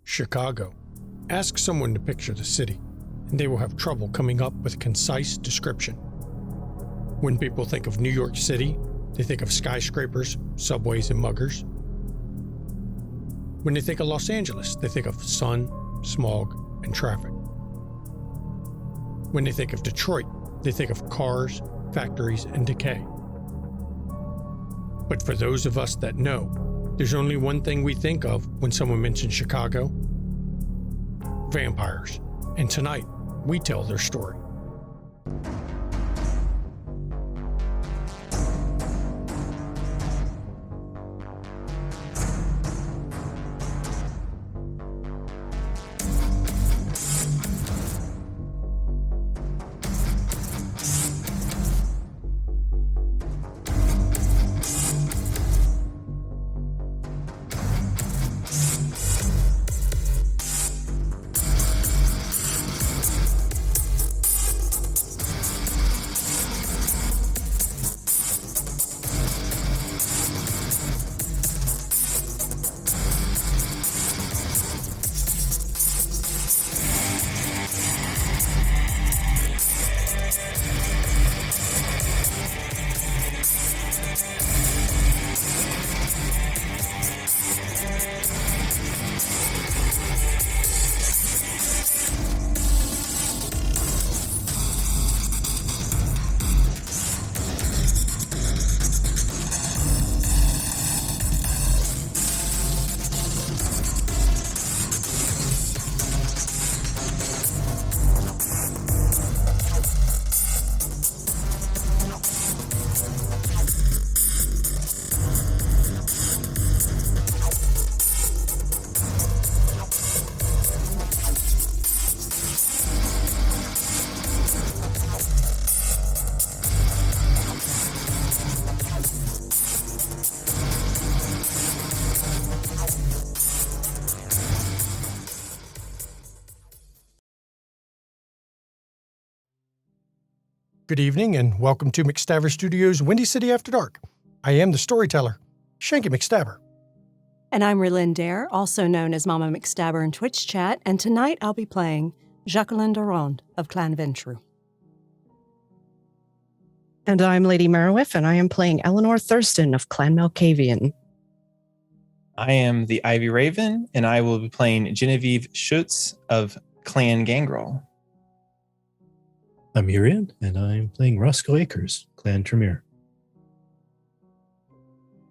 Chicago. Ask someone to picture the city, and they will have trouble coming up with a concise description. When people think of New York City, they think of skyscrapers, subways, and muggers. When they think of Los Angeles, they think of sun, smog, and traffic. When they think of Detroit, they think of cars, factories, and decay. But for those of us that know, there's only one thing we think of when someone mentions Chicago: vampires. And tonight, we tell their story. Good evening and welcome to McStabber Studios' Windy City After Dark. I am the storyteller, Shanky McStabber. And I'm Rylyn Dare, also known as Mama McStabber in Twitch chat, and tonight I'll be playing Jacqueline Durand of Clan Ventru. And I'm Lady Merowith, and I am playing Eleanor Thurston of Clan Malkavian. I am the Ivy Raven, and I will be playing Genevieve Schutz of Clan Gangrel. I'm Urian, and I'm playing Roscoe Akers, Clan Tremere.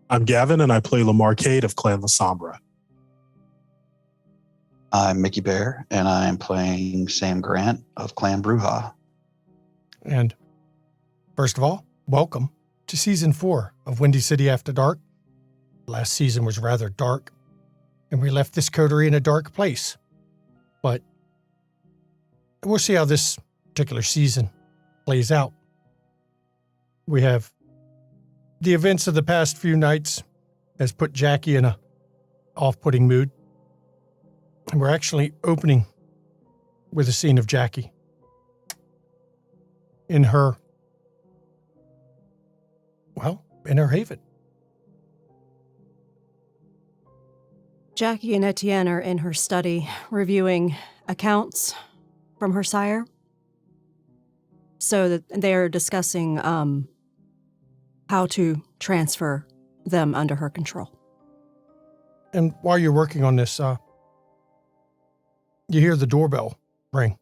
I'm Gavin, and I play Lamar Cade of Clan La Sombra. I'm Mickey Bear, and I'm playing Sam Grant of Clan Bruja. And first of all, welcome to Season 4 of Windy City After Dark. Last season was rather dark, and we left this coterie in a dark place. But we'll see how this particular season plays out. We have the events of the past few nights has put Jackie in a off-putting mood. And we're actually opening with a scene of Jackie in her haven. Jackie and Etienne are in her study reviewing accounts from her sire. So that they are discussing how to transfer them under her control. And while you're working on this, you hear the doorbell ring.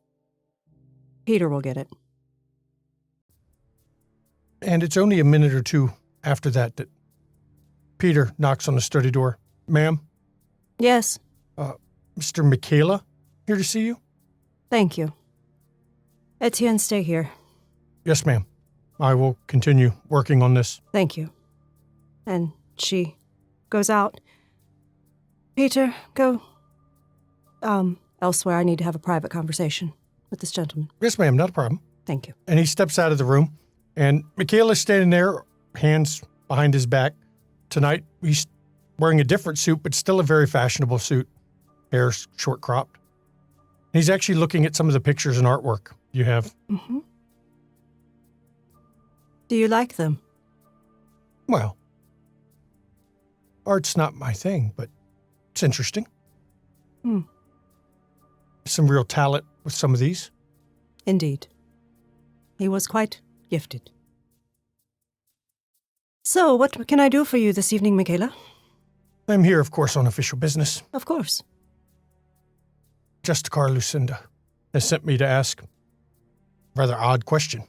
Peter will get it. And it's only a minute or two after that Peter knocks on the study door. Ma'am? Yes. Mr. Michaela here to see you? Thank you. Etienne, stay here. Yes, ma'am. I will continue working on this. Thank you. And she goes out. Peter, go elsewhere. I need to have a private conversation with this gentleman. Yes, ma'am. Not a problem. Thank you. And he steps out of the room, and Michaela's standing there, hands behind his back. Tonight, he's wearing a different suit, but still a very fashionable suit. Hair short cropped. He's actually looking at some of the pictures and artwork you have. Mm-hmm. Do you like them? Well, art's not my thing, but it's interesting. some real talent with some of these. Indeed. He was quite gifted. So, what can I do for you this evening, Michaela? I'm here, of course, on official business. Of course. Justicar Lucinda has sent me to ask a rather odd question.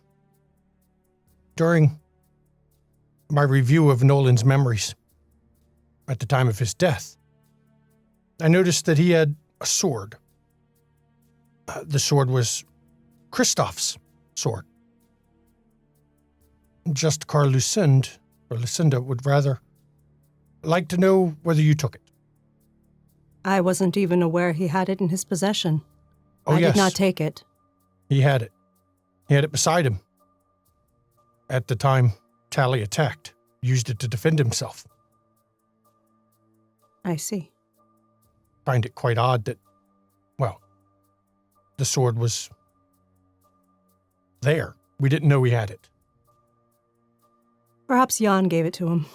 During my review of Nolan's memories at the time of his death, I noticed that he had a sword. The sword was Kristoff's sword. Justicar Lucinda would rather like to know whether you took it. I wasn't even aware he had it in his possession. Oh, I yes. did not take it. He had it. He had it beside him. At the time Tally attacked, used it to defend himself. I see. Find it quite odd that, well, the sword was there. We didn't know he had it. Perhaps Jan gave it to him.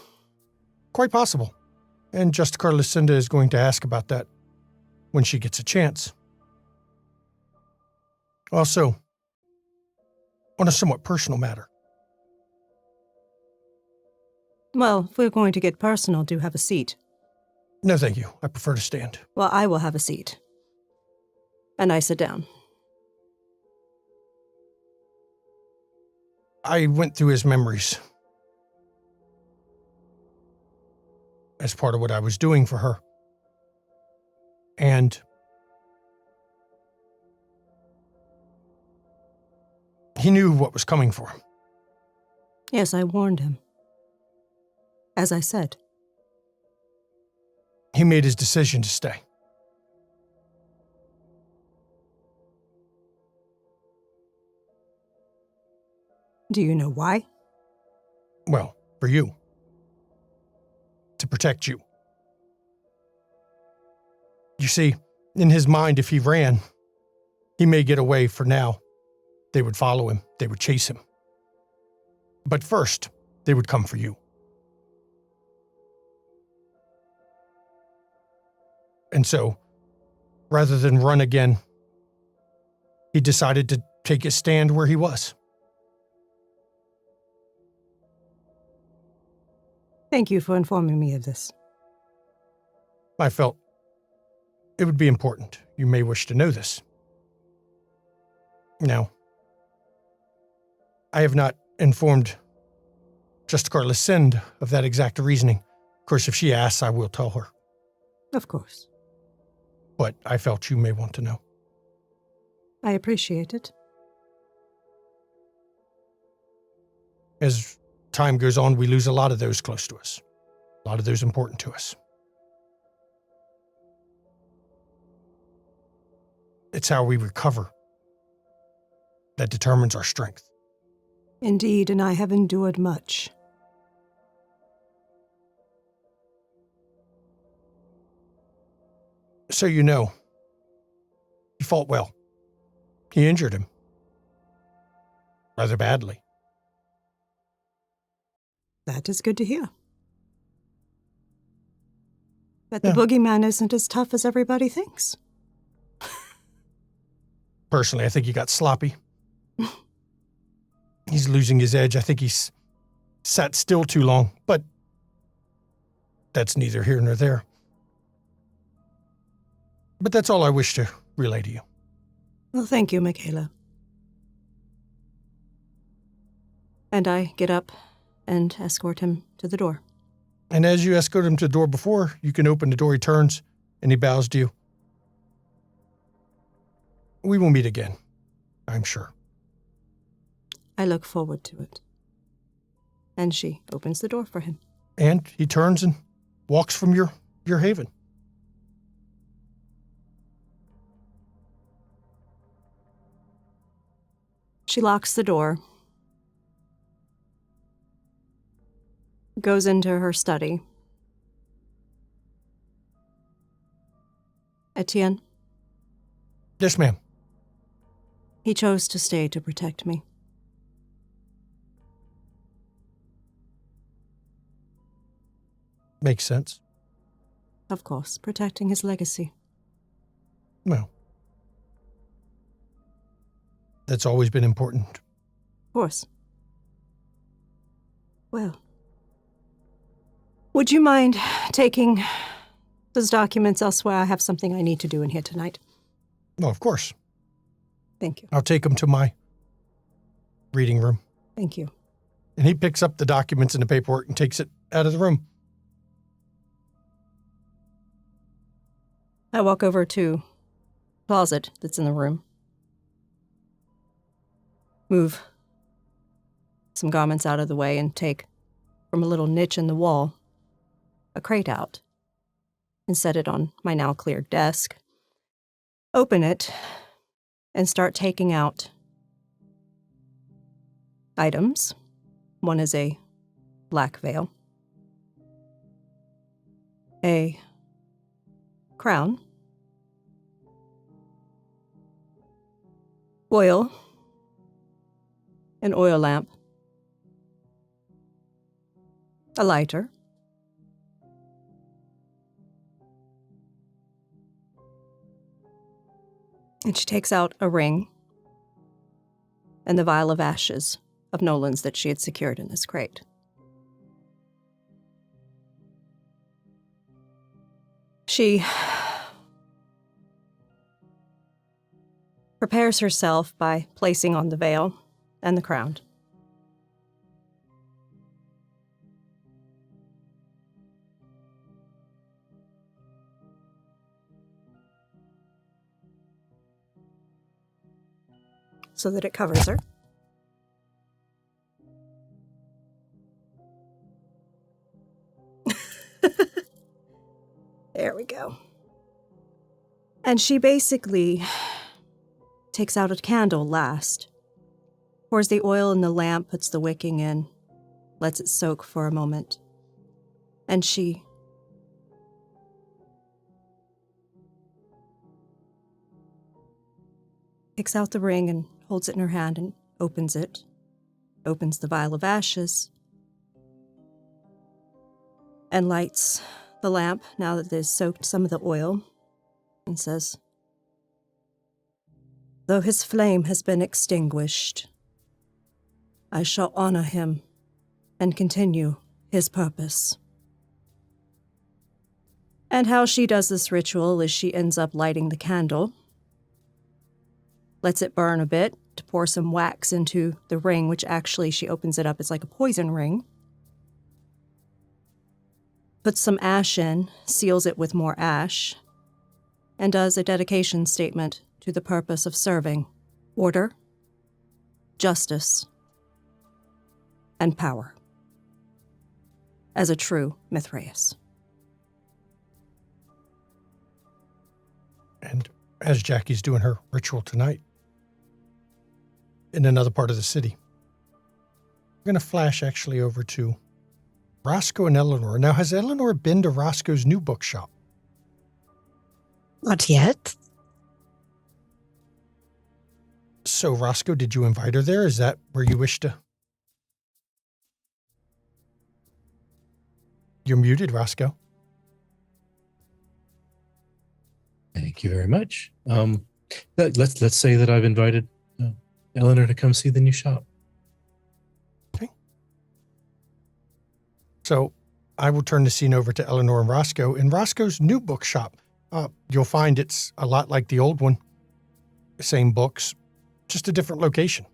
Quite possible. And Justicar Lucinda is going to ask about that when she gets a chance. Also, on a somewhat personal matter. Well, if we're going to get personal, do have a seat. No, thank you. I prefer to stand. Well, I will have a seat. And I sit down. I went through his memories as part of what I was doing for her. And he knew what was coming for him. Yes, I warned him. As I said. He made his decision to stay. Do you know why? Well, for you. To protect you. You see, in his mind, if he ran, he may get away for now. They would follow him. They would chase him. But first, they would come for you. And so, rather than run again, he decided to take his stand where he was. Thank you for informing me of this. I felt it would be important. You may wish to know this. Now, I have not informed Justicar Lucinda of that exact reasoning. Of course, if she asks, I will tell her. Of course. But I felt you may want to know. I appreciate it. As time goes on, we lose a lot of those close to us. A lot of those important to us. It's how we recover that determines our strength. Indeed, and I have endured much. So you know, he fought well. He injured him. Rather badly. That is good to hear. But Yeah. the boogeyman isn't as tough as everybody thinks. Personally, I think he got sloppy. He's losing his edge. I think he's sat still too long, but that's neither here nor there. But that's all I wish to relay to you. Well, thank you, Michaela. And I get up and escort him to the door. And as you escort him to the door before, you can open the door, he turns and he bows to you. We will meet again, I'm sure. I look forward to it. And she opens the door for him. And he turns and walks from your haven. She locks the door, goes into her study. Etienne, Yes, ma'am. he chose to stay to protect me. Makes sense. Of course, protecting his legacy. Well, That's always been important. Of course. Well, would you mind taking those documents elsewhere? I have something I need to do in here tonight. Oh, of course. Thank you. I'll take them to my reading room. Thank you. And he picks up the documents and the paperwork and takes it out of the room. I walk over to the closet that's in the room. Move some garments out of the way and take from a little niche in the wall a crate out and set it on my now cleared desk. Open it and start taking out items. One is a black veil, a crown, oil, an oil lamp, a lighter, and she takes out a ring and the vial of ashes of Nolan's that she had secured in this crate. She prepares herself by placing on the veil and the crown. So that it covers her. There we go. And she basically takes out a candle last, pours the oil in the lamp, puts the wicking in, lets it soak for a moment, and she takes out the ring and holds it in her hand and opens it, opens the vial of ashes, and lights the lamp now that it has soaked some of the oil, and says, "Though his flame has been extinguished, I shall honor him and continue his purpose." And how she does this ritual is she ends up lighting the candle, lets it burn a bit to pour some wax into the ring, which actually she opens it up. It's like a poison ring. Puts some ash in, seals it with more ash, and does a dedication statement to the purpose of serving order, justice, and power as a true Mithraeus. And as Jackie's doing her ritual tonight, in another part of the city, we're going to flash actually over to Roscoe and Eleanor. Now, has Eleanor been to Roscoe's new bookshop? Not yet. So, Roscoe, did you invite her there? Is that where you wish to? You're muted, Roscoe. Thank you very much. Let's say that I've invited Eleanor to come see the new shop. So I will turn the scene over to Eleanor and Roscoe. In Roscoe's new bookshop, you'll find it's a lot like the old one. Same books, just a different location.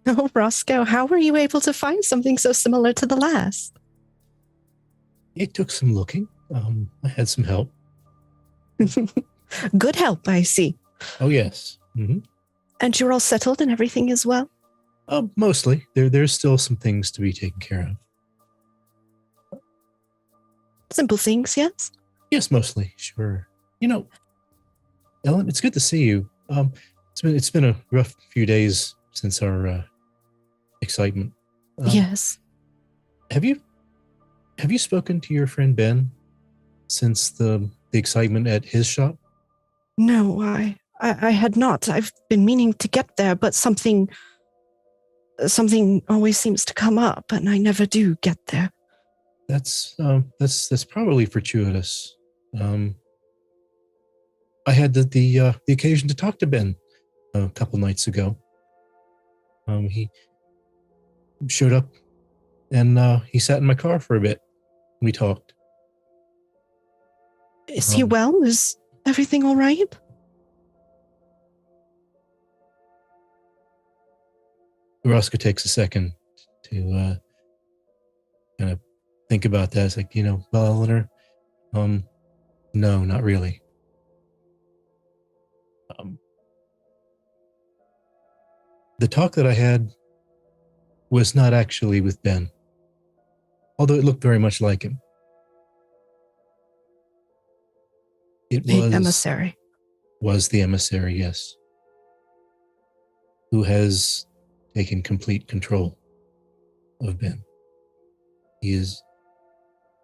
Oh, Roscoe, how were you able to find something so similar to the last? It took some looking. I had some help. Good help, I see. Oh, yes. Mm-hmm. And you're all settled and everything as well? Mostly. There's still some things to be taken care of. Simple things, yes? Yes, mostly. Sure. Ellen, it's good to see you. It's been a rough few days since our excitement. Yes. Have you spoken to your friend Ben since the excitement at his shop? No, I had not. I've been meaning to get there, but something always seems to come up, and I never do get there. That's probably fortuitous. I had the occasion to talk to Ben a couple nights ago. He showed up and he sat in my car for a bit. We talked. Is he well? Is everything all right? Roscoe takes a second to kind of think about that. It's like, well, Eleanor, no, not really. The talk that I had was not actually with Ben, although it looked very much like him. It The was emissary. Was the emissary, yes, who has taken complete control of Ben.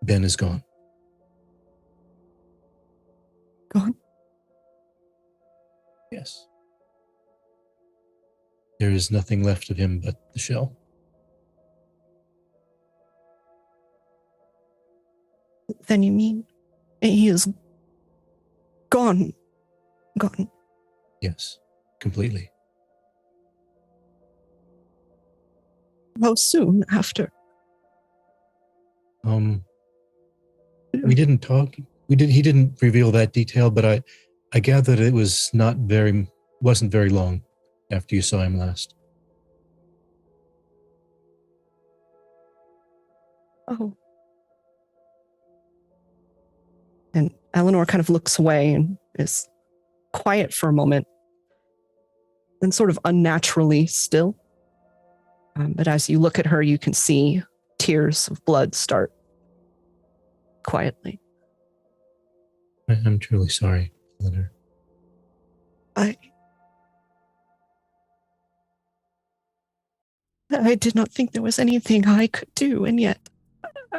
Ben is gone. Gone? Yes. There is nothing left of him but the shell. Then you mean he is gone? Gone. Yes, completely. How soon after? We didn't talk. He didn't reveal that detail, but I gathered it wasn't very long after you saw him last. Oh. And Eleanor kind of looks away and is quiet for a moment, and sort of unnaturally still. But as you look at her, you can see tears of blood start quietly. I'm truly sorry, Eleanor. I did not think there was anything I could do, and yet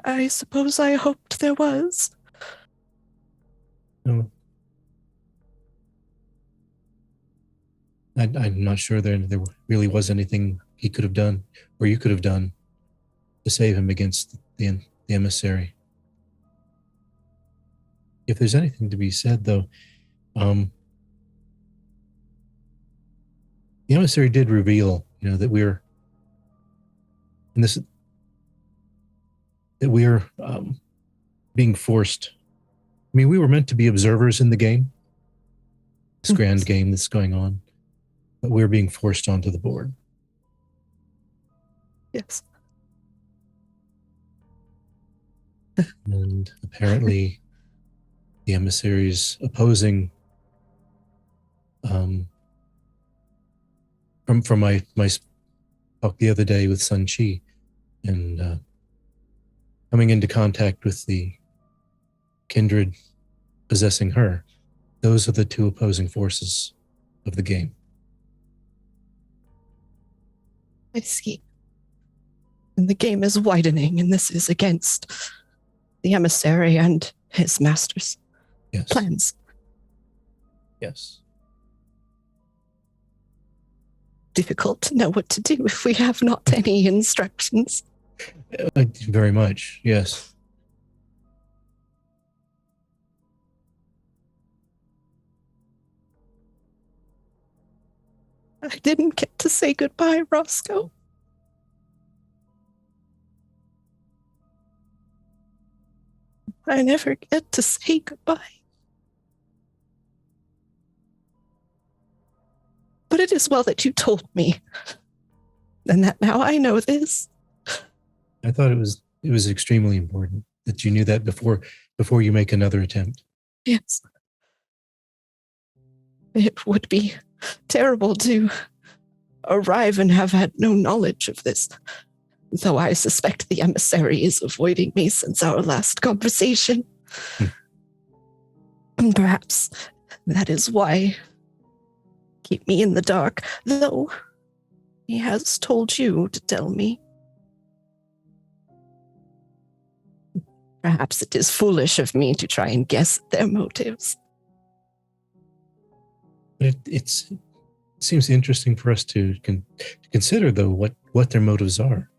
I suppose I hoped there was. No. I'm not sure there really was anything he could have done, or you could have done, to save him against the emissary. If there's anything to be said, though, the emissary did reveal, that we're being forced. I mean, we were meant to be observers in the game, this grand game that's going on, but we're being forced onto the board. Yes. And apparently the emissaries opposing from my talk the other day with Sun Chi, and coming into contact with the kindred possessing her. Those are the two opposing forces of the game. I see. And the game is widening, and this is against the emissary and his master's plans. Yes. Difficult to know what to do if we have not any instructions. Very much, yes. I didn't get to say goodbye, Roscoe. I never get to say goodbye. But it is well that you told me, and that now I know this. I thought it was extremely important that you knew that before you make another attempt. Yes. It would be terrible to arrive and have had no knowledge of this, though I suspect the emissary is avoiding me since our last conversation. Perhaps that is why. Keep me in the dark, though he has told you to tell me. Perhaps it is foolish of me to try and guess at their motives. But it seems interesting for us to consider, though, what their motives are.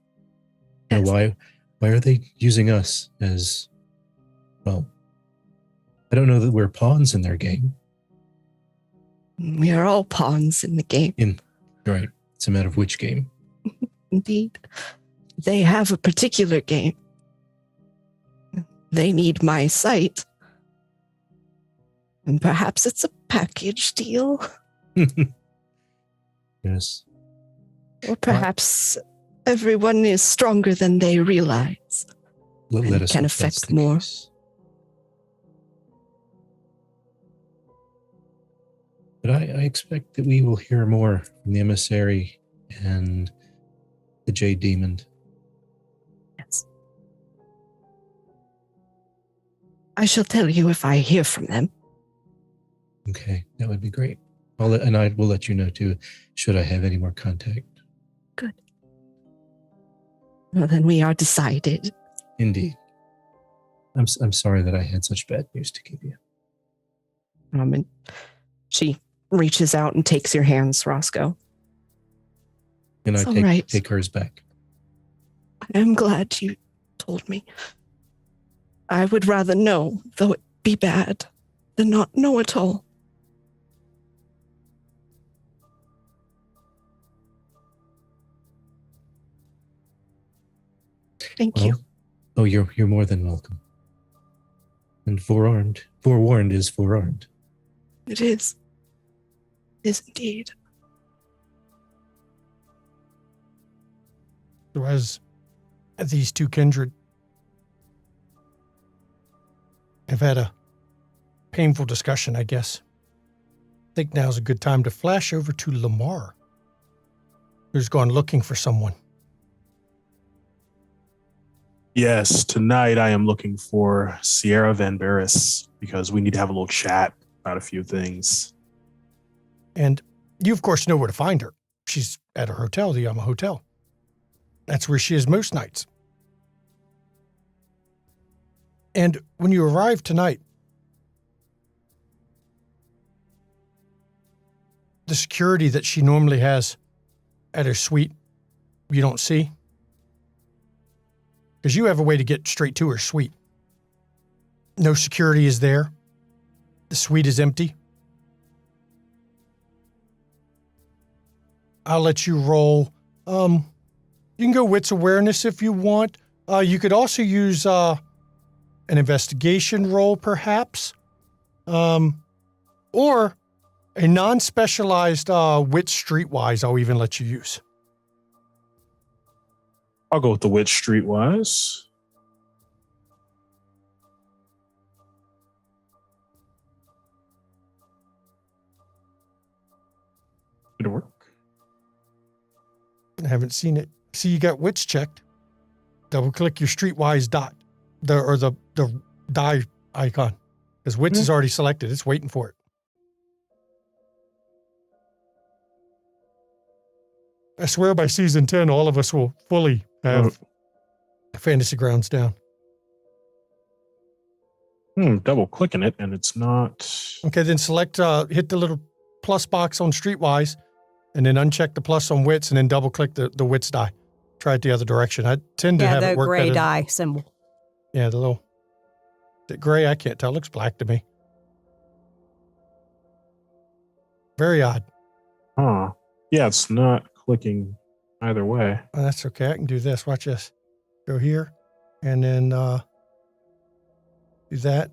Yes. Why are they using us as, well, I don't know that we're pawns in their game. We are all pawns in the game. Right. It's a matter of which game. Indeed. They have a particular game. They need my sight. And perhaps it's a package deal. Yes. Or perhaps everyone is stronger than they realize. Let us can hope that's affect the more. case. But I expect that we will hear more from the emissary and the Jade Demon. Yes. I shall tell you if I hear from them. Okay, that would be great. I will let you know too, should I have any more contact. Good. Well, then we are decided. Indeed. I'm sorry that I had such bad news to give you. And she reaches out and takes your hands, Roscoe. And It's I all right. take hers back. I am glad you told me. I would rather know, though it be bad, than not know at all. Thank you. Oh, you're more than welcome. And forewarned is forearmed. It is. It is indeed. So as these two kindred have had a painful discussion, I guess, I think now's a good time to flash over to Lamar, who's gone looking for someone. Yes, tonight I am looking for Sierra Van Barris because we need to have a little chat about a few things. And you, of course, know where to find her. She's at her hotel, the Yama Hotel. That's where she is most nights. And when you arrive tonight, the security that she normally has at her suite, you don't see. Because you have a way to get straight to her suite. No security is there. The suite is empty. I'll let you roll. You can go wits awareness if you want. You could also use an investigation roll, perhaps. Or a non-specialized wit streetwise I'll even let you use. I'll go with the witch streetwise. Did it work? I haven't seen it. See, you got wits checked. Double click your streetwise dot, the die icon. Because wits is already selected. It's waiting for it. I swear by season 10, all of us will fully have Fantasy Grounds down. Double clicking it and it's not. Okay, then select, hit the little plus box on Streetwise, and then uncheck the plus on Wits, and then double click the Wits die. Try it the other direction. I tend to have the it work gray better. die symbol. Yeah, the little. Is it gray? I can't tell. It looks black to me. Very odd. Huh. Yeah, it's not clicking either way. Oh, that's okay. I can do this. Watch this. Go here, and then do that,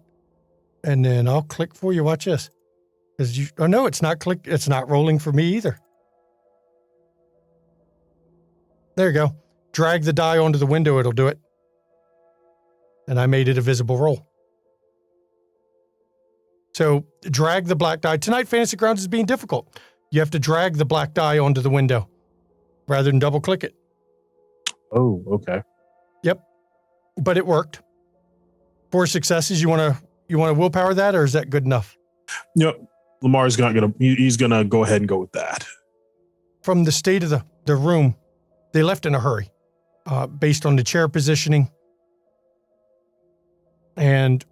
and then I'll click for you. Watch this. Because you. Oh no, it's not It's not rolling for me either. There you go. Drag the die onto the window. It'll do it. And I made it a visible roll. So drag the black die. Tonight, Fantasy Grounds is being difficult. You have to drag the black die onto the window rather than double click it. Oh, okay. Yep. But it worked. 4 successes. You want to willpower that, or is that good enough? Yep. Lamar's he's gonna go ahead and go with that. From the state of the room, they left in a hurry, based on the chair positioning and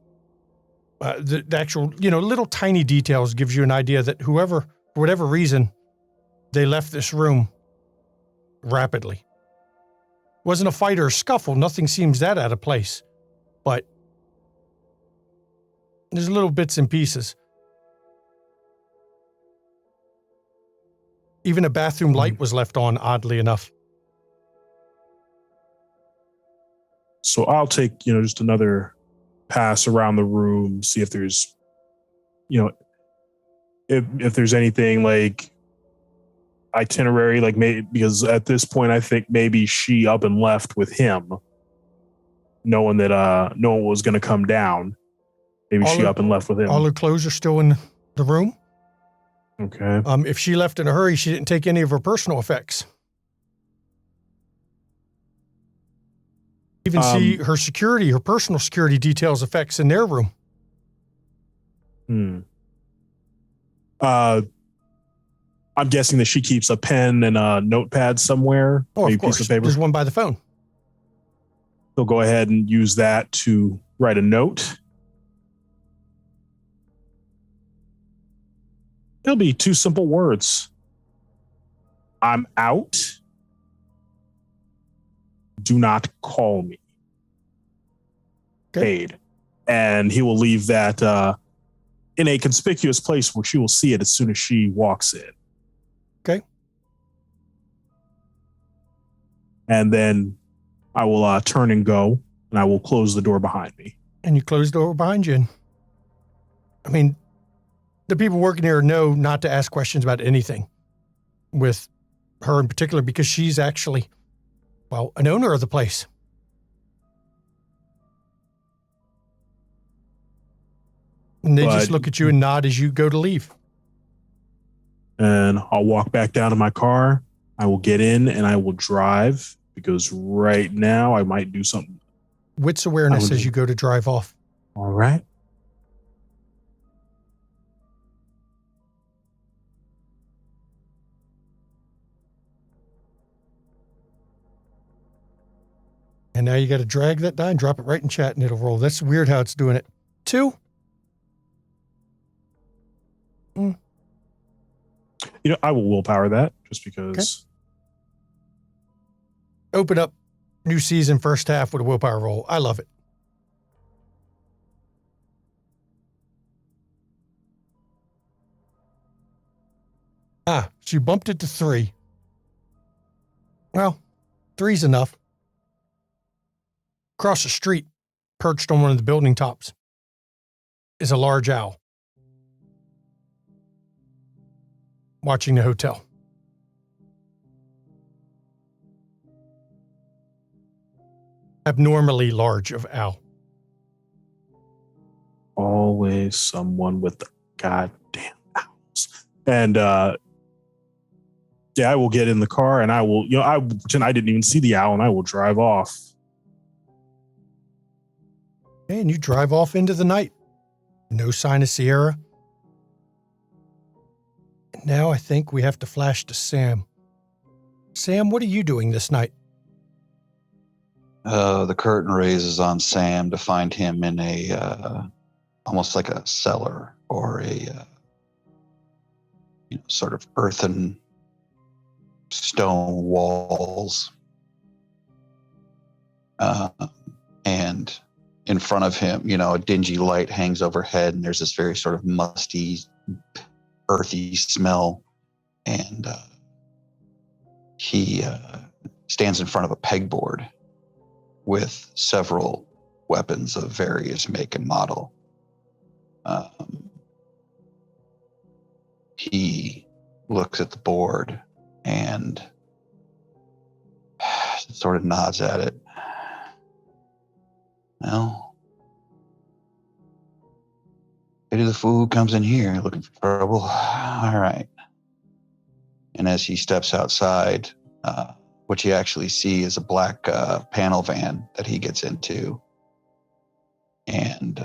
the actual, little tiny details gives you an idea that whoever, for whatever reason, they left this room rapidly. Wasn't a fight or a scuffle. Nothing seems that out of place, but there's little bits and pieces. Even a bathroom light was left on, oddly enough. So I'll take, just another pass around the room, see if there's, if there's anything like itinerary, like maybe, because at this point I think maybe she up and left with him, knowing that no one was going to come down. Maybe she up and left with him. All her clothes are still in the room. Okay. If she left in a hurry, she didn't take any of her personal effects. Even see her personal security details effects in their room. I'm guessing that she keeps a pen and a notepad somewhere. Oh, maybe of course. a piece of paper. There's one by the phone. He'll go ahead and use that to write a note. It'll be 2 simple words. I'm out. Do not call me. Okay. Paid. And he will leave that in a conspicuous place where she will see it as soon as she walks in. Okay. And then I will turn and go, and I will close the door behind me. And you close the door behind you. And, the people working here know not to ask questions about anything with her in particular, because she's actually, an owner of the place. And they just look at you and nod as you go to leave. And I'll walk back down to my car. I will get in and I will drive, because right now I might do something. Wits awareness as you go to drive off. All right. And now you got to drag that die and drop it right in chat and it'll roll. That's weird how it's doing it. 2. I will willpower that just because. Okay. Open up new season first half with a willpower roll. I love it. She bumped it to 3. Well, 3's enough. Across the street, perched on one of the building tops, is a large owl watching the hotel. Abnormally large of owl. Always someone with the goddamn owls. And I will get in the car and I will, I will pretend I didn't even see the owl and I will drive off. And you drive off into the night. No sign of Sierra. And now I think we have to flash to Sam. Sam, what are you doing this night? The curtain raises on Sam to find him in a almost like a cellar or a sort of earthen stone walls, and in front of him, a dingy light hangs overhead, and there's this very sort of musty, earthy smell, and he stands in front of a pegboard with several weapons of various make and model. He looks at the board and sort of nods at it. Well, maybe the fool comes in here looking for trouble. All right. And as he steps outside, what you actually see is a black panel van that he gets into. And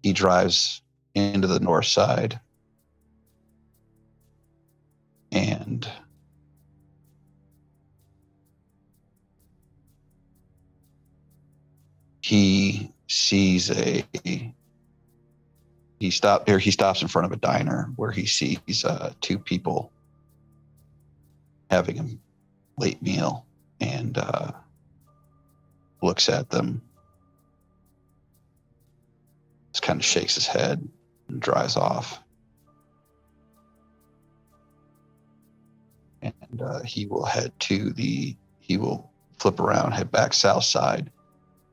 he drives into the north side. And he sees he stops in front of a diner where he sees 2 people having a late meal, and looks at them, just kind of shakes his head and drives off. And he will flip around, head back south side,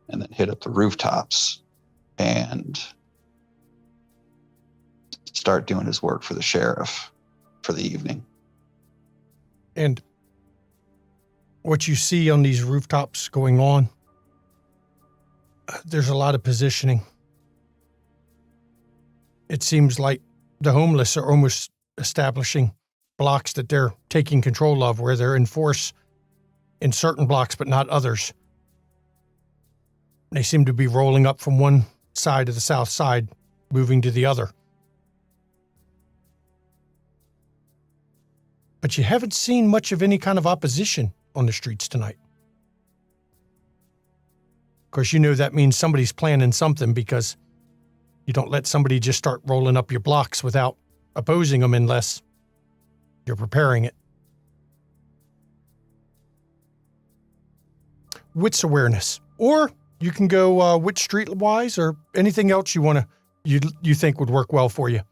and then hit up the rooftops and start doing his work for the sheriff for the evening. And what you see on these rooftops going on, there's a lot of positioning. It seems like the homeless are almost establishing blocks that they're taking control of, where they're in force in certain blocks but not others. They seem to be rolling up from one side of the south side, moving to the other. But you haven't seen much of any kind of opposition on the streets tonight. Of course, you know that means somebody's planning something, because you don't let somebody just start rolling up your blocks without opposing them unless you're preparing it. Wits awareness. Or you can go wit streetwise, or anything else you think would work well for you.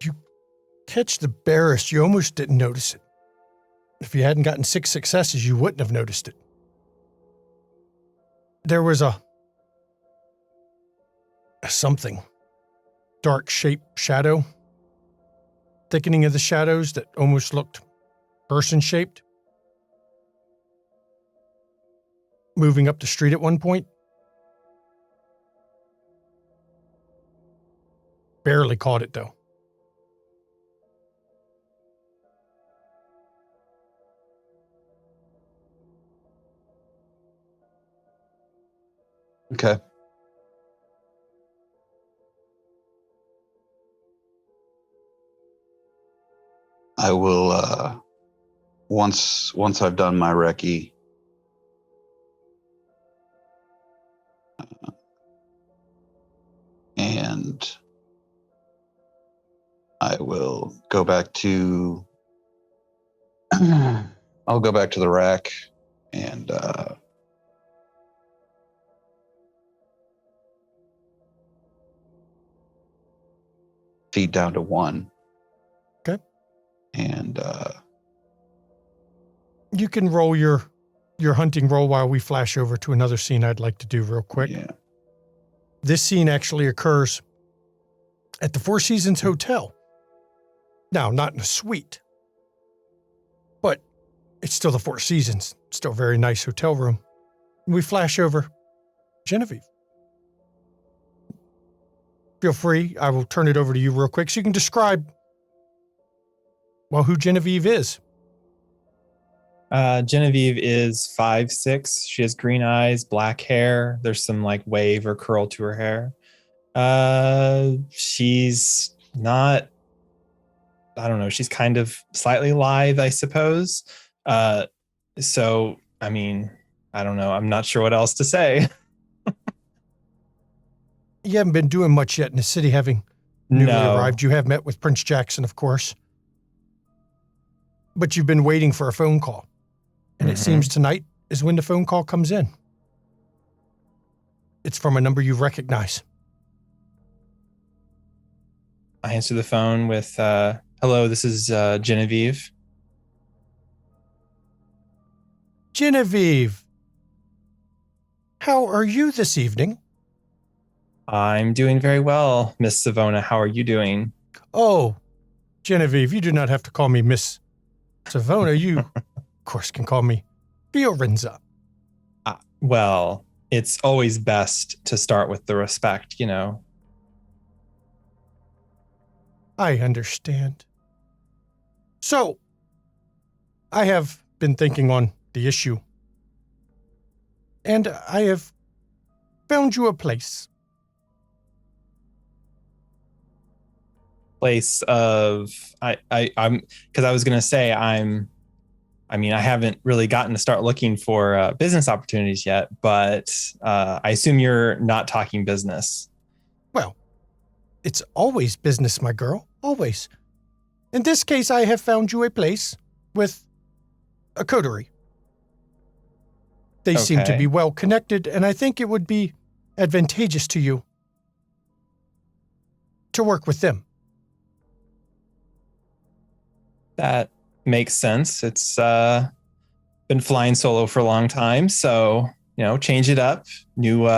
You catch the barest, you almost didn't notice it. If you hadn't gotten 6 successes, you wouldn't have noticed it. There was a something, dark shape shadow, thickening of the shadows that almost looked person-shaped, moving up the street at one point. Barely caught it, though. Okay. I will, once I've done my recce, and I will go back to, I'll go back to the rack and feed down to 1. Okay. And you can roll your hunting roll while we flash over to another scene I'd like to do real quick. yeah. This scene actually occurs at the Four Seasons Hotel. Now, not in a suite, but it's still the Four Seasons. Still a very nice hotel room. We flash over Genevieve. Feel free. I will turn it over to you real quick so you can describe, well, who Genevieve is. Genevieve is 5'6". She has green eyes, black hair. There's some like wave or curl to her hair. She's not, I don't know, she's kind of slightly lithe, I suppose. So, I mean, I don't know. I'm not sure what else to say. You haven't been doing much yet in the city, having newly No. arrived. You have met with Prince Jackson, of course. But you've been waiting for a phone call. And it seems tonight is when the phone call comes in. It's from a number you recognize. I answer the phone with, hello, this is Genevieve. Genevieve, how are you this evening? I'm doing very well, Miss Savona. How are you doing? Oh, Genevieve, you do not have to call me Miss Savona. You, of course, can call me Fiorenza. Well, it's always best to start with the respect, you know. I understand. So, I have been thinking on the issue And I have found you a place. Place of I'm because I was gonna say I haven't really gotten to start looking for business opportunities yet, but I assume you're not talking business. Well, it's always business, my girl, always. In this case, I have found you a place with a coterie. They seem to Okay. be well connected, and I think it would be advantageous to you to work with them. That makes sense. It's been flying solo for a long time, so change it up, new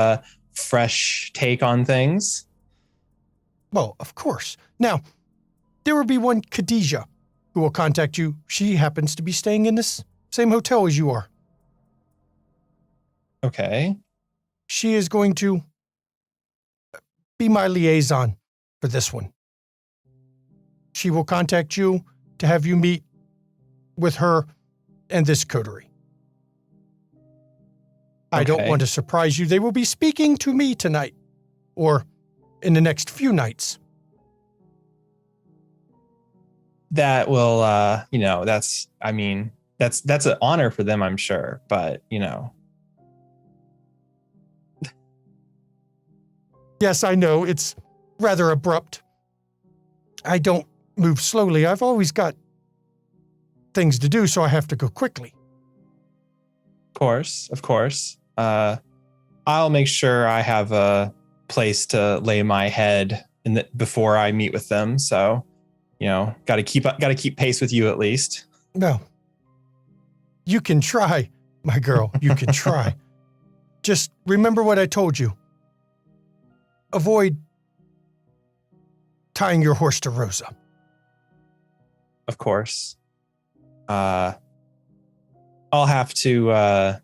fresh take on things. Well, of course. Now, there will be one Khadijah who will contact you. She happens to be staying in this same hotel as you are. Okay. She is going to be my liaison for this one. She will contact you to have you meet with her and this coterie. I don't Okay. want to surprise you. They will be speaking to me tonight or in the next few nights. That will that's an honor for them, I'm sure, but Yes, I know, it's rather abrupt. I don't move slowly. I've always got things to do, so I have to go quickly. of course. I'll make sure I have a place to lay my head before I meet with them. So, got to keep pace with you at least. No. You can try, my girl. You can try. Just remember what I told you. Avoid tying your horse to Rosa. Of course. I'll have to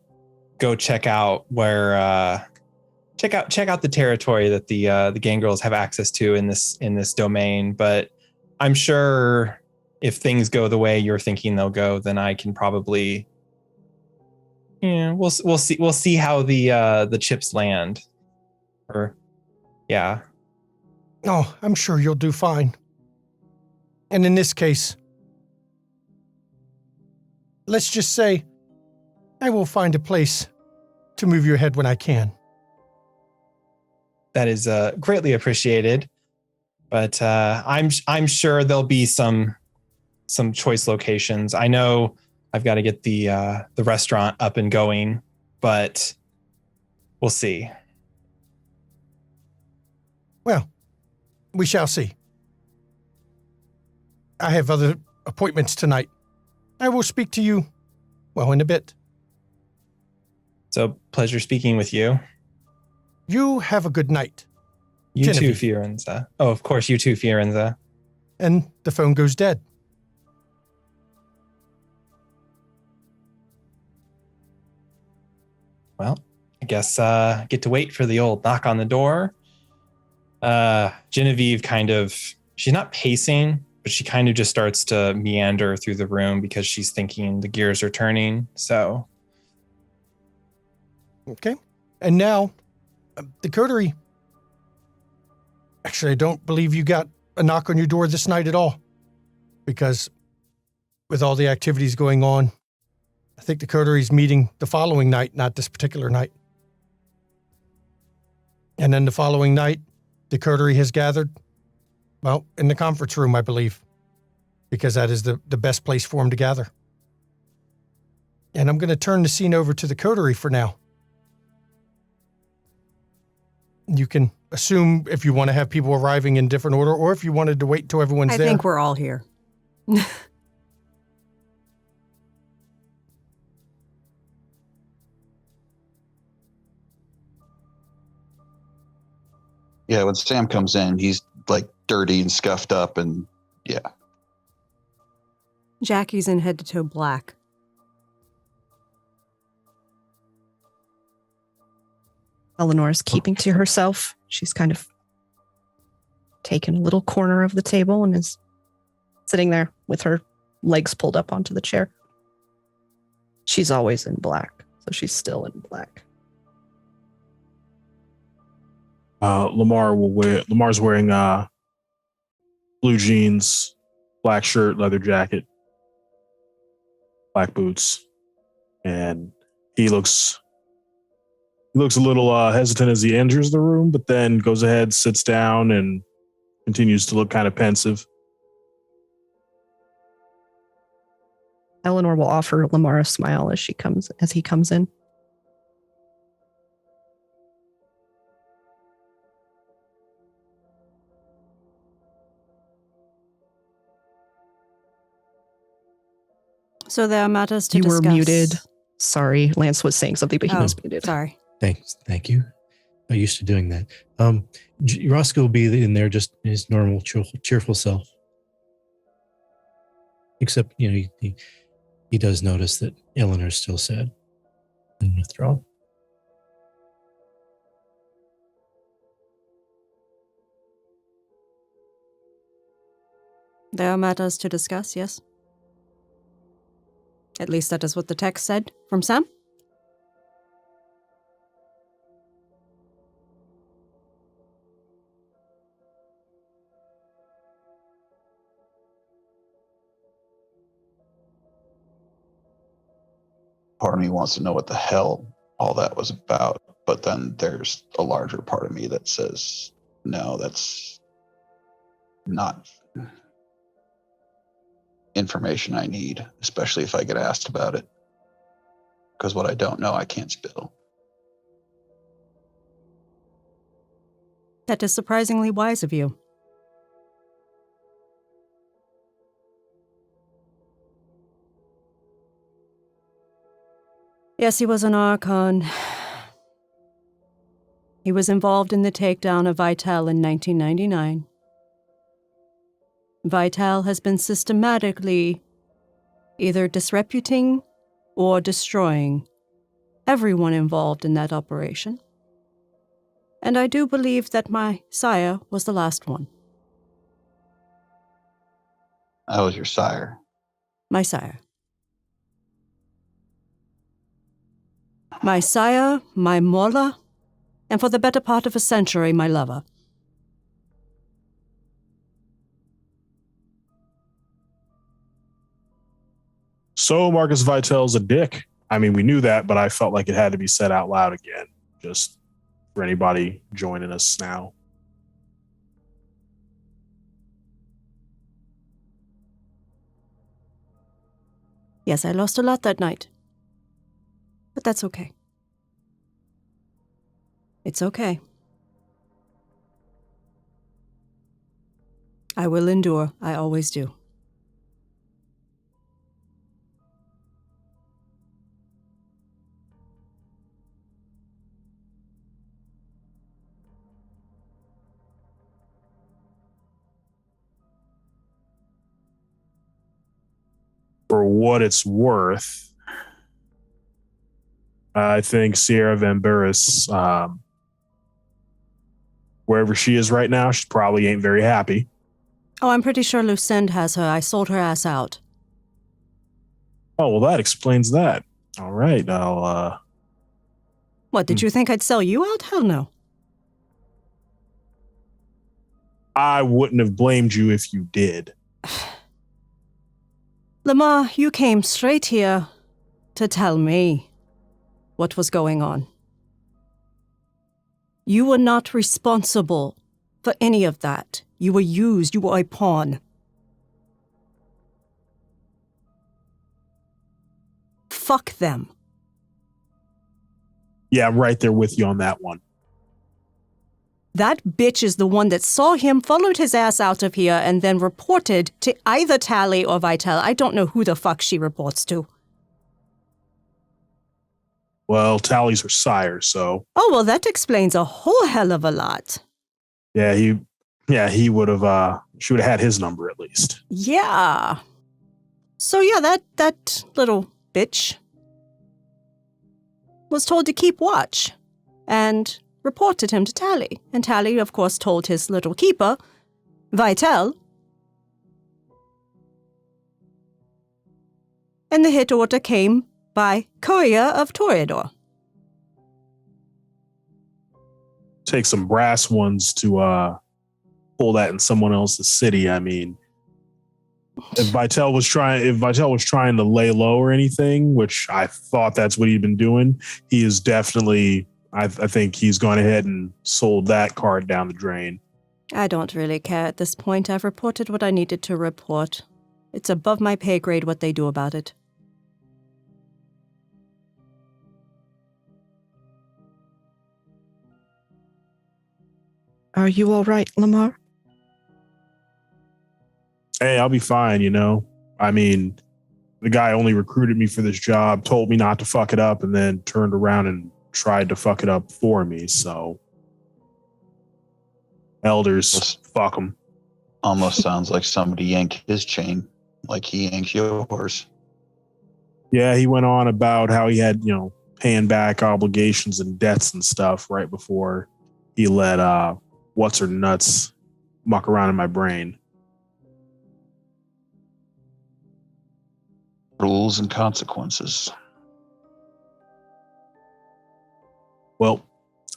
go check out where check out the territory that the gang girls have access to in this domain. But I'm sure if things go the way you're thinking they'll go, then I can probably we'll see how the chips land. Or yeah. Oh, I'm sure you'll do fine. And in this case, let's just say I will find a place to move your head when I can. That is greatly appreciated. But I'm sure there'll be some choice locations. I know I've got to get the restaurant up and going, but we'll see. Well, we shall see. I have other appointments tonight. I will speak to you, well, in a bit. So pleasure speaking with you. You have a good night. You Genevieve. too, Fiorenza. Oh, of course, you too, Fiorenza. And the phone goes dead. Well, I guess get to wait for the old knock on the door. Genevieve she's not pacing, but she kind of just starts to meander through the room because she's thinking the gears are turning. So. Okay. And now, the coterie. Actually, I don't believe you got a knock on your door this night at all. Because with all the activities going on, I think the coterie's meeting the following night, not this particular night. And then the following night, the coterie has gathered, well, in the conference room, I believe, because that is the best place for them to gather. And I'm going to turn the scene over to the coterie for now. You can assume if you want to have people arriving in different order or if you wanted to wait until everyone's I there. think we're all here. Yeah, when Sam comes in, he's like dirty and scuffed up, and yeah. Jackie's in head to toe black. Eleanor's keeping to herself. She's kind of taken a little corner of the table and is sitting there with her legs pulled up onto the chair. She's always in black, so she's still in black. Lamar's wearing blue jeans, black shirt, leather jacket, black boots, and he looks a little hesitant as he enters the room, but then goes ahead, sits down, and continues to look kind of pensive. Eleanor will offer Lamar a smile as he comes in. So there are matters to You discuss. were muted. Sorry, Lance was saying something, but he was muted. Sorry. Thank you. I'm used to doing that. Roscoe will be in there just his normal cheerful self. Except, he does notice that Eleanor's still sad and withdrawn. There are matters to discuss, yes? At least that is what the text said from Sam. Part of me wants to know what the hell all that was about, but then there's a larger part of me that says, no, that's not information I need, especially if I get asked about it. Because what I don't know, I can't spill. That is surprisingly wise of you. Yes, he was an Archon. He was involved in the takedown of Vital in 1999. Vital has been systematically either disreputing or destroying everyone involved in that operation. And I do believe that my sire was the last one. I was your sire. My sire. My sire, my Mola, and for the better part of a century, my lover. So Marcus Vitel's a dick. I mean, we knew that, but I felt like it had to be said out loud again, just for anybody joining us now. Yes, I lost a lot that night. But that's okay. It's okay. I will endure. I always do. For what it's worth, I think Sierra Van Burris, wherever she is right now, she probably ain't very happy. Oh, I'm pretty sure Lucinde has her. I sold her ass out. Oh, well, that explains that. All right, I'll, What, did you think I'd sell you out? Hell no. I wouldn't have blamed you if you did. Lamar, you came straight here to tell me what was going on. You were not responsible for any of that. You were used. You were a pawn. Fuck them. Yeah, I'm right there with you on that one. That bitch is the one that saw him, followed his ass out of here, and then reported to either Tally or Vital. I don't know who the fuck she reports to. Well, Tally's her sire, so. Oh, well, that explains a whole hell of a lot. Yeah, he would have, she would have had his number at least. Yeah. So yeah, that little bitch was told to keep watch and reported him to Tally. And Tally, of course, told his little keeper, Vital. And the hit order came by courier of Toreador. take some brass ones to pull that in someone else's city. I mean, if Vitel was trying to lay low or anything, which I thought that's what he'd been doing, he is definitely. I think he's gone ahead and sold that card down the drain. I don't really care at this point. I've reported what I needed to report. It's above my pay grade what they do about it. Are you all right, Lamar? Hey, I'll be fine, you know? I mean, the guy only recruited me for this job, told me not to fuck it up, and then turned around and tried to fuck it up for me, so... Elders, fuck them. Almost sounds like somebody yanked his chain, like he yanked yours. Yeah, he went on about how he had, paying back obligations and debts and stuff right before he let what's-her-nuts muck around in my brain. Rules and consequences. Well,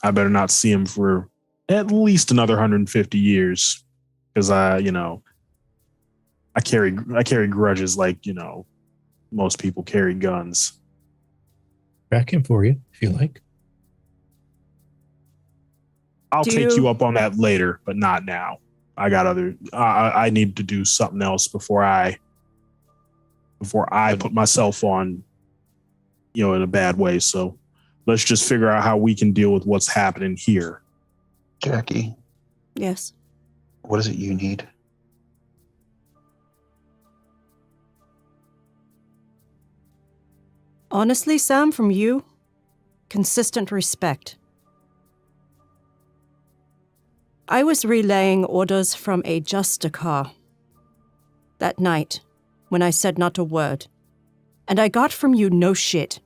I better not see him for at least another 150 years, because I carry grudges like most people carry guns. Track him for you if you like. I'll take you up on that later, but not now. I got I need to do something else before I put myself on, in a bad way. So let's just figure out how we can deal with what's happening here. Jackie. Yes. What is it you need? Honestly, Sam, from you, consistent respect. I was relaying orders from a Justicar that night when I said not a word, and I got from you no shit.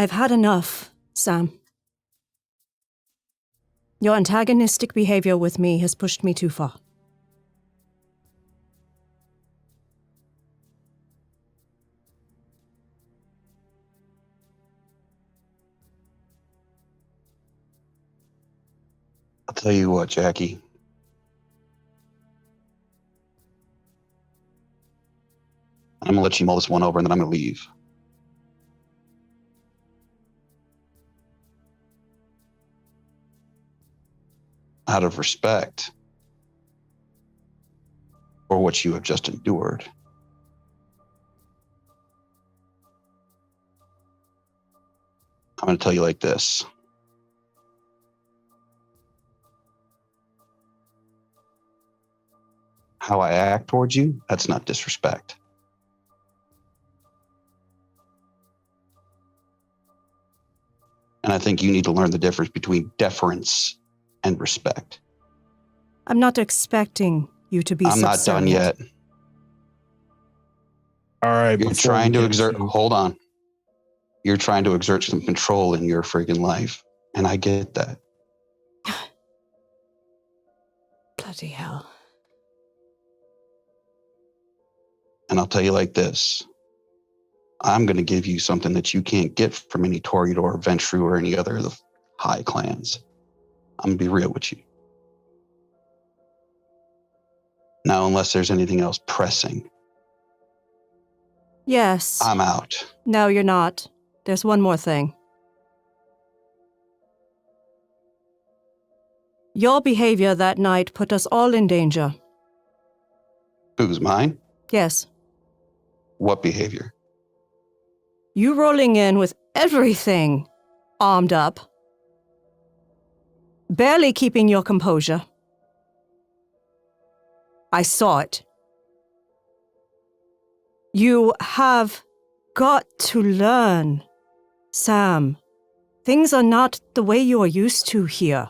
I've had enough, Sam. Your antagonistic behavior with me has pushed me too far. I'll tell you what, Jackie. I'm going to let you mull this one over and then I'm going to leave. Out of respect for what you have just endured. I'm going to tell you like this. How I act towards you, that's not disrespect. And I think you need to learn the difference between deference and respect. I'm not expecting you to be I'm not done yet. All right. You're trying to hold on. You're trying to exert some control in your friggin' life. And I get that. Bloody hell. And I'll tell you like this. I'm going to give you something that you can't get from any Toreador, Ventru, or any other of the high clans. I'm going to be real with you. Now, unless there's anything else pressing. Yes. I'm out. No, you're not. There's one more thing. Your behavior that night put us all in danger. Who's mine? Yes. What behavior? You rolling in with everything armed up. Barely keeping your composure. I saw it. You have got to learn, Sam. Things are not the way you are used to here.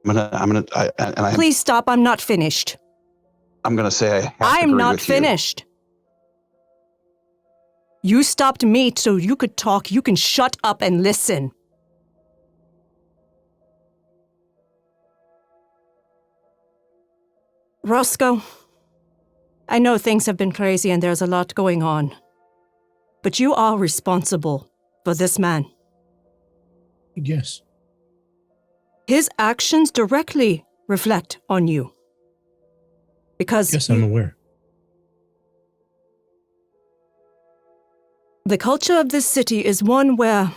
Please stop, I'm not finished. I'm gonna say I have to I'm agree not with you. finished. You stopped me so you could talk. You can shut up and listen. Roscoe, I know things have been crazy and there's a lot going on. But you are responsible for this man. Yes. His actions directly reflect on you. Because Yes, I'm aware. the culture of this city is one where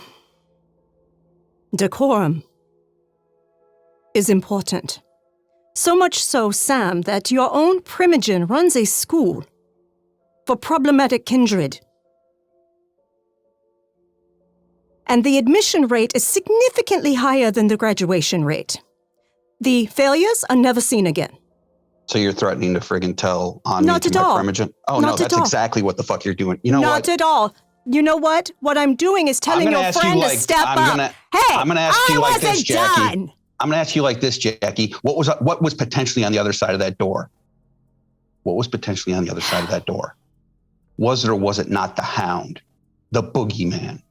decorum is important. So much so, Sam, that your own primogen runs a school for problematic kindred. And the admission rate is significantly higher than the graduation rate. The failures are never seen again. So you're threatening to friggin' tell on Not me at to my all. primogen? Oh, Not no, at that's all. exactly what the fuck you're doing. You know Not what? at all. You know what? What I'm doing is telling gonna your ask you friend to like- step I'm up. gonna- Hey, I'm gonna ask I you like this, wasn't Jackie. done. I'm going to ask you like this, Jackie. What was potentially on the other side of that door? What was potentially on the other side of that door? Was it or was it not the Hound, the boogeyman?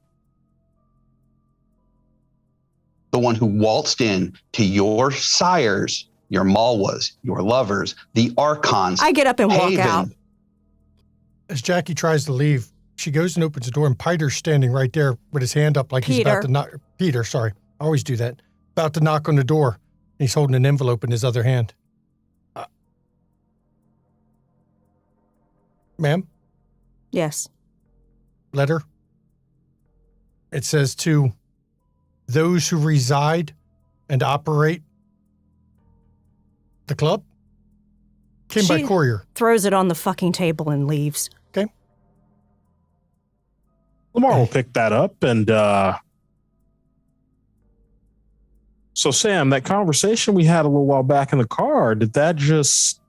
The one who waltzed in to your sires, your Malwas, your lovers, the Archons. I get up and walk Haven. out. As Jackie tries to leave, she goes and opens the door, and Peter's standing right there with his hand up like he's about Peter. to knock. Peter, sorry. I always do that. About to knock on the door. He's holding an envelope in his other hand. Ma'am, Yes. letter. It says to those who reside and operate the club. Came by She- courier. Throws it on the fucking table and leaves. Lamar will pick that up and so Sam, that conversation we had a little while back in the car, did that just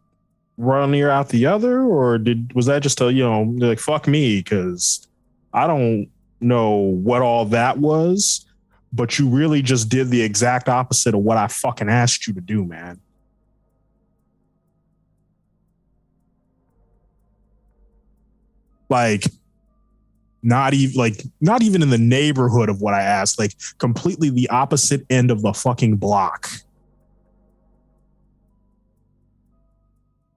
run ear out the other, or was that just like fuck me, because I don't know what all that was, but you really just did the exact opposite of what I fucking asked you to do, man. Like not even in the neighborhood of what I asked, like completely the opposite end of the fucking block.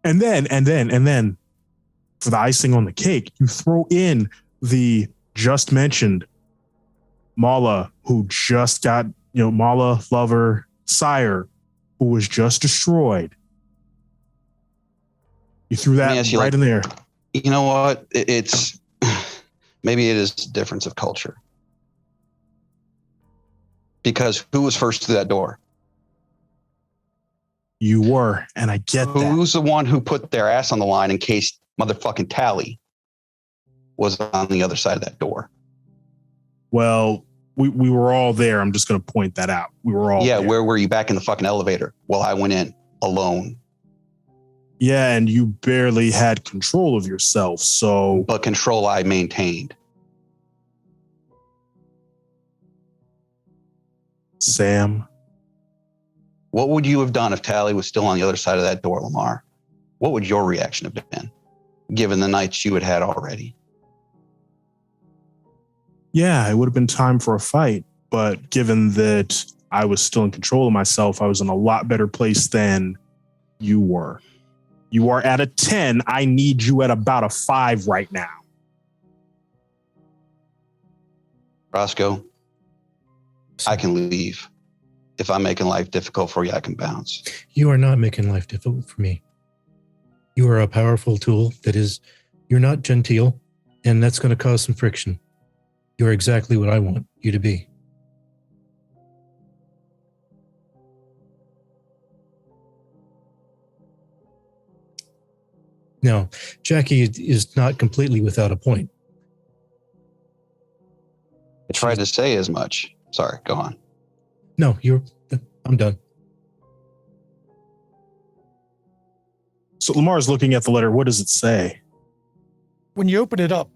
And then for the icing on the cake, you throw in the just mentioned Mala, who just got, Mala lover sire, who was just destroyed. You threw Let me that ask you, right in there. You know what? It's maybe it is a difference of culture. Because who was first through that door? You were, and I get that. Who's the one who put their ass on the line in case motherfucking Tally was on the other side of that door? Well, we were all there. I'm just going to point that out. We were all Yeah, there. where were you back in the fucking elevator? Well, I went in alone. Yeah, and you barely had control of yourself. So, But control I maintained. Sam, What would you have done if Tally was still on the other side of that door, Lamar? What would your reaction have been, given the nights you had had already? yeah, it would have been time for a fight. But given that I was still in control of myself, I was in a lot better place than you were. You are at a 10. I need you at about a 5 right now. Roscoe, I can leave. If I'm making life difficult for you, I can bounce. You are not making life difficult for me. You are a powerful tool you're not genteel, and that's going to cause some friction. You're exactly what I want you to be. Now, Jackie is not completely without a point. I tried to say as much. Sorry, go on. No, I'm done. So Lamar's looking at the letter. What does it say? When you open it up,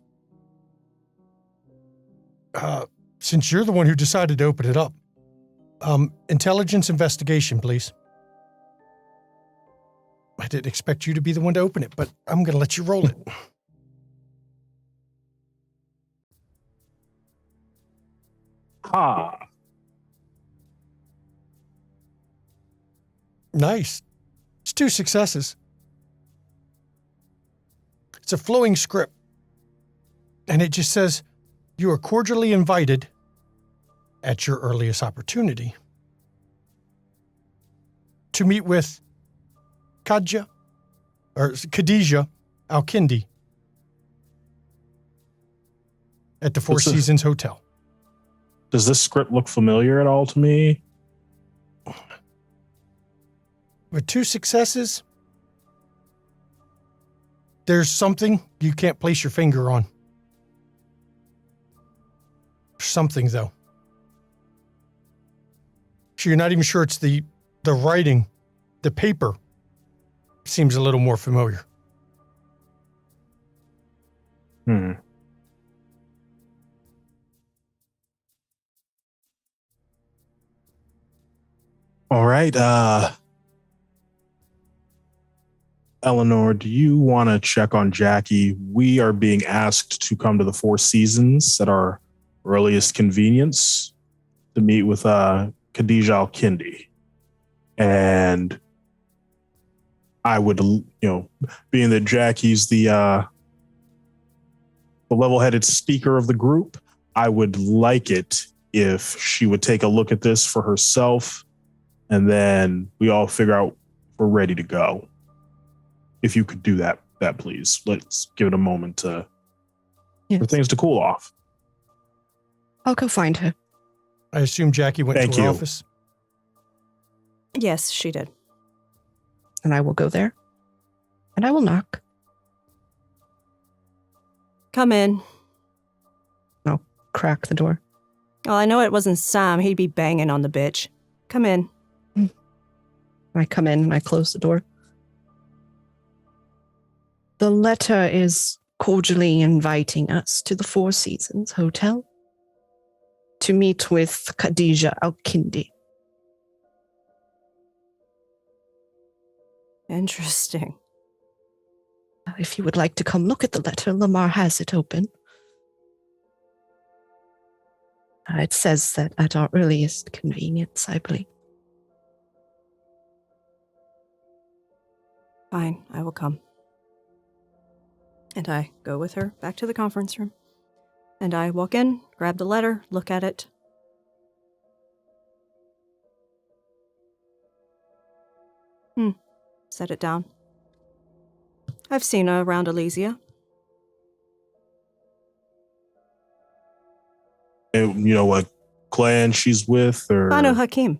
since you're the one who decided to open it up, intelligence investigation, please. I didn't expect you to be the one to open it, but I'm going to let you roll it. Ha. Nice. It's 2 successes. It's a flowing script. And it just says, you are cordially invited at your earliest opportunity to meet with Khadija Al-Kindi at the Four Seasons Hotel. Does this script look familiar at all to me? With 2 successes, there's something you can't place your finger on. Something, though. So you're not even sure it's the writing, the paper seems a little more familiar. All right. Eleanor, do you want to check on Jackie? We are being asked to come to the Four Seasons at our earliest convenience to meet with Khadija Al-Kindi. And I would, being that Jackie's the level-headed speaker of the group, I would like it if she would take a look at this for herself, and then we all figure out if we're ready to go. If you could do that please. Let's give it a moment for things to cool off. I'll go find her. I assume Jackie went to her office. Yes, she did. And I will go there. And I will knock. Come in. I'll crack the door. Well, I know it wasn't Sam. He'd be banging on the bitch. Come in. I come in and I close the door. The letter is cordially inviting us to the Four Seasons Hotel to meet with Khadija Al-Kindi. Interesting. If you would like to come look at the letter, Lamar has it open. It says that at our earliest convenience, I believe. Fine, I will come. And I go with her back to the conference room. And I walk in, grab the letter, look at it. Set it down. I've seen her around Elysia. You know what clan she's with, or Banu Hakim.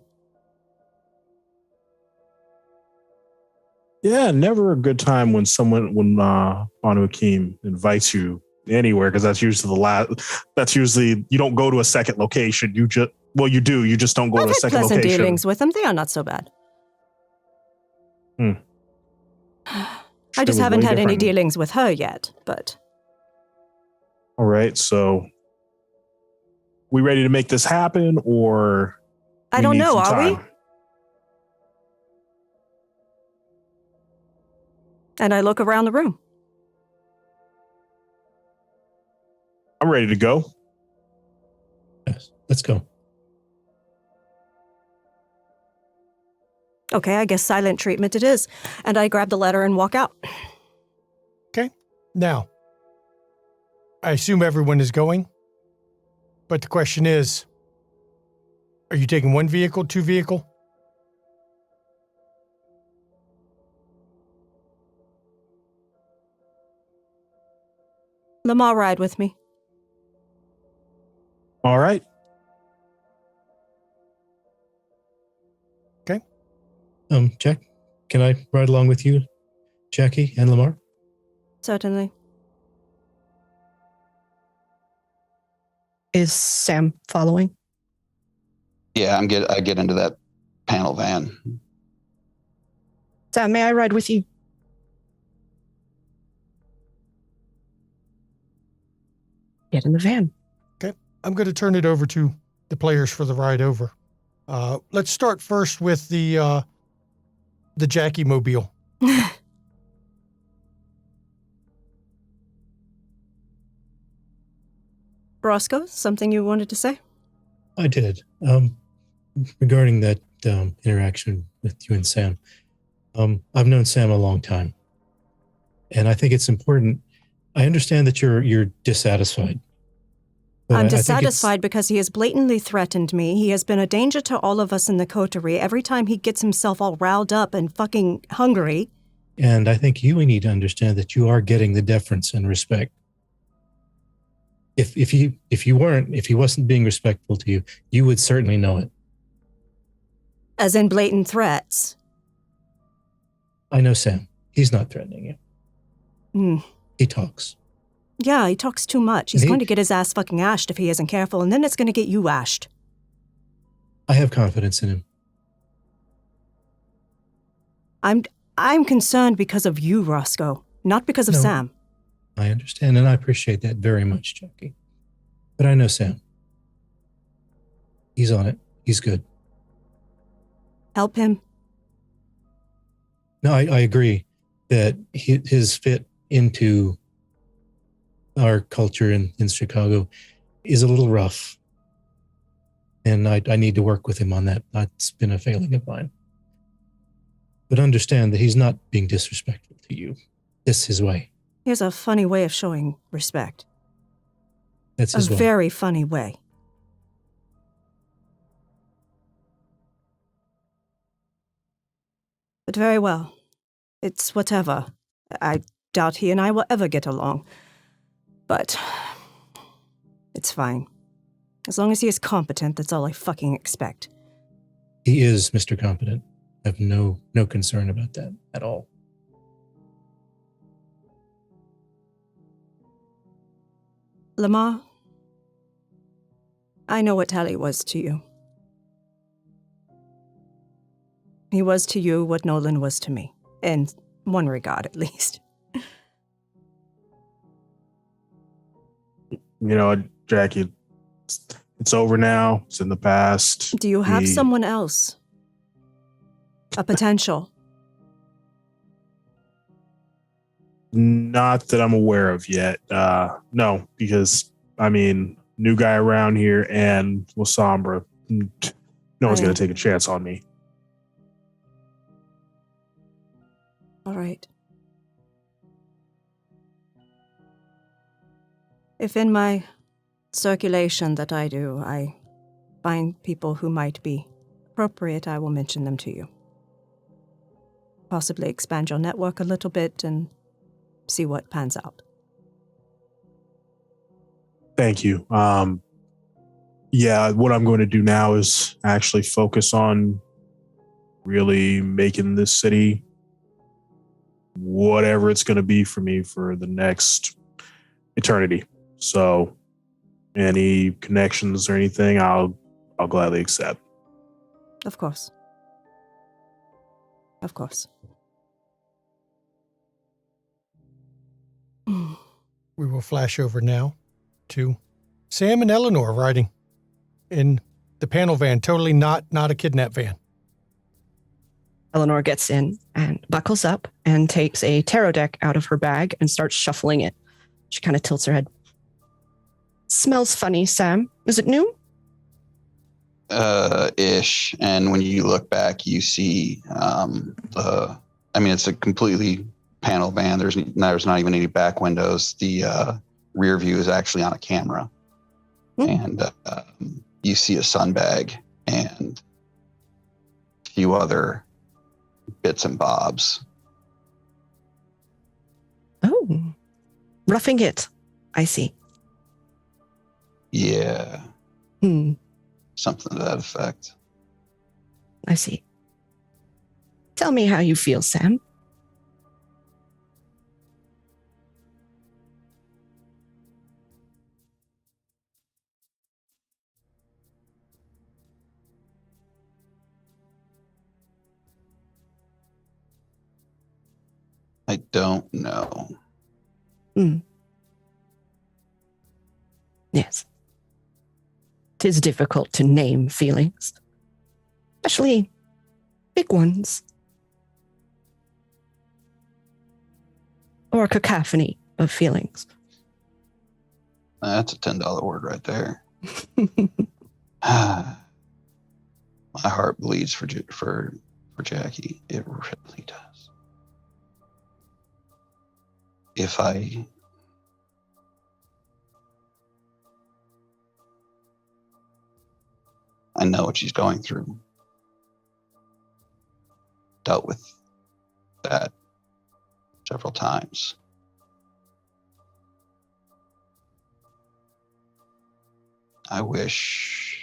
Yeah, never a good time when Banu Hakim invites you anywhere, because that's usually that's usually, you don't go to a second location. You do. You just don't go to a second I've had pleasant location. dealings with them. They are not so bad. I just haven't had any dealings with her yet, but... All right, so we ready to make this happen, or... I don't know, are we? And I look around the room. I'm ready to go. Yes, let's go. Okay, I guess silent treatment it is. And I grab the letter and walk out. Okay. Now, I assume everyone is going. But the question is, are you taking 1 vehicle, 2 vehicle? Lamar, ride with me. All right. Okay. Jack, can I ride along with you, Jackie and Lamar? Certainly. Is Sam following? Yeah, I get into that panel van. Sam, may I ride with you? Get in the van. Okay. I'm going to turn it over to the players for the ride over. Let's start first with the Jackie Mobile. Roscoe, something you wanted to say? I did. Regarding that interaction with you and Sam, I've known Sam a long time. And I think it's important I understand that you're dissatisfied. But I'm I think it's- dissatisfied because he has blatantly threatened me. He has been a danger to all of us in the coterie every time he gets himself all riled up and fucking hungry. And I think you need to understand that you are getting the deference and respect. If he wasn't being respectful to you, you would certainly know it. As in blatant threats. I know Sam. He's not threatening you. He talks. Yeah, he talks too much. He's He- going to get his ass fucking ashed if he isn't careful, and then it's going to get you ashed. I have confidence in him. I'm concerned because of you, Roscoe, not because of No. Sam. I understand, and I appreciate that very much, Jackie. But I know Sam. He's on it. He's good. Help him. No, I agree that his fit into our culture in Chicago is a little rough. And I need to work with him on that. That's been a failing of mine. But understand that he's not being disrespectful to you. This is his way. He has a funny way of showing respect. That's A his way. very funny way. But very well. It's whatever. I doubt he and I will ever get along. But it's fine. As long as he is competent, that's all I fucking expect. He is Mr. Competent. I have no concern about that at all. Lamar, I know what Tally was to you. He was to you what Nolan was to me. In one regard, at least. You know, Jackie, it's over now. It's in the past. Do you have We- someone else? A potential? Not that I'm aware of yet. No, because I mean, new guy around here and Lasombra. No one's going to take a chance on me. All right. If in my circulation that I do, I find people who might be appropriate, I will mention them to you. Possibly expand your network a little bit and see what pans out. Thank you. Yeah, what I'm going to do now is actually focus on really making this city whatever it's going to be for me for the next eternity. So any connections or anything, I'll gladly accept. Of course. Of course. We will flash over now to Sam and Eleanor riding in the panel van, totally not a kidnap van. Eleanor gets in and buckles up and takes a tarot deck out of her bag and starts shuffling it. She kind of tilts her head. Smells funny, Sam. Is it new? Ish. And when you look back, you see it's a completely panel van. There's not even any back windows. The rear view is actually on a camera. And you see a sun bag and a few other bits and bobs. Oh, roughing it. I see. Yeah, something to that effect. I see. Tell me how you feel, Sam. I don't know. Yes. 'Tis difficult to name feelings, especially big ones. Or a cacophony of feelings. That's a $10 word right there. My heart bleeds for Jackie. It really does. If I know what she's going through. Dealt with that several times. I wish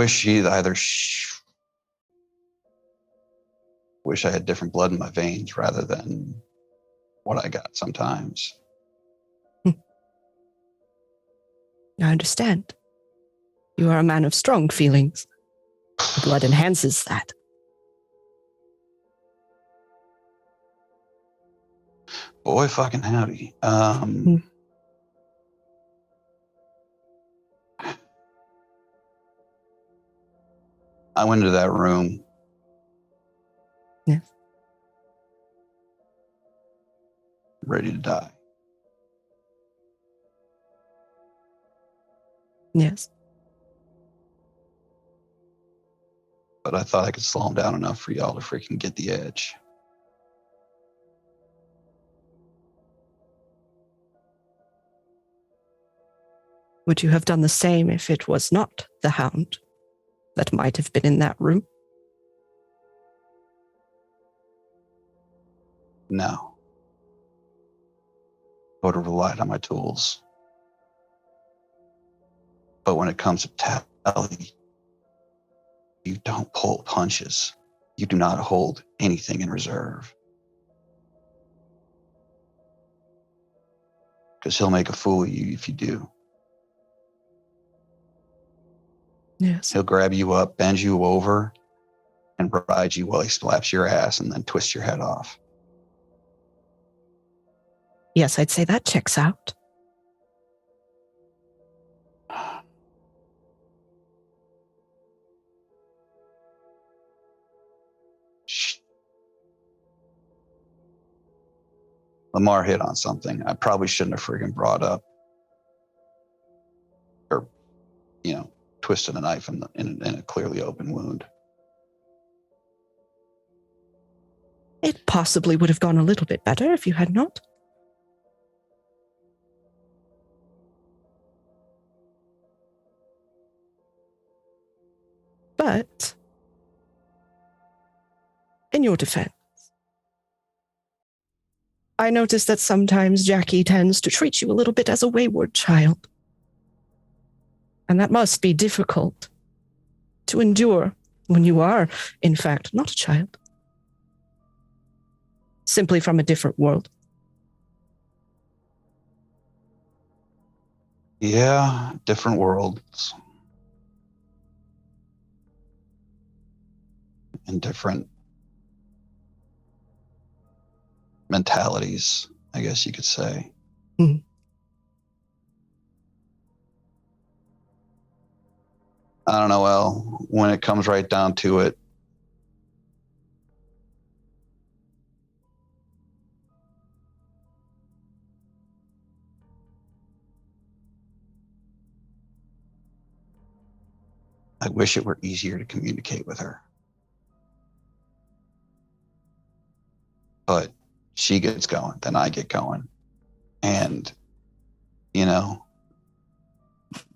she either wish I had different blood in my veins rather than what I got sometimes. I understand. You are a man of strong feelings. The blood enhances that. Boy, fucking howdy. I went into that room. Yes. Ready to die. Yes. But I thought I could slow him down enough for y'all to freaking get the edge. Would you have done the same if it was not the Hound that might have been in that room? No. I would have relied on my tools. But when it comes to Tally, you don't pull punches. You do not hold anything in reserve. Because he'll make a fool of you if you do. Yes. He'll grab you up, bend you over, and ride you while he slaps your ass and then twists your head off. Yes, I'd say that checks out. Lamar hit on something I probably shouldn't have friggin' brought up. Or, twisted a knife in a clearly open wound. It possibly would have gone a little bit better if you had not. But, in your defense, I notice that sometimes Jackie tends to treat you a little bit as a wayward child. And that must be difficult to endure when you are, in fact, not a child. Simply from a different world. Yeah, different worlds. And different mentalities, I guess you could say. Mm-hmm. I don't know, well, when it comes right down to it, I wish it were easier to communicate with her. But she gets going, then I get going. And,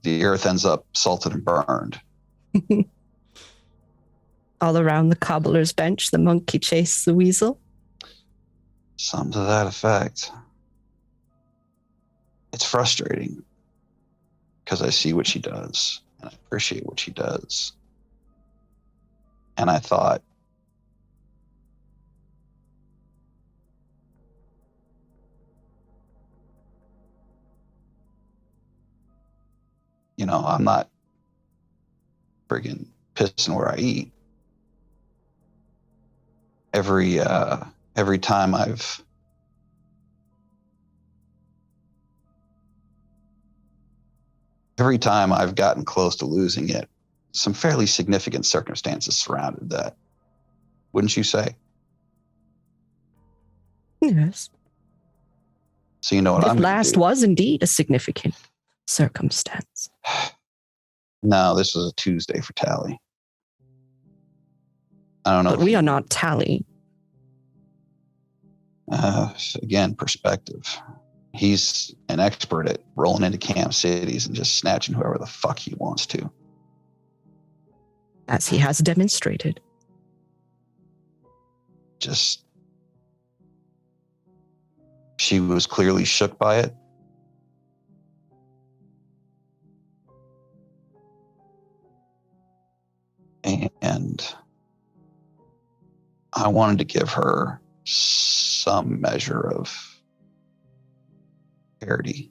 the earth ends up salted and burned. All around the cobbler's bench, the monkey chased the weasel. Something to that effect. It's frustrating because I see what she does and I appreciate what she does. And I thought, I'm not friggin' pissing where I eat. Every time I've gotten close to losing it, some fairly significant circumstances surrounded that. Wouldn't you say? Yes. So you know what This I'm gonna last do. was indeed a significant circumstance. No, this was a Tuesday for Tally. I don't know. But we are not Tally. Again, perspective. he's an expert at rolling into camp cities and just snatching whoever the fuck he wants to. As he has demonstrated. Just, she was clearly shook by it. And I wanted to give her some measure of charity.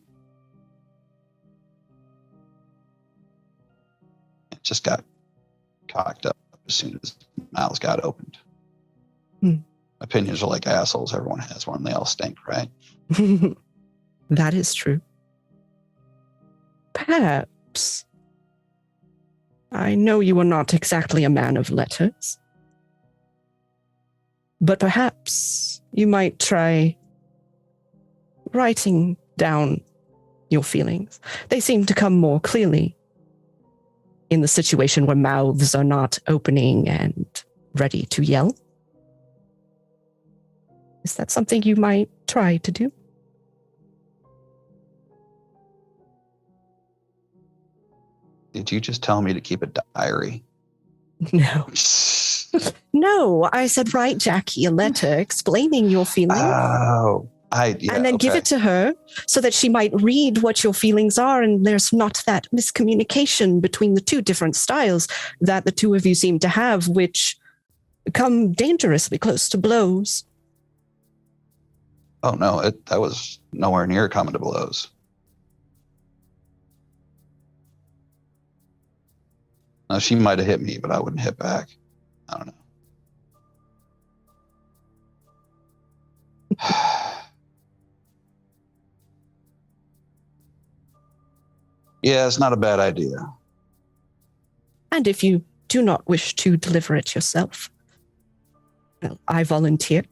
It just got cocked up as soon as mouths got opened. Opinions are like assholes. Everyone has one. They all stink, right? That is true. Perhaps. I know you are not exactly a man of letters. But perhaps you might try writing down your feelings. They seem to come more clearly in the situation where mouths are not opening and ready to yell. Is that something you might try to do? Did you just tell me to keep a diary? No. No, I said, write Jackie a letter explaining your feelings. Oh, and then give it to her so that she might read what your feelings are, and there's not that miscommunication between the two different styles that the two of you seem to have, which come dangerously close to blows. Oh, no, that was nowhere near coming to blows. Now, she might have hit me, but I wouldn't hit back. I don't know. Yeah, it's not a bad idea. And if you do not wish to deliver it yourself, well, I volunteer.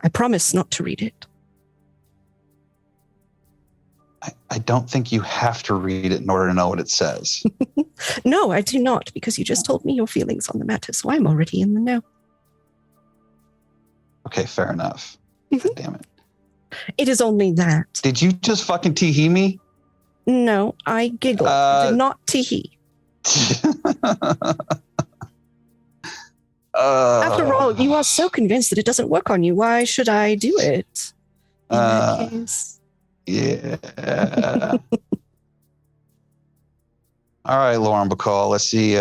I promise not to read it. I don't think you have to read it in order to know what it says. No, I do not, because you just told me your feelings on the matter, so I'm already in the know. Okay, fair enough. God damn it. It is only that. Did you just fucking tee-hee me? No, I giggled. I did not tee-hee. After all, you are so convinced that it doesn't work on you. Why should I do it? In that case. Yeah. All right, Lauren Bacall. Let's see.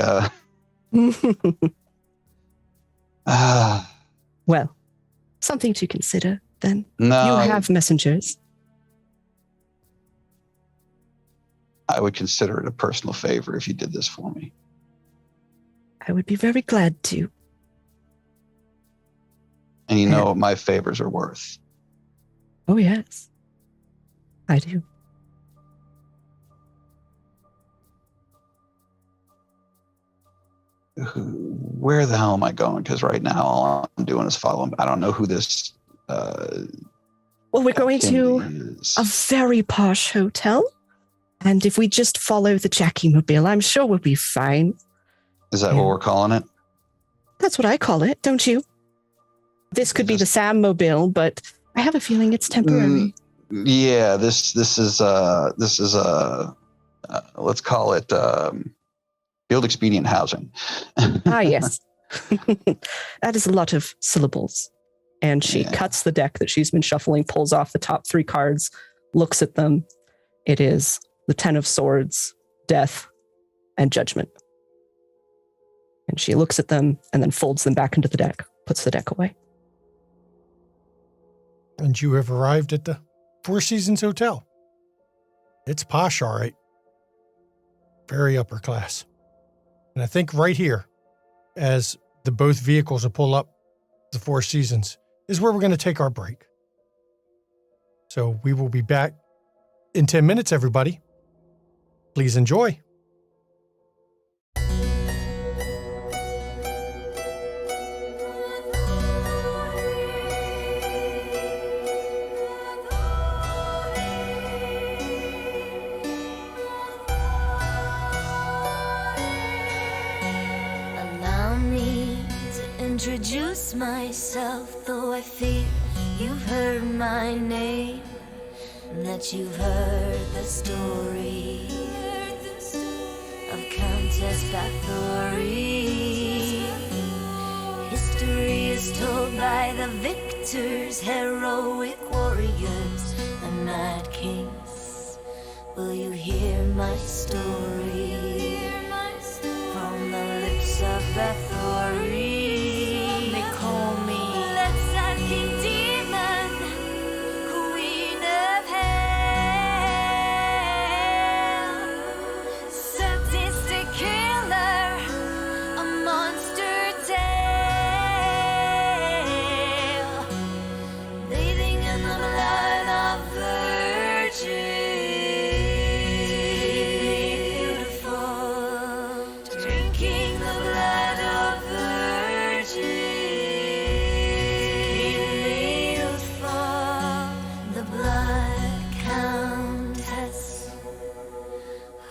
Well, something to consider then. No. You have messengers. I would consider it a personal favor if you did this for me. I would be very glad to. And you know what my favors are worth. Oh, yes. I do. Where the hell am I going? Because right now all I'm doing is following. I don't know who this. Well, we're going to is. a very posh hotel. And if we just follow the Jackie Mobile, I'm sure we'll be fine. Is that what we're calling it? That's what I call it, don't you? This could be the Sam Mobile, but I have a feeling it's temporary. Yeah, this is let's call it field expedient housing. Ah, yes. That is a lot of syllables. And she cuts the deck that she's been shuffling, pulls off the top 3 cards, looks at them. It is the 10 of Swords, Death, and Judgment. And she looks at them and then folds them back into the deck, puts the deck away. And you have arrived at the Four Seasons Hotel. It's posh, all right. Very upper class. And I think right here, as the both vehicles will pull up the Four Seasons, is where we're going to take our break. So we will be back in 10 minutes, everybody. Please enjoy. Allow me to introduce myself, though I fear you've heard my name, that you've heard the story of Countess Bathory. History is told by the victors, heroic warriors, and mad kings. Will you hear my story from the lips of Bathory? They call me King Demon, Queen of Hell, sadistic killer, a monster tale, bathing in the blood of virgins, beautiful, drinking the blood of virgins.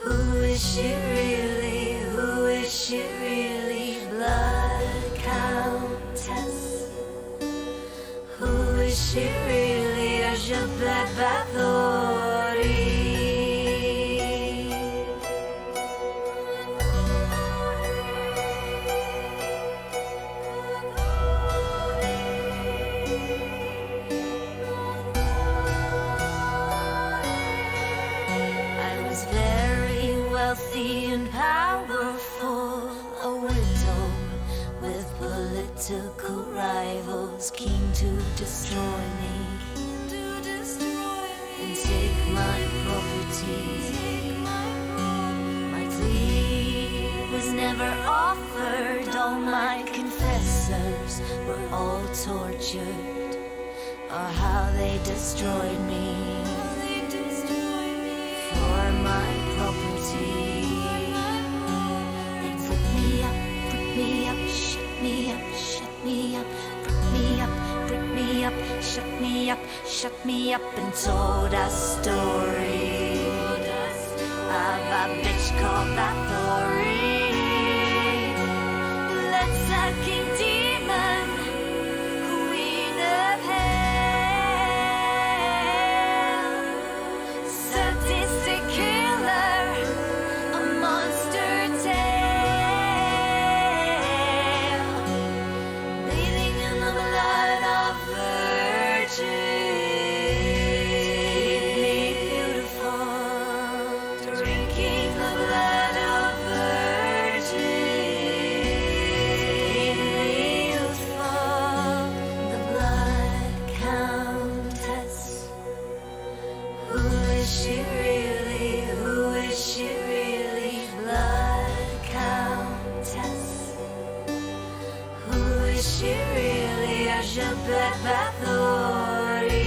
Who is she really, blood countess? Who is she really, or je blood Bathory? I was very wealthy and powerful, a widow with political rivals, keen to destroy me and take my property. My plea was never offered, all my confessors were all tortured, or how they destroyed me for my property. They put me up, shut me up, shut me up, put me up, put me up, shut me up, shut me up, and told a story of a bitch called Bathory. Let's King Demon, Queen of Hell, sadistic killer, a monster tale, bathing in the blood of virgins, beautiful, drinking the blood of virgins, youthful, the blood countess. Who is she really? Who is she really? Blood countess. Who is she really? Or je blood Bathory?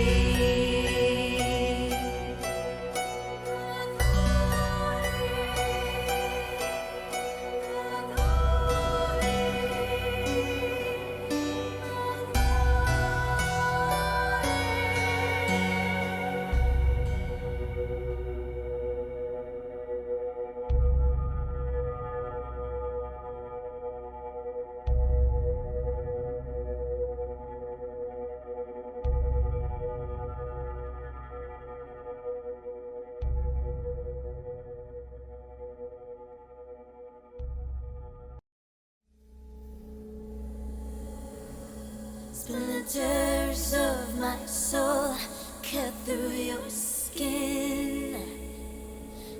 Splinters of my soul cut through your skin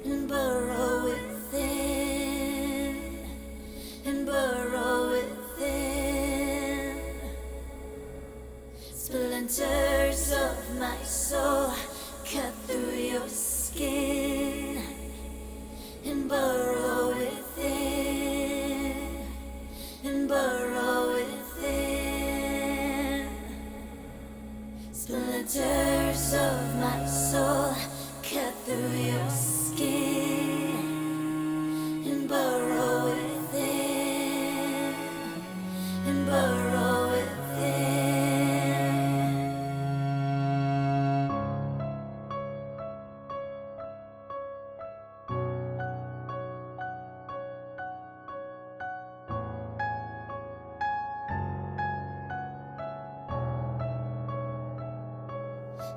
and burrow within, and burrow within. Splinters of my soul cut through your skin and burrow within, and burrow within. Splinters of my soul cut through your skin and burrow within, and burrow within.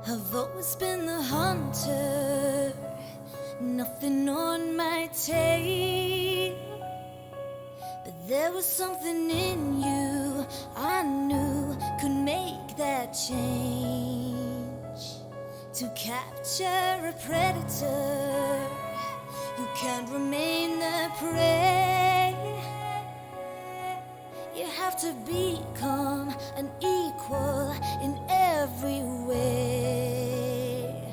I've always been the hunter, nothing on my tail. But there was something in you I knew could make that change. To capture a predator, you can't remain the prey. You have to become an equal in every way.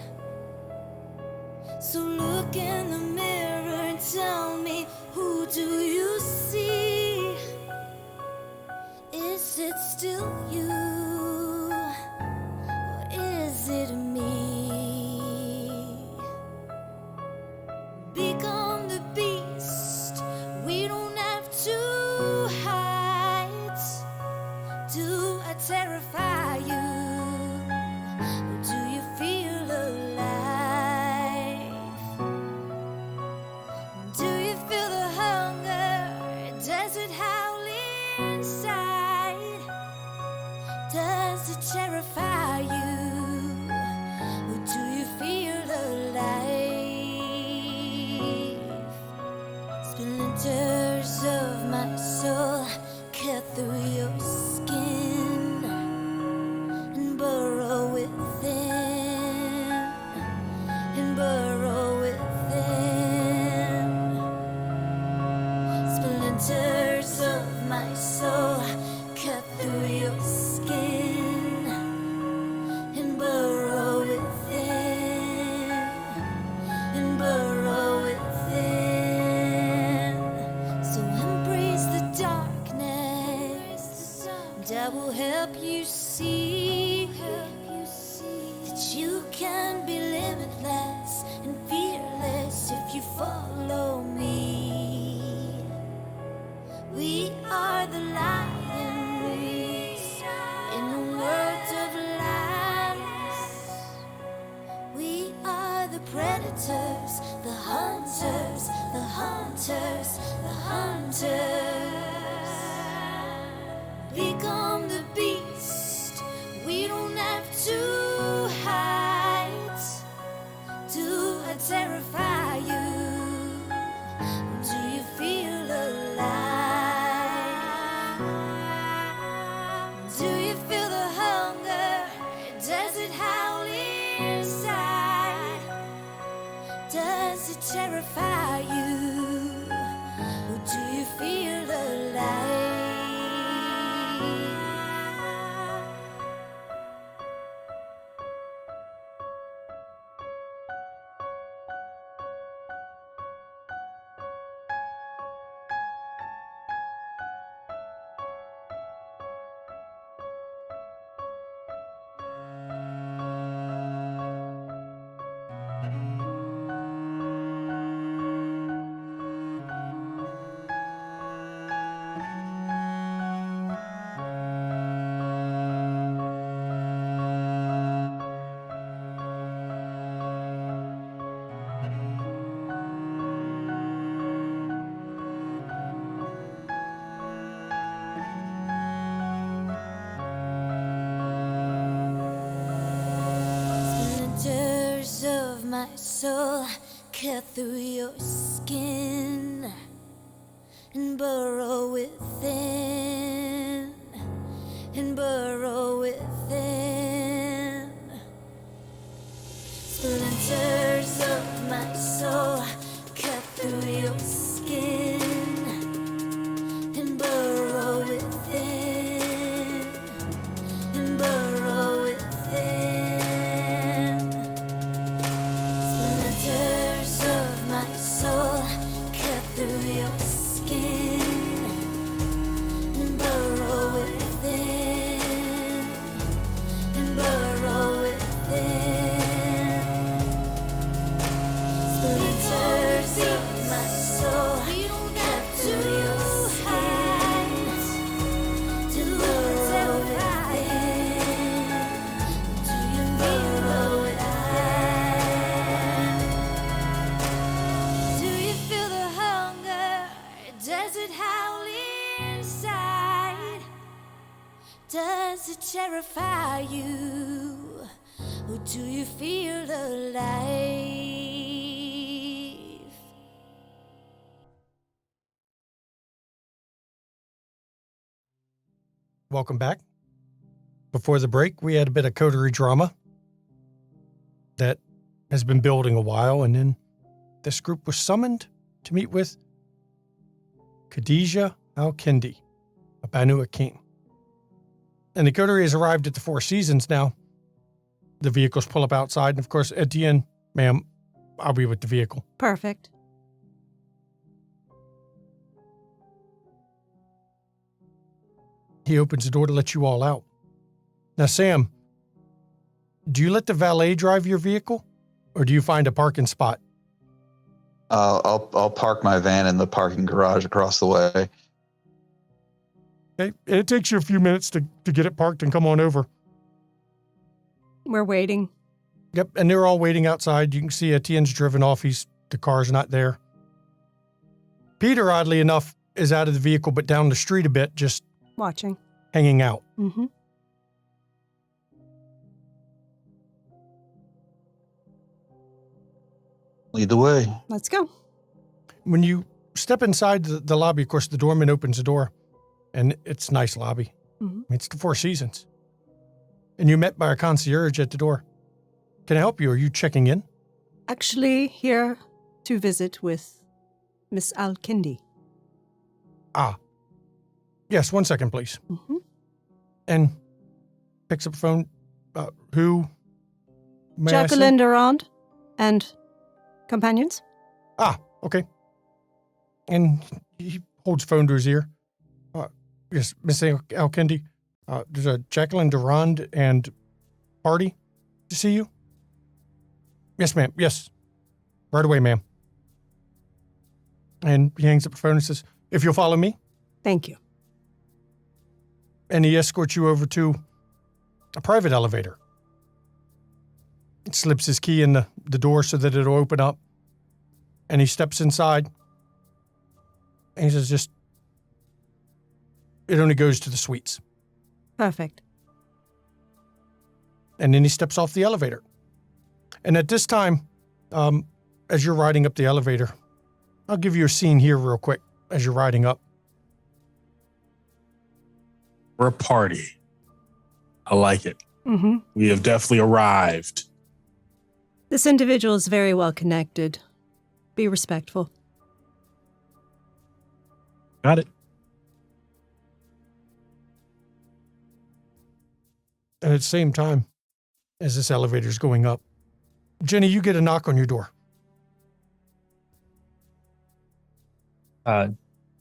So look in the mirror and tell me, who do you see? Is it still you? Or is it me? Become the beast. We don't have to hide. Do I terrify you? Or do you feel alive? Do you feel the hunger? Does it howl inside? Does it terrify you? Or do you feel alive? Splinters of my soul cut through your skin and burrow within, and burrow within. Splinters of my soul cut through your skin and burrow within, and burrow within. So embrace the darkness, and I will help you see that you can be limitless and fearless if you follow me. We are the lions in the world of lies. We are the predators, the hunters, the hunters, the hunters. Become the beast. We don't have to hide. Do I terrify you? Or do you feel alive? Do you feel the hunger? Does it howl inside? Does it terrify you? Or do you feel alive? Splinters of my soul cut through your skin and burrow within, and burrow within. Splinters of my soul cut through your skin and burrow within, and burrow within. Splinters of my soul cut through your skin and burrow within, and burrow within. Splinters of my soul cut through your skin to burrow within. Do you burrow within? Do you feel the hunger? Does it howl inside? Does it terrify you? Or Or do you feel alive? Welcome back. Before the break, we had a bit of coterie drama that has been building a while, and then this group was summoned to meet with Khadijah Al-Kindi, a Banu Akim. And the coterie has arrived at the Four Seasons now. The vehicles pull up outside, and of course, at the end, ma'am, I'll be with the vehicle. Perfect. He opens the door to let you all out. Now, Sam, do you let the valet drive your vehicle, or do you find a parking spot? I'll park my van in the parking garage across the way. Okay, it takes you a few minutes to get it parked and come on over. We're waiting. Yep, and they're all waiting outside. You can see Etienne's driven off. The car's not there. Peter, oddly enough, is out of the vehicle, but down the street a bit, just Watching. hanging out. Mm-hmm. Lead the way. Let's go. When you step inside the lobby, of course, the doorman opens the door, and it's a nice lobby. Mm-hmm. I mean, it's the Four Seasons. And you're met by a concierge at the door. Can I help you? Are you checking in? Actually, here to visit with Miss Al-Kindi. Ah. Yes, 1 second, please. Mm-hmm. And picks up the phone. Who? May I see? Jacqueline Durand and companions. Ah, okay. And he holds the phone to his ear. Yes, Miss Al-Kindi. There's a Jacqueline Durand and party to see you. Yes, ma'am. Yes. Right away, ma'am. And he hangs up the phone and says, if you'll follow me. Thank you. And he escorts you over to a private elevator. He slips his key in the door so that it'll open up. And he steps inside. And he says, it only goes to the suites. Perfect. And then he steps off the elevator. And at this time, as you're riding up the elevator, I'll give you a scene here real quick as you're riding up. We're a party. I like it. Mm-hmm. We have definitely arrived. This individual is very well connected. Be respectful. Got it. And at the same time, as this elevator's going up, Jenny, you get a knock on your door.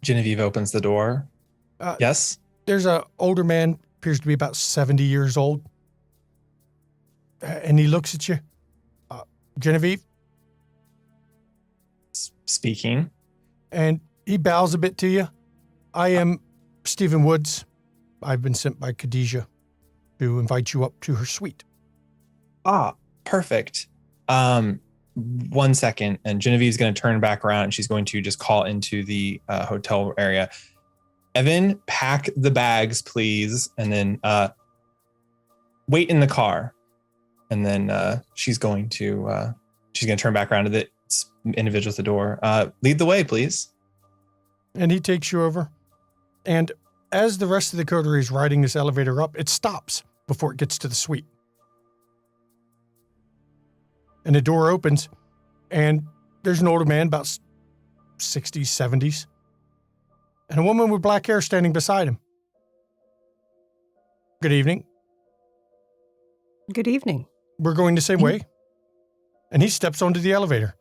Genevieve opens the door. Yes? There's an older man, appears to be about 70 years old. And he looks at you. Genevieve? Speaking. And he bows a bit to you. I am Stephen Woods. I've been sent by Khadijah to invite you up to her suite. Ah, perfect. 1 second, and Genevieve's going to turn back around and she's going to just call into the hotel area. Evan, pack the bags, please, and then wait in the car. And then she's going to turn back around to the individual at the door. Lead the way, please. And he takes you over. And as the rest of the coterie is riding this elevator up, it stops before it gets to the suite. And the door opens, and there's an older man, about 60s, 70s, and a woman with black hair standing beside him. Good evening. Good evening. We're going the same way. And he steps onto the elevator.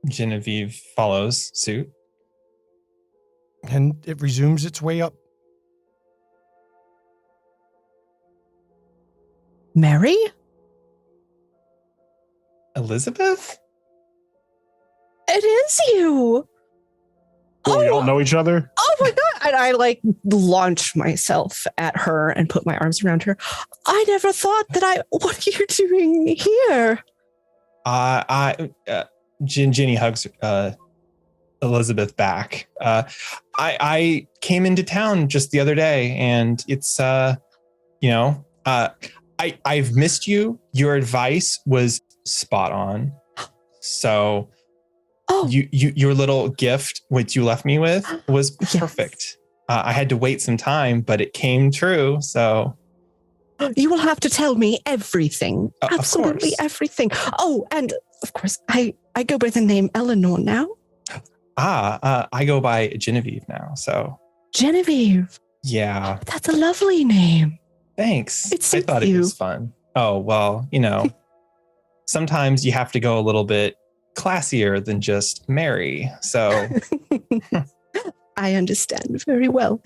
Genevieve follows suit. And it resumes its way up. Mary? Elizabeth? It is you. Do we all know each other? Oh my God. And I launch myself at her and put my arms around her. I never thought that what are you doing here? Ginny hugs Elizabeth back. I came into town just the other day, and it's I've missed you. Your advice was spot on. So your little gift, which you left me with, was perfect. I had to wait some time, but it came true. So you will have to tell me everything. Absolutely everything. Oh, and of course, I go by the name Eleanor now. I go by Genevieve now. So Genevieve. Yeah. That's a lovely name. Thanks. It suits I thought you. it was fun. Oh, well, sometimes you have to go a little bit classier than just Mary. So I understand very well.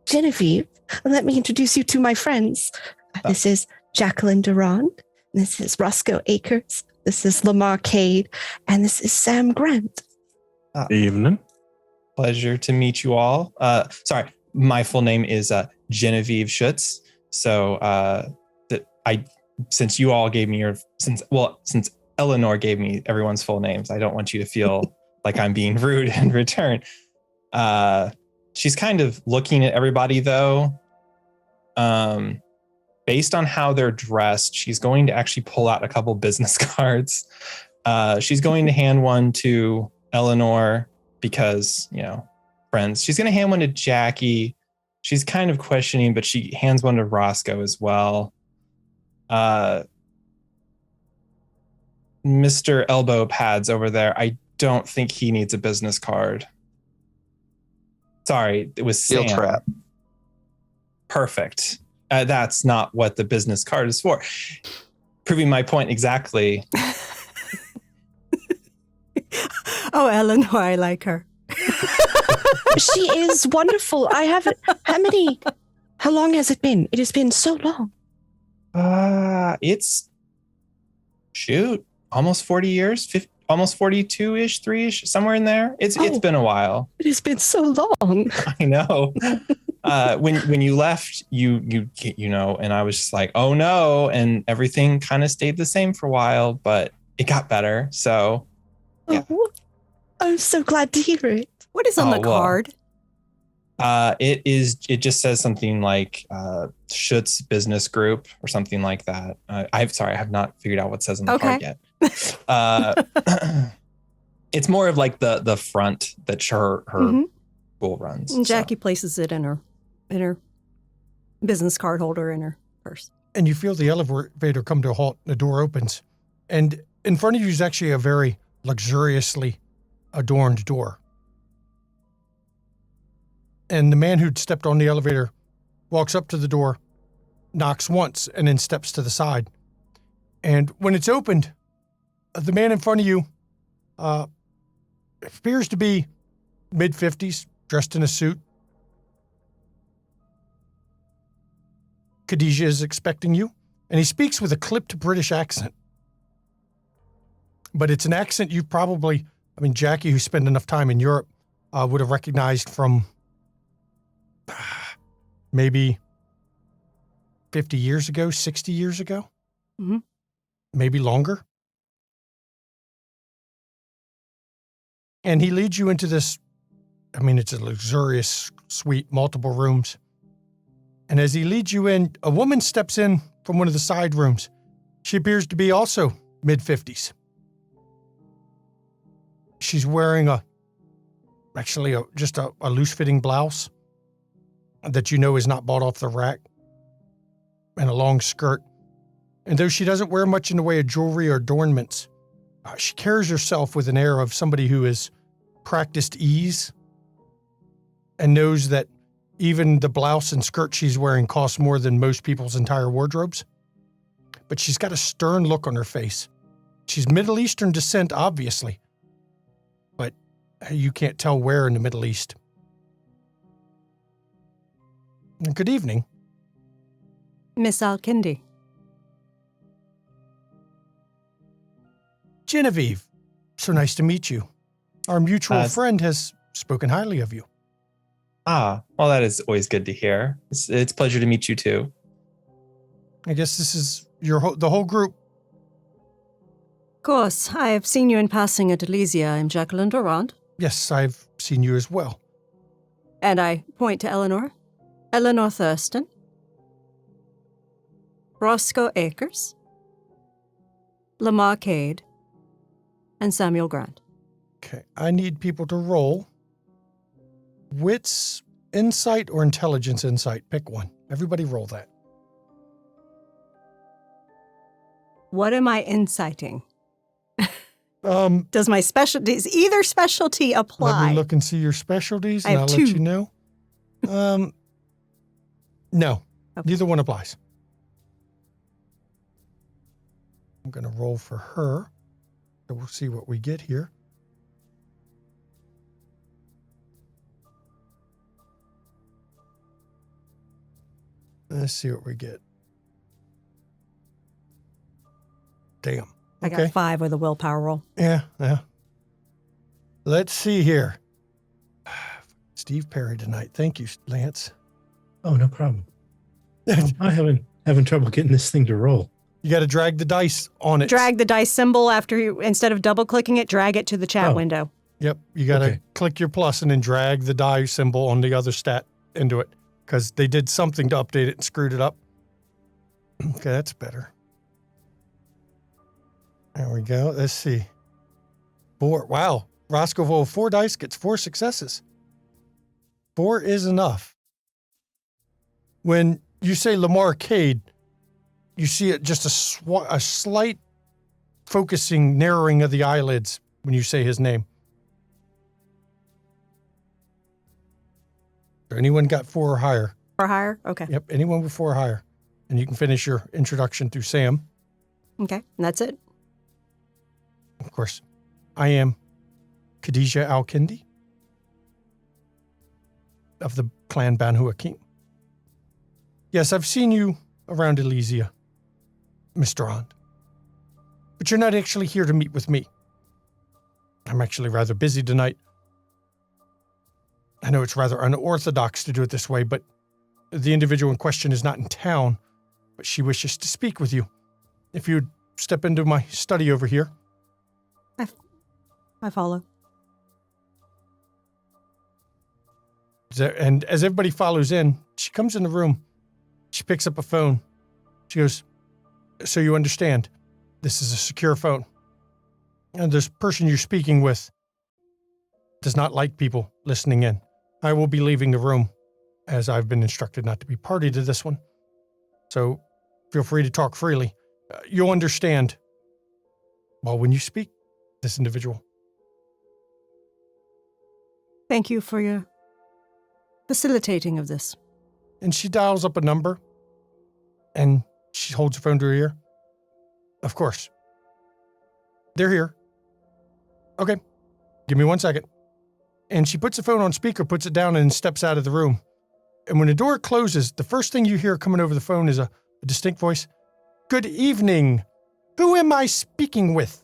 Genevieve, let me introduce you to my friends. This is Jacqueline Durand. This is Roscoe Akers. This is Lamar Cade. And this is Sam Grant. Evening. Pleasure to meet you all. Sorry, my full name is Genevieve Schutz. So since you all gave me since Eleanor gave me everyone's full names, I don't want you to feel like I'm being rude in return. She's kind of looking at everybody though. Based on how they're dressed, she's going to actually pull out a couple business cards. She's going to hand one to Eleanor because, friends. She's going to hand one to Jackie. She's kind of questioning, but she hands one to Roscoe as well. Mr. Elbow Pads over there, I don't think he needs a business card. Sorry, it was Sam. Steel trap. Perfect. That's not what the business card is for. Proving my point exactly. Oh, Eleanor, I like her. She is wonderful. How long has it been? It has been so long. It's almost 40 years, almost 42-ish, 3-ish, somewhere in there. It's been a while. It has been so long. I know. When you left, you and I was just like, oh no, and everything kind of stayed the same for a while, but it got better. So yeah. Oh, I'm so glad to hear it. What is on the card? It just says something like Schutz Business Group or something like that. I have not figured out what it says on the card yet. It's more of like the front that her school runs. And Jackie places it in her business card holder in her purse. And you feel the elevator come to a halt. The door opens, and in front of you is actually a very luxuriously adorned door. And the man who'd stepped on the elevator walks up to the door, knocks once, and then steps to the side. And when it's opened, the man in front of you appears to be mid-50s, dressed in a suit. Khadijah is expecting you, and he speaks with a clipped British accent. But it's an accent you probably, Jackie, who spent enough time in Europe, would have recognized from maybe 50 years ago, 60 years ago, maybe longer. And he leads you into this, it's a luxurious suite, multiple rooms. And as he leads you in, a woman steps in from one of the side rooms. She appears to be also mid-50s. She's wearing just a loose-fitting blouse that is not bought off the rack, and a long skirt. And though she doesn't wear much in the way of jewelry or adornments, she carries herself with an air of somebody who has practiced ease and knows that even the blouse and skirt she's wearing costs more than most people's entire wardrobes. But she's got a stern look on her face. She's Middle Eastern descent, obviously, but you can't tell where in the Middle East. Good evening. Miss Alkindi. Genevieve, so nice to meet you. Our mutual friend has spoken highly of you. Well, that is always good to hear. It's a pleasure to meet you too. I guess this is the whole group. Of course, I have seen you in passing at Elysia. I'm Jacqueline Durand. Yes, I've seen you as well. And I point to Eleanor. Eleanor Thurston. Roscoe Akers, Lamar Cade, and Samuel Grant. Okay, I need people to roll wits, insight, or intelligence insight. Pick one. Everybody roll that. What am I inciting? Does either specialty apply? Let me look and see your specialties, and I'll two. let you know. No, Okay. neither one applies. I'm going to roll for her, so we'll see what we get here. Let's see what we get. Damn. I got 5 with a willpower roll. Yeah. Let's see here. Steve Perry tonight. Thank you, Lance. Oh, no problem. I'm having trouble getting this thing to roll. You got to drag the dice on it. Drag the dice symbol instead of double clicking it, drag it to the chat window. Yep. You got to Okay. click your plus and then drag the die symbol on the other stat into it because they did something to update it and screwed it up. Okay, that's better. There we go. Let's see. 4. Wow. Roscoe rolled 4 dice, gets 4 successes. 4 is enough. When you say Lamar Cade, you see it just a slight focusing, narrowing of the eyelids when you say his name. So anyone got 4 or higher? Or higher? Okay. Yep, anyone with 4 or higher. And you can finish your introduction through Sam. Okay. And that's it. Of course, I am Khadijah Al-Kindi of the clan Banu Hakim. Yes, I've seen you around Elysia, Mr. Rond. But you're not actually here to meet with me. I'm actually rather busy tonight. I know it's rather unorthodox to do it this way, but the individual in question is not in town, but she wishes to speak with you. If you'd step into my study over here. I follow. And as everybody follows in, she comes in the room. She picks up a phone. She goes, "So you understand, this is a secure phone. And this person you're speaking with does not like people listening in. I will be leaving the room, as I've been instructed not to be party to this one. So feel free to talk freely. You'll understand, well, when you speak, this individual." Thank you for your facilitating of this. And she dials up a number, and she holds her phone to her ear. Of course. They're here. Okay. Give me 1 second. And she puts the phone on speaker, puts it down, and steps out of the room. And when the door closes, the first thing you hear coming over the phone is a distinct voice. "Good evening. Who am I speaking with?"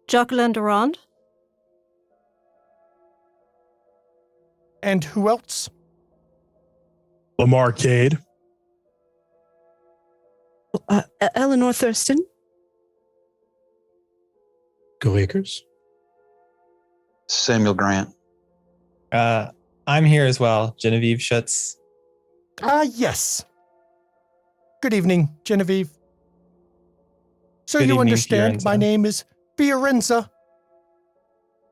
Jacqueline Durand? "And who else?" Lamar Cade. Eleanor Thurston. Go Akers. Samuel Grant. I'm here as well. Genevieve Schutz. Yes. Good evening, Genevieve. So Good you evening, understand, my Fiorenza. name is Fiorenza.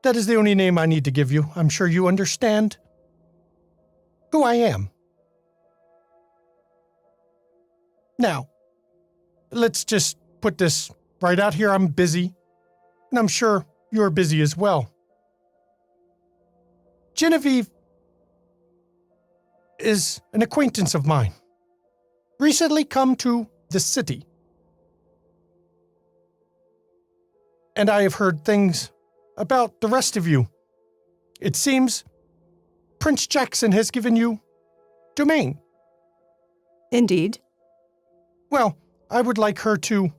That is the only name I need to give you. I'm sure you understand who I am. Now, let's just put this right out here. I'm busy, and I'm sure you're busy as well. Genevieve is an acquaintance of mine. Recently come to the city. And I have heard things about the rest of you. It seems Prince Jackson has given you domain. Indeed. Well, I would like her to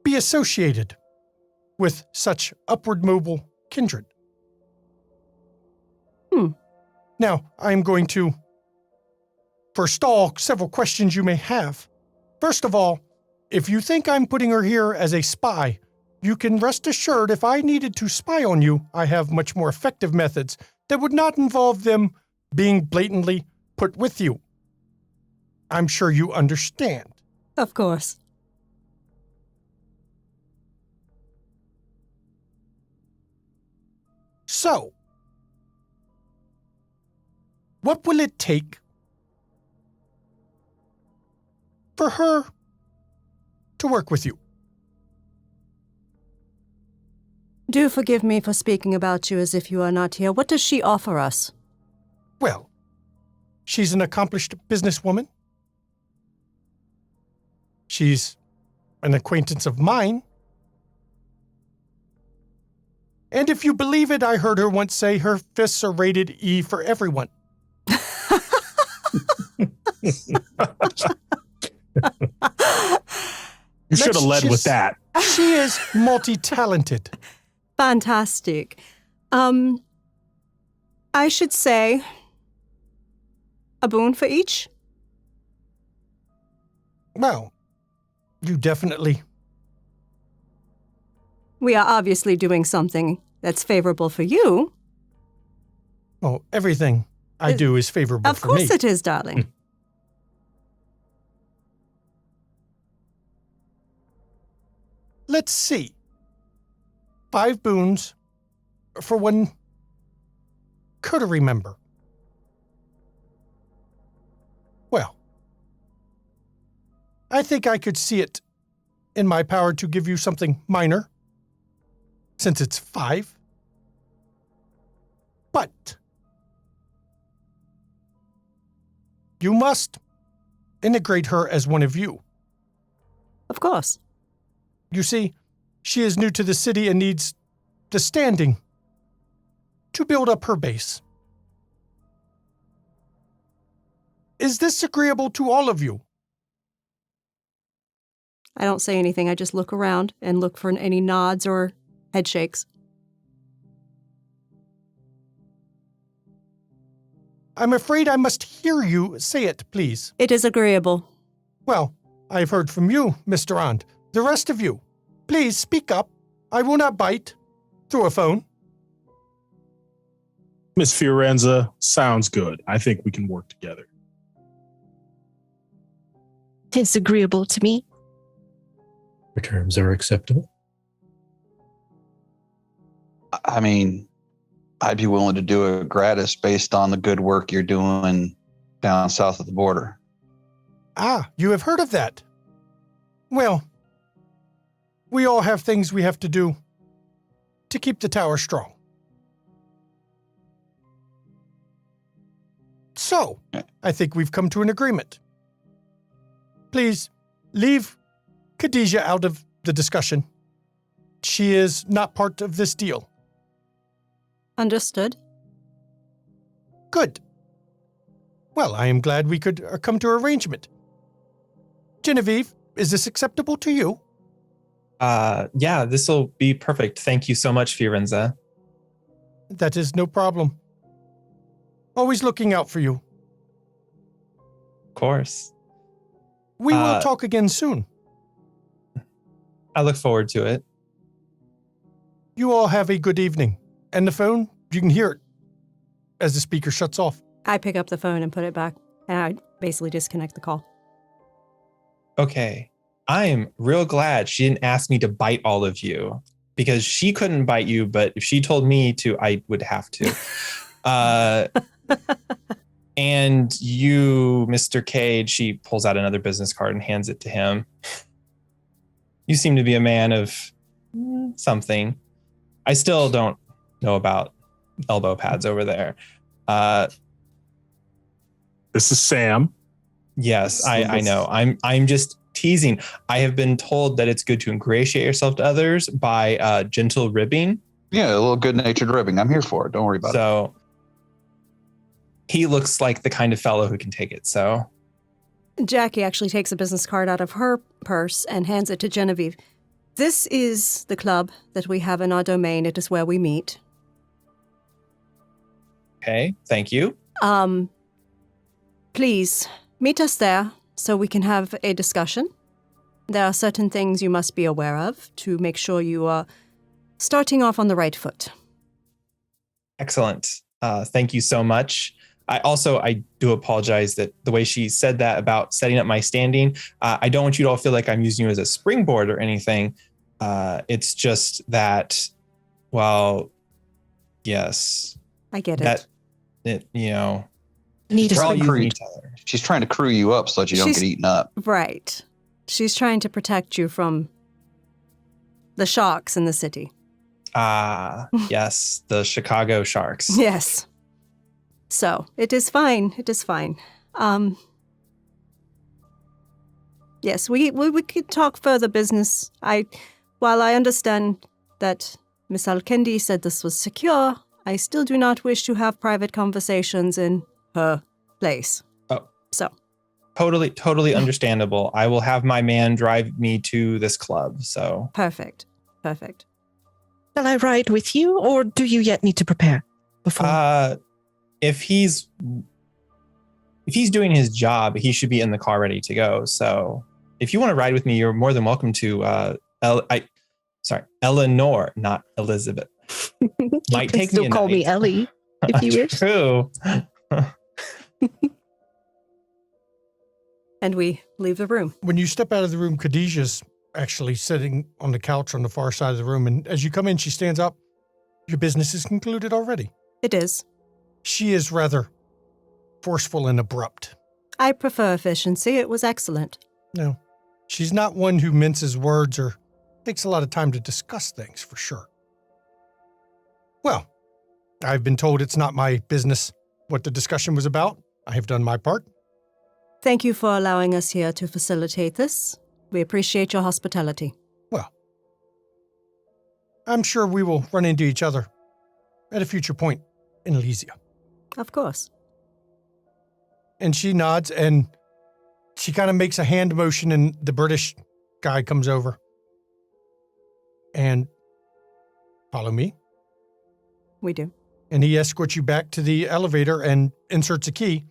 be associated with such upward mobile kindred. Now, I'm going to forestall several questions you may have. First of all, if you think I'm putting her here as a spy, you can rest assured if I needed to spy on you, I have much more effective methods that would not involve them being blatantly put with you. I'm sure you understand. Of course. So, what will it take for her to work with you? Do forgive me for speaking about you as if you are not here. What does she offer us? Well, she's an accomplished businesswoman. She's an acquaintance of mine. And if you believe it, I heard her once say her fists are rated E for everyone. You should have led with that. She is multi-talented. Fantastic. I should say a boon for each. Well, you definitely... We are obviously doing something that's favorable for you. Well, everything I do is favorable Of for me. course it is, darling. Let's see. 5 boons for one coterie member. Well, I think I could see it in my power to give you something minor, since it's 5. But you must integrate her as one of you. Of course. You see, she is new to the city and needs the standing to build up her base. Is this agreeable to all of you? I don't say anything. I just look around and look for any nods or head shakes. I'm afraid I must hear you say it, please. It is agreeable. Well, I've heard from you, Mr. Rond. The rest of you, please speak up. I will not bite through a phone. Miss Fiorenza, sounds good. I think we can work together. Tis agreeable to me. Your terms are acceptable. I mean, I'd be willing to do it gratis based on the good work you're doing down south of the border. Ah, you have heard of that. Well, we all have things we have to do to keep the tower strong. So, I think we've come to an agreement. Please, leave Khadijah out of the discussion. She is not part of this deal. Understood. Good. Well, I am glad we could come to an arrangement. Genevieve, is this acceptable to you? Yeah, this will be perfect. Thank you so much, Fiorenza. That is no problem. Always looking out for you. Of course. We will talk again soon. I look forward to it. You all have a good evening. And the phone, you can hear it as the speaker shuts off. I pick up the phone and put it back, and I basically disconnect the call. Okay. I'm real glad she didn't ask me to bite all of you, because she couldn't bite you, but if she told me to, I would have to. And you, Mr. Cade, she pulls out another business card and hands it to him. You seem to be a man of something. I still don't know about elbow pads over there. This is Sam. Yes, I know. I'm just teasing. I have been told that it's good to ingratiate yourself to others by gentle ribbing. Yeah, a little good-natured ribbing. I'm here for it. Don't worry about it. So he looks like the kind of fellow who can take it. So Jackie actually takes a business card out of her purse and hands it to Genevieve. This is the club that we have in our domain. It is where we meet. okay, thank you. Please meet us there so we can have a discussion. There are certain things you must be aware of to make sure you are starting off on the right foot. Excellent. Thank you so much. I do apologize that the way she said that about setting up my standing, I don't want you to all feel like I'm using you as a springboard or anything. It's just that, well, yes. I get that it, you know, Need we're all a using crew. each other. She's trying to crew you up so that you don't She's- get eaten up. Right. She's trying to protect you from the sharks in the city. Yes, the Chicago Sharks. Yes. So, it is fine. It is fine. Yes, we could talk further business. While I understand that Miss Alkendi said this was secure, I still do not wish to have private conversations in her place. Oh. So. Totally understandable. I will have my man drive me to this club, so. Perfect. Shall I ride with you, or do you yet need to prepare before? If he's doing his job, he should be in the car ready to go. So if you want to ride with me, you're more than welcome to. Eleanor, not Elizabeth. Might take Still me a call me night. Ellie if you wish. True. And we leave the room. When you step out of the room, Khadijah's actually sitting on the couch on the far side of the room. And as you come in, she stands up. Your business is concluded already. It is. She is rather forceful and abrupt. I prefer efficiency. It was excellent. No, she's not one who minces words or takes a lot of time to discuss things, for sure. Well, I've been told it's not my business what the discussion was about. I have done my part. Thank you for allowing us here to facilitate this. We appreciate your hospitality. Well, I'm sure we will run into each other at a future point in Elysia. Of course. And she nods and she kind of makes a hand motion and the British guy comes over. And follow me. We do. And he escorts you back to the elevator and inserts a key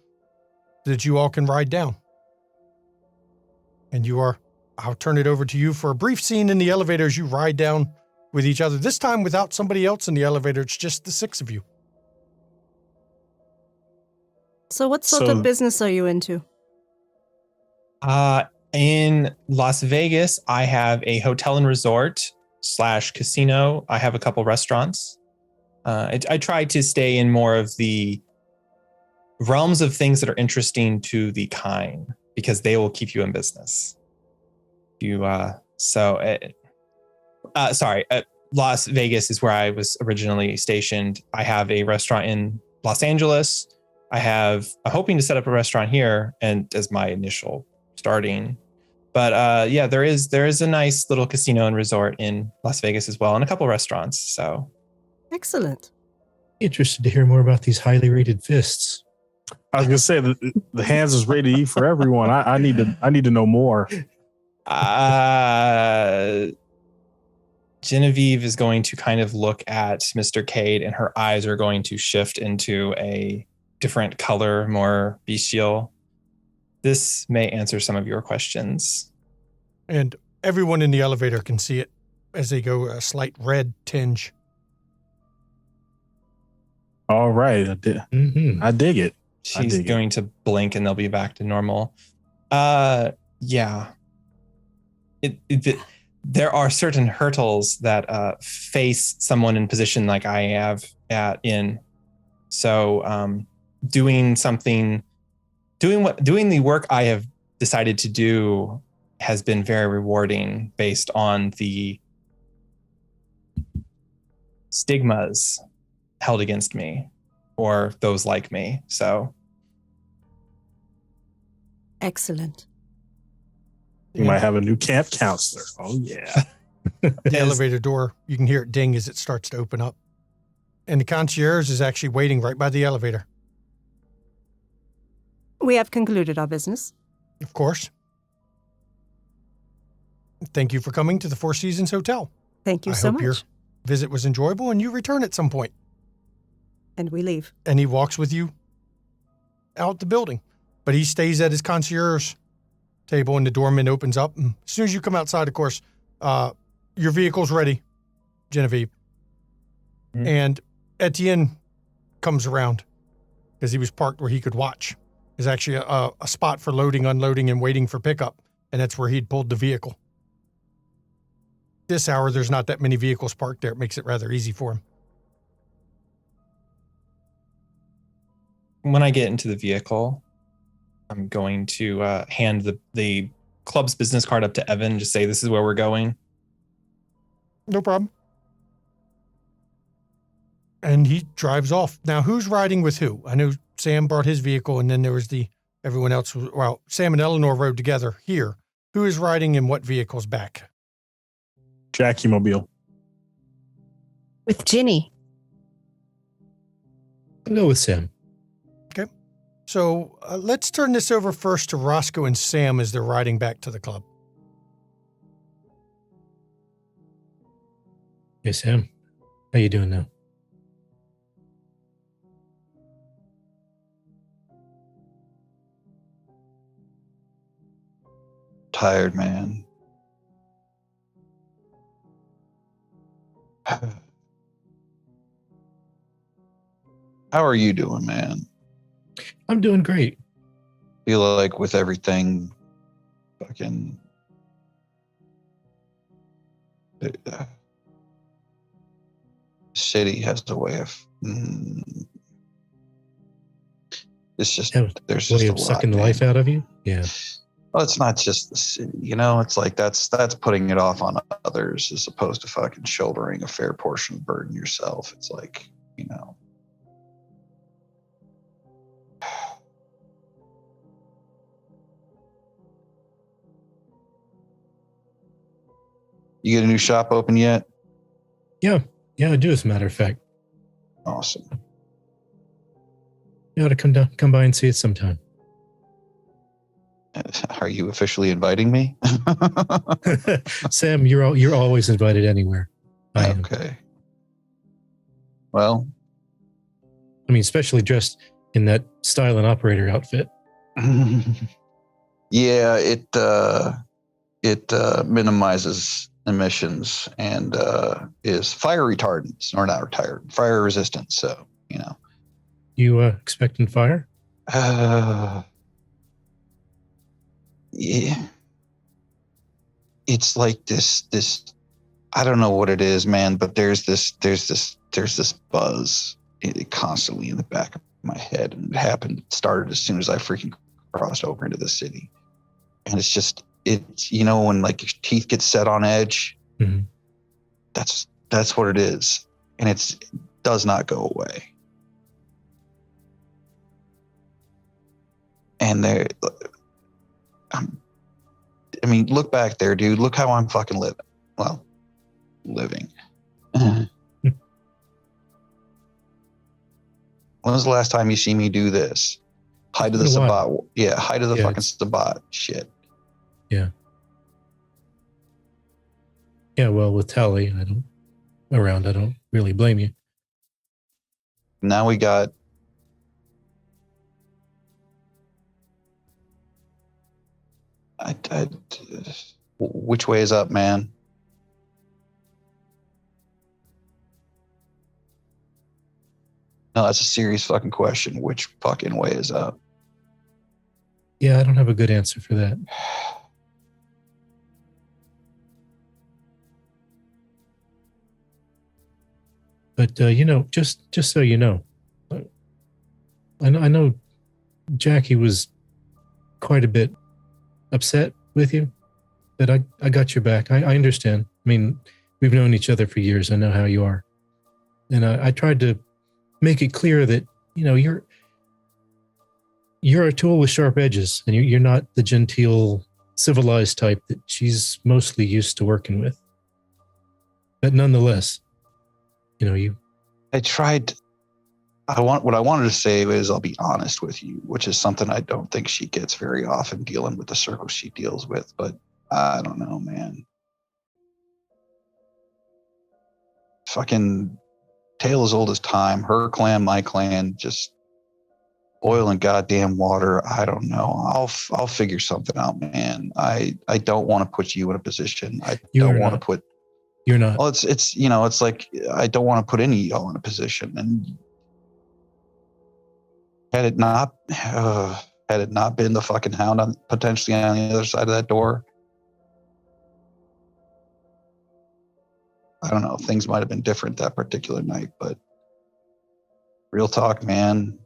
so that you all can ride down. And I'll turn it over to you for a brief scene in the elevator as you ride down with each other. This time without somebody else in the elevator, it's just the six of you. So what sort of business are you into? In Las Vegas, I have a hotel and resort / casino. I have a couple restaurants. I try to stay in more of the realms of things that are interesting to the kind because they will keep you in business. Las Vegas is where I was originally stationed. I have a restaurant in Los Angeles. I'm hoping to set up a restaurant here and as my initial starting. But there is a nice little casino and resort in Las Vegas as well, and a couple restaurants. So Excellent. Interested to hear more about these highly rated fists. I was gonna say the hands is ready to eat for everyone. I need to know more. Genevieve is going to kind of look at Mr. Cade, and her eyes are going to shift into a different color, more bestial. This may answer some of your questions. And everyone in the elevator can see it as they go a slight red tinge. All right, I dig it. She's going to blink and they'll be back to normal. Yeah. There are certain hurdles that face someone in position like I have in. So doing the work I have decided to do has been very rewarding based on the stigmas held against me or those like me. So Excellent. You might have a new camp counselor. Oh yeah. The elevator door, you can hear it ding as it starts to open up. And the concierge is actually waiting right by the elevator. We have concluded our business. Of course. Thank you for coming to the Four Seasons Hotel. Thank you I so hope much. your visit was enjoyable and you return at some point. And we leave. And he walks with you out the building. But he stays at his concierge table and the doorman opens up. And as soon as you come outside, of course, your vehicle's ready, Genevieve. Mm-hmm. And Etienne comes around because he was parked where he could watch. There's actually a spot for loading, unloading, and waiting for pickup, and that's where he'd pulled the vehicle. This hour, there's not that many vehicles parked there. It makes it rather easy for him. When I get into the vehicle, I'm going to hand the club's business card up to Evan, just say this is where we're going. No problem. And he drives off. Now, who's riding with who? I know Sam brought his vehicle, and then there was everyone else. Well, Sam and Eleanor rode together here. Who is riding in what vehicles back? Jackie Mobile. With Ginny. I'll go with Sam. Okay. So let's turn this over first to Roscoe and Sam as they're riding back to the club. Hey, Sam. How you doing now? Tired, man. How are you doing, man? I'm doing great. Feel like with everything fucking city has a way of it's just there's just way a of lot, sucking the man. life out of you. Yeah. Well, it's not just the city, it's like that's putting it off on others as opposed to fucking shouldering a fair portion of the burden yourself. It's like, You get a new shop open yet? Yeah, I do, as a matter of fact. Awesome. You ought to come by and see it sometime. Are you officially inviting me? Sam, you're always invited anywhere. I am. Okay. Well, I mean, especially dressed in that style and operator outfit. yeah, it minimizes emissions and is fire retardant, or not retardant, fire resistant. So, You expecting fire? Yeah. It's like this I don't know what it is, man, but there's this buzz constantly in the back of my head, and started as soon as I freaking crossed over into the city. And it's when like your teeth get set on edge. Mm-hmm. That's what it is. And it does not go away. And look back there, dude. Look how I'm fucking living. Well, living. When was the last time you see me do this? Height of the Sabbat. Yeah, height of the fucking Sabbat. Shit. Yeah. Yeah, well, with Tally, I don't really blame you. Now we got which way is up, man? No, that's a serious fucking question. Which fucking way is up? Yeah, I don't have a good answer for that. But just so you know, I know Jackie was quite a bit upset with you, but I got your back. I understand. I mean, we've known each other for years. I know how you are, and I tried to make it clear that you're a tool with sharp edges, and you're not the genteel, civilized type that she's mostly used to working with. But nonetheless, I tried. What I wanted to say is I'll be honest with you, which is something I don't think she gets very often dealing with the circles she deals with. But I don't know, man. Fucking tale as old as time. Her clan, my clan, just oil and goddamn water. I don't know. I'll figure something out, man. I don't want to put you in a position. I don't want to put. You're not. Well, it's it's like I don't want to put any of y'all in a position, and Had it not been the fucking hound potentially on the other side of that door, I don't know. Things might have been different that particular night, but real talk, man.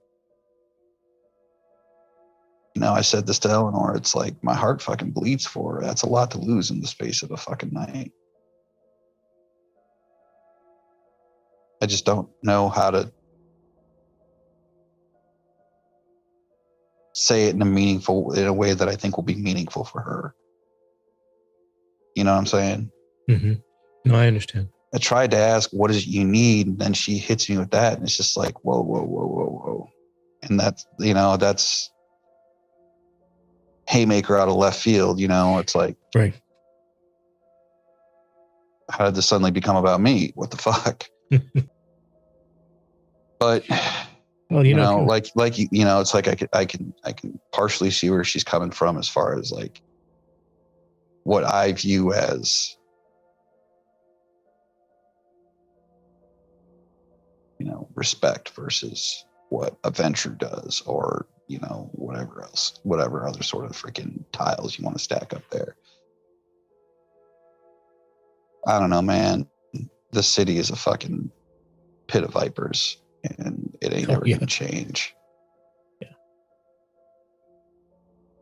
I said this to Eleanor. It's like my heart fucking bleeds for her. That's a lot to lose in the space of a fucking night. I just don't know how to say it in a way that I think will be meaningful for her. You know what I'm saying? Mm-hmm. No, I understand. I tried to ask, what is it you need? And then she hits me with that. And it's just like, whoa. And that's haymaker out of left field. It's like, right. How did this suddenly become about me? What the fuck? But well, it's like I can partially see where she's coming from as far as like what I view as, respect versus what a venture does, or whatever other sort of freaking tiles you want to stack up there. I don't know, man. The city is a fucking pit of vipers, and it ain't ever gonna change. Yeah.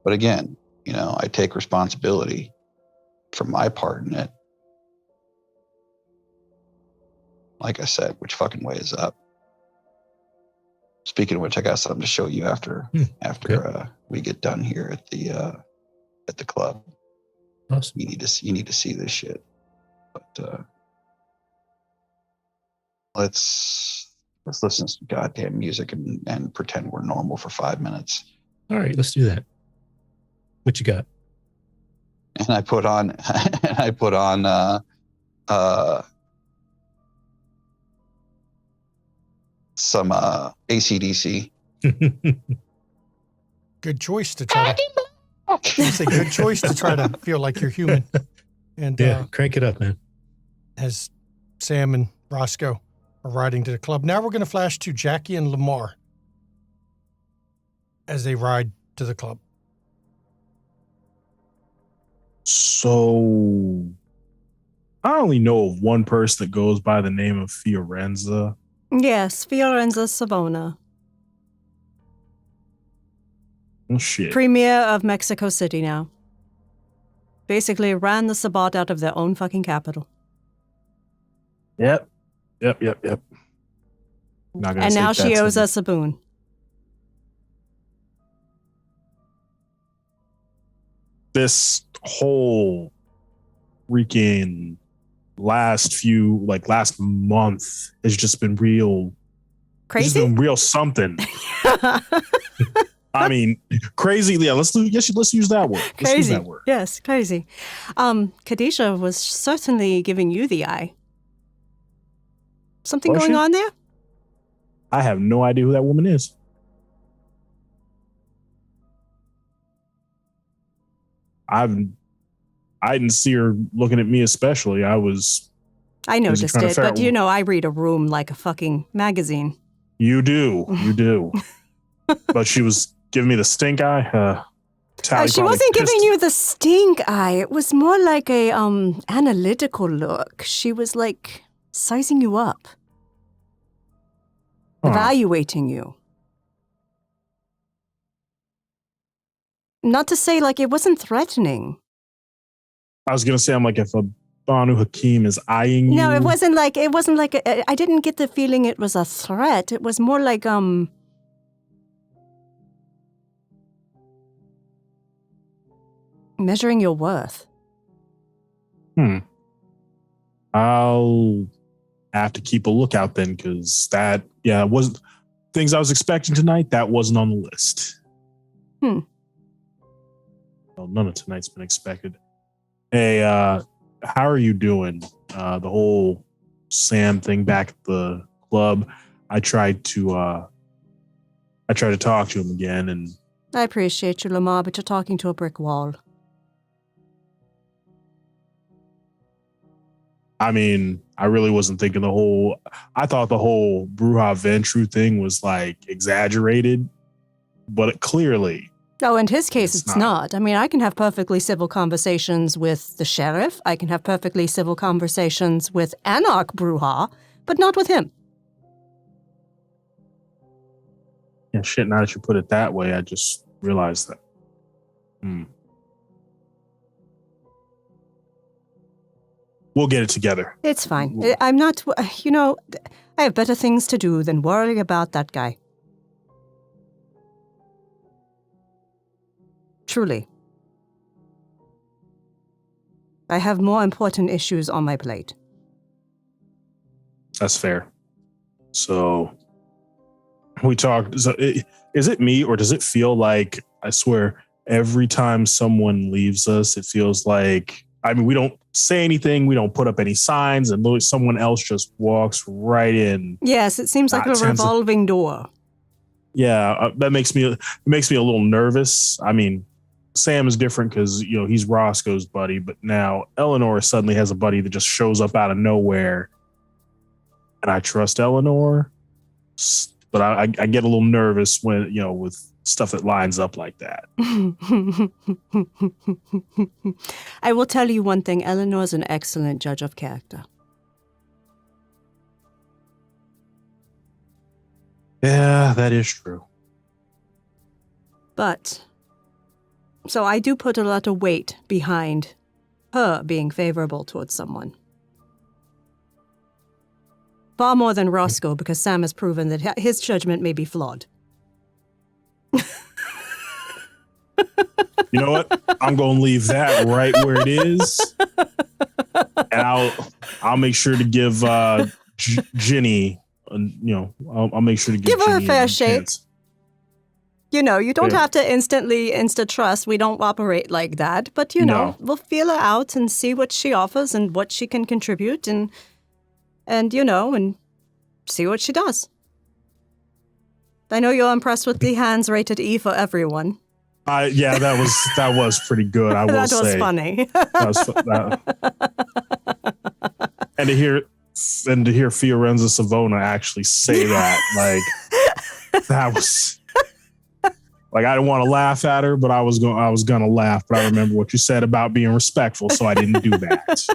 But again, I take responsibility for my part in it. Like I said, which fucking way is up? Speaking of which, I got something to show you after we get done here at the club. Awesome. You need to see this shit. But let's listen to some goddamn music and pretend we're normal for 5 minutes. All right, let's do that. What you got? And I put on some AC/DC. Good choice to try to. It's a good choice to try to feel like you're human. And crank it up, man. As Sam and Roscoe are riding to the club, now we're going to flash to Jackie and Lamar as they ride to the club. So I only know of one person that goes by the name of Fiorenza. Yes, Fiorenza Savona. Oh, shit. Premier of Mexico City now. Basically ran the Sabbat out of their own fucking capital. Yep. Not gonna And say now she that's owes a- us a boon. This whole freaking last month has just been real. Crazy? It's been real something. I mean, crazy. Yeah, let's use that word. Let's use Crazy. that word. Yes, crazy. Khadijah was certainly giving you the eye. Something Was going she? on there? I have no idea who that woman is. I didn't see her looking at me especially. I noticed trying to it, figure but out- I read a room like a fucking magazine. You do. But she was giving me the stink eye. Tally She probably wasn't pissed- giving you the stink eye. It was more like a analytical look. She was like sizing you up, Huh. evaluating you. Not to say like it wasn't threatening. I was gonna say, I'm like, if a Banu Hakim is eyeing you. No, it wasn't like I didn't get the feeling it was a threat. It was more like measuring your worth. I'll have to keep a lookout then, because it wasn't things I was expecting tonight. That wasn't on the list. Well, none of tonight's been expected. Hey, how are you doing? The whole Sam thing back at the club. I tried to talk to him again, and I appreciate you, Lamar, but you're talking to a brick wall. I mean, I really wasn't thinking I thought the whole Bruja Ventru thing was like exaggerated. but clearly. Oh, in his case, It's it's not. not. I mean, I can have perfectly civil conversations with the sheriff. I can have perfectly civil conversations with Anarch Bruja, but not with him. Yeah, shit, now that you put it that way, I just realized that. We'll get it together. It's fine. I'm not, I have better things to do than worry about that guy. Truly. I have more important issues on my plate. That's fair. So we talked. So is it me, or does it feel like, I swear, every time someone leaves us, it feels like, I mean, we don't say anything, we don't put up any signs, and someone else just walks right in. Yes, it seems like a revolving door. Yeah, that makes me a little nervous. I mean, Sam is different because he's Roscoe's buddy, but now Eleanor suddenly has a buddy that just shows up out of nowhere, and I trust Eleanor, but I get a little nervous when with stuff that lines up like that. I will tell you one thing: Eleanor's an excellent judge of character. Yeah, that is true. But, so I do put a lot of weight behind her being favorable towards someone. Far more than Roscoe, because Sam has proven that his judgment may be flawed. You know what? I'm going to leave that right where it is. And I'll make sure to give Ginny, I'll make sure to give her a Ginny fair shake. chance. You don't have to instantly insta-trust. We don't operate like that. But, No. we'll feel her out and see what she offers and what she can contribute and see what she does. I know you're impressed with the hands rated E for everyone. Yeah, that was pretty good, I will say. That was funny. And to hear Fiorenza Savona actually say that, that was like, I didn't want to laugh at her, but I was gonna laugh. But I remember what you said about being respectful, so I didn't do that.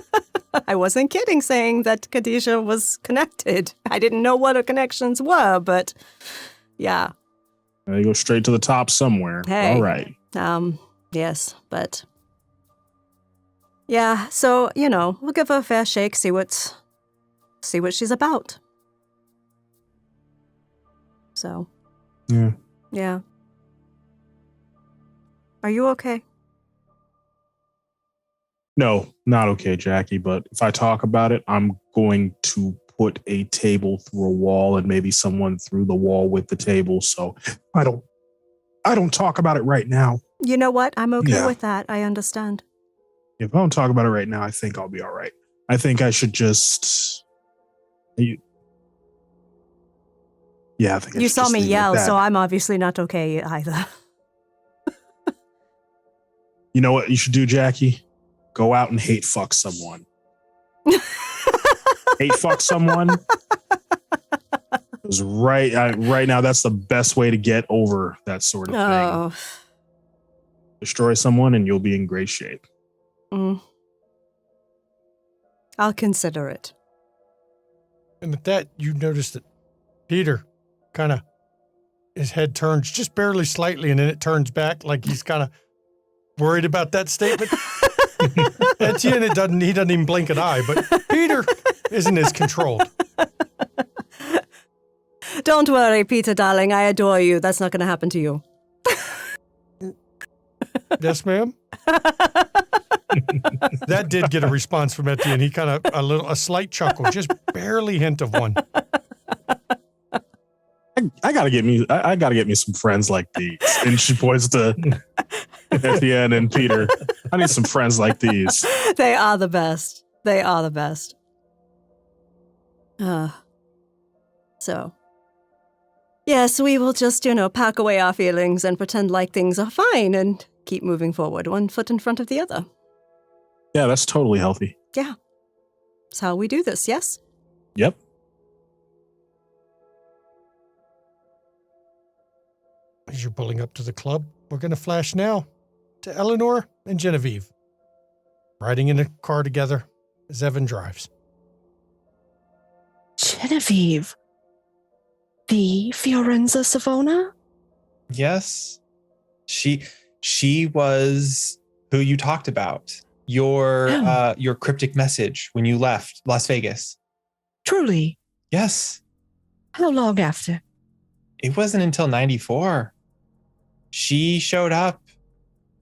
I wasn't kidding saying that Khadijah was connected. I didn't know what her connections were, but yeah. They go straight to the top somewhere. Hey. All right. Yes, but yeah, so, we'll give her a fair shake, see what she's about. So. Yeah. Yeah. Are you okay? No, not okay, Jackie, but if I talk about it, I'm going to put a table through a wall and maybe someone through the wall with the table. So I don't talk about it right now. You know what? I'm okay with that. I understand. If I don't talk about it right now, I think I'll be all right. I think I should just... I think you saw me yell, so I'm obviously not okay either. You know what you should do, Jackie? Go out and hate fuck someone. Hate fuck someone. Because right now, that's the best way to get over that sort of thing. Destroy someone and you'll be in great shape. I'll consider it. And at that, you notice that Peter kind of, his head turns just barely slightly, and then it turns back like he's kind of worried about that statement. Etienne, he doesn't even blink an eye, but Peter isn't as controlled. Don't worry, Peter, darling. I adore you. That's not going to happen to you. Yes, ma'am. That did get a response from Etienne. He kind of a slight chuckle, just barely hint of one. I gotta get me some friends like these. And she points to Etienne and Peter. I need some friends like these. They are the best. They are the best. So. Yes, we will just, pack away our feelings and pretend like things are fine and keep moving forward, one foot in front of the other. Yeah, that's totally healthy. Yeah. That's how we do this, yes? Yep. As you're pulling up to the club, we're going to flash now to Eleanor and Genevieve, riding in a car together as Evan drives. Genevieve. The Fiorenza Savona? Yes. She was who you talked about. Your cryptic message when you left Las Vegas. Truly? Yes. How long after? It wasn't until 94. She showed up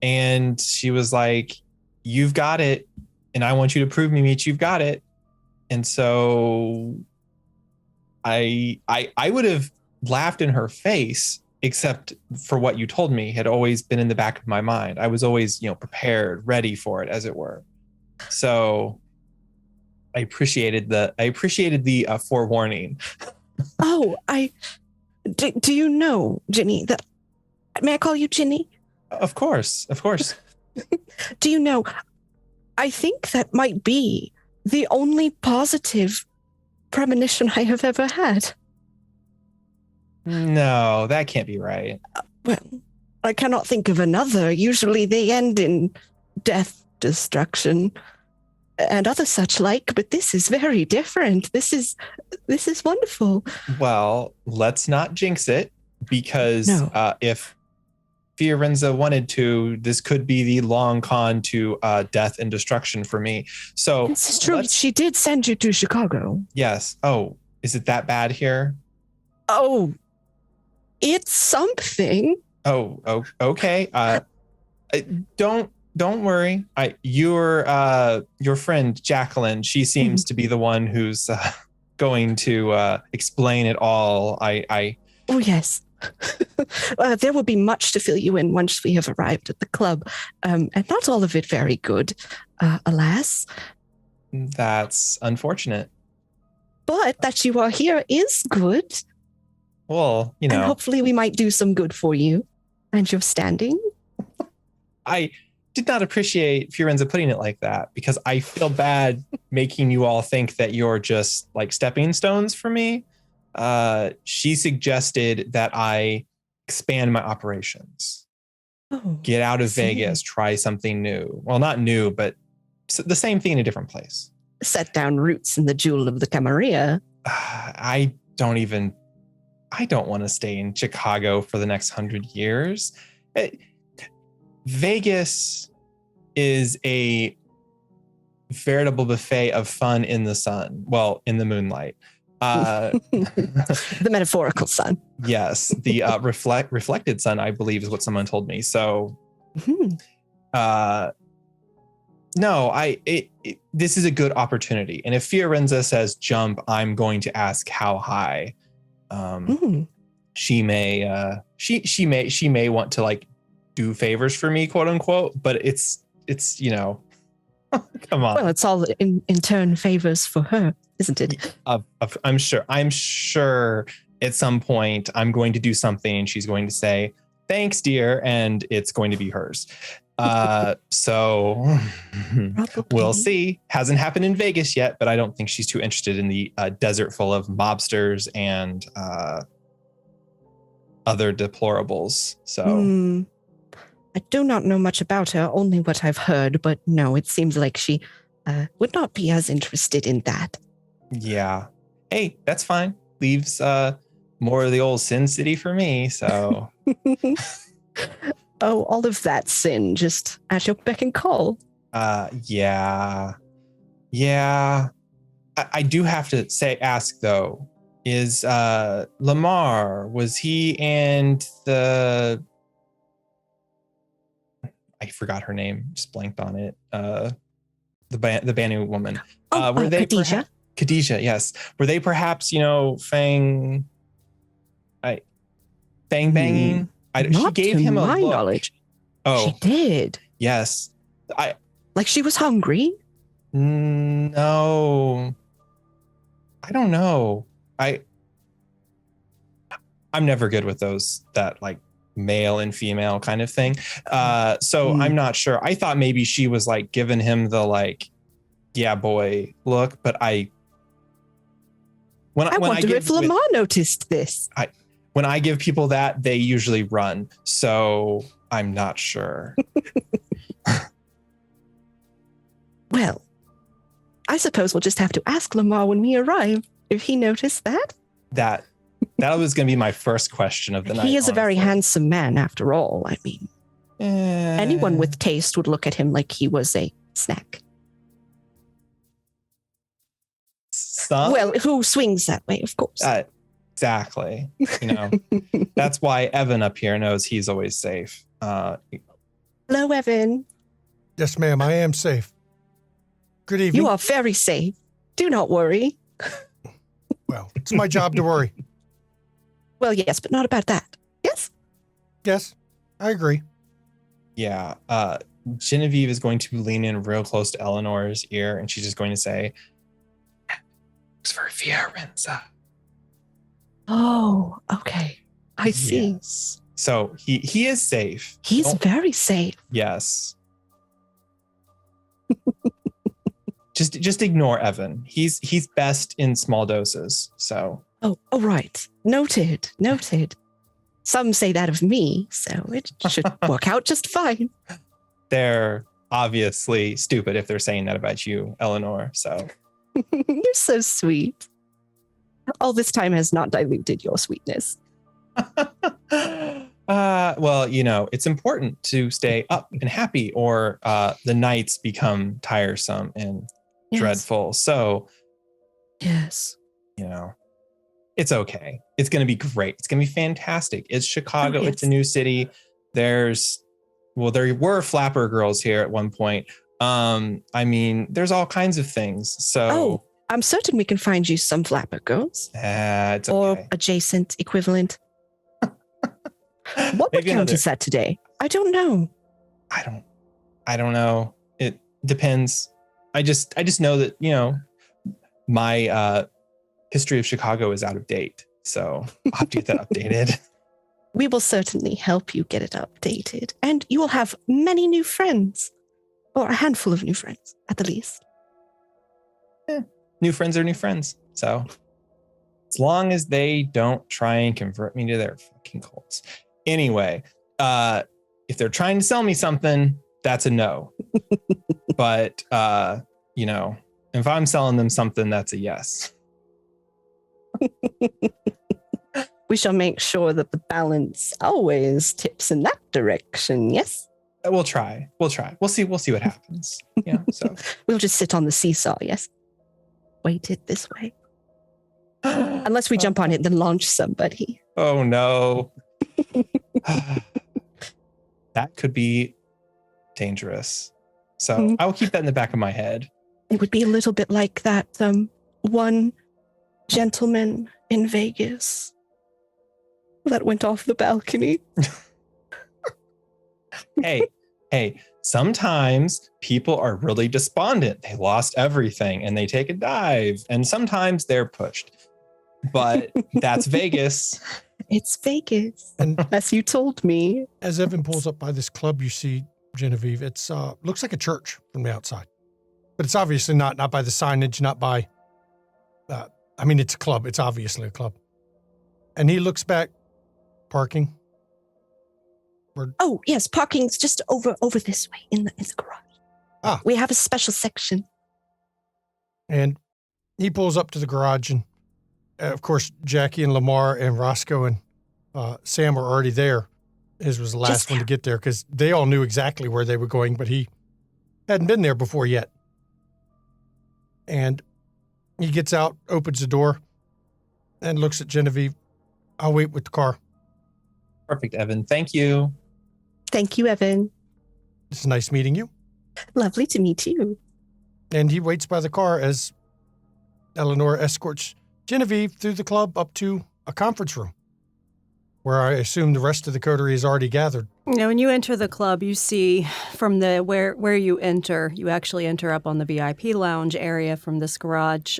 and she was like, "You've got it. And I want you to prove me, Meech, you've got it." And so I would have laughed in her face, except for what you told me had always been in the back of my mind. I was always, prepared, ready for it, as it were. So I appreciated the forewarning. Oh, do you know, Ginny, that, may I call you Ginny? Of course. Do you know, I think that might be the only positive premonition I have ever had. No, that can't be right. Well, I cannot think of another. Usually they end in death, destruction, and other such like, but this is very different. This is wonderful. Well, let's not jinx it, because if Fiorenza wanted to, this could be the long con to death and destruction for me. So this is true. She did send you to Chicago. Yes. Oh, is it that bad here? Oh, it's something. Oh, okay. Don't worry. Your friend Jacqueline, she seems to be the one who's going to explain it all. Oh yes. There will be much to fill you in once we have arrived at the club, and not all of it very good, alas. That's unfortunate. But that you are here is good. Well, And hopefully we might do some good for you and your standing. I did not appreciate Fiorenza putting it like that, because I feel bad making you all think that you're just like stepping stones for me. She suggested that I expand my operations, get out of Vegas, try something new. Well, not new, but the same thing in a different place. Set down roots in the jewel of the Camarilla. I don't want to stay in Chicago for the next 100 years. Vegas is a veritable buffet of fun in the sun. Well, in the moonlight. The metaphorical sun. Yes, the reflected sun, I believe, is what someone told me. So, no, this is a good opportunity. And if Fiorenza says jump, I'm going to ask how high. She may want to like do favors for me, quote unquote. But it's come on. Well, it's all in turn favors for her, isn't it? I'm sure at some point I'm going to do something and she's going to say, "Thanks, dear," and it's going to be hers. So we'll see. Hasn't happened in Vegas yet, but I don't think she's too interested in the desert full of mobsters and other deplorables. So I do not know much about her, only what I've heard, but no, it seems like she would not be as interested in that. Yeah. Hey, that's fine. Leaves more of the old Sin City for me, so. Oh, all of that sin just at your beck and call. Yeah. I do have to ask though, is Lamar, was he and I forgot her name, just blanked on it. The Banu woman. Were they Khadijah? Khadijah, yes. Were they perhaps, fang banging? She gave him a my look. knowledge. Oh, she did. Yes. Like she was hungry. No, I don't know. I'm never good with those, that like male and female kind of thing. So I'm not sure. I thought maybe she was like giving him the like, yeah, boy look, but I wonder if Lamar noticed this. when I give people that, they usually run. So I'm not sure. Well, I suppose we'll just have to ask Lamar when we arrive if he noticed that. That was going to be my first question of the night. He is a very honestly. handsome man, after all. I mean, anyone with taste would look at him like he was a snack. Some? Well, who swings that way, of course. Exactly. You know, that's why Evan up here knows he's always safe. Hello, Evan. Yes, ma'am, I am safe. Good evening. You are very safe. Do not worry. Well, it's my job to worry. Well, yes, but not about that. Yes? Yes, I agree. Yeah. Genevieve is going to lean in real close to Eleanor's ear, and she's just going to say, "Looks for Fiorenza." Oh, okay. I see. Yes. So he is safe. He's very safe. Yes. Just ignore Evan. He's best in small doses. So Oh, right. Noted. Some say that of me, so it should work out just fine. they're obviously stupid if they're saying that about you, Eleanor. So You're so sweet. All this time has not diluted your sweetness. well, you know, it's important to stay up and happy, or the nights become tiresome and dreadful. So, yes, you know, it's okay. It's going to be great. It's going to be fantastic. It's Chicago. Oh, yes. It's a new city. There were flapper girls here at one point. I mean, there's all kinds of things. So I'm certain we can find you some flapper girls. It's Or okay. adjacent equivalent. What Maybe count another- is that today? I don't know. I don't know. It depends. I just know that, you know, my history of Chicago is out of date. So I'll have to get that updated. We will certainly help you get it updated. And you will have many new friends. Or a handful of new friends, at the least. New friends are new friends. So as long as they don't try and convert me to their fucking cults. Anyway, if they're trying to sell me something, that's a no. But, you know, if I'm selling them something, that's a yes. We shall make sure that the balance always tips in that direction, yes? We'll try. We'll see what happens. Yeah. So We'll just sit on the seesaw, yes? Weighted this way. Unless we jump on it and then launch somebody. Oh no. That could be dangerous. So I will keep that in the back of my head. It would be a little bit like that one gentleman in Vegas that went off the balcony. Hey, sometimes people are really despondent. They lost everything and they take a dive, and sometimes they're pushed. But that's Vegas. It's Vegas, And as you told me. as Evan pulls up by this club, you see Genevieve. It's looks like a church from the outside, but it's obviously not by the signage, not by. I mean, it's a club. It's obviously a club. And he looks back, parking. Oh, yes, parking's just over this way in the garage. Ah. We have a special section. And he pulls up to the garage, and of course, Jackie and Lamar and Roscoe and Sam were already there. His was the last Just one to get there because they all knew exactly where they were going, but he hadn't been there before yet. And he gets out, opens the door, and looks at Genevieve. "I'll wait with the car. Perfect, Evan. Thank you. Thank you, Evan. It's nice meeting you." Lovely to meet you. And he waits by the car as Eleanor escorts Genevieve through the club up to a conference room, where I assume the rest of the coterie is already gathered. You know, when you enter the club, you see from the where you enter, you actually enter up on the VIP lounge area from this garage.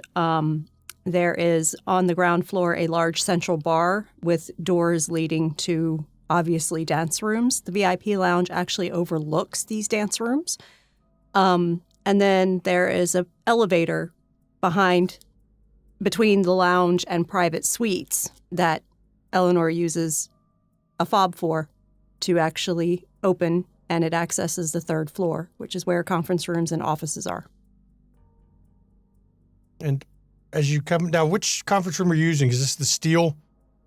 There is on the ground floor a large central bar with doors leading to obviously dance rooms. The VIP lounge actually overlooks these dance rooms. And then there is an elevator between the lounge and private suites that Eleanor uses a fob 4 to actually open, and it accesses the 3rd floor, which is where conference rooms and offices are. And as you come now, which conference room are you using? Is this the steel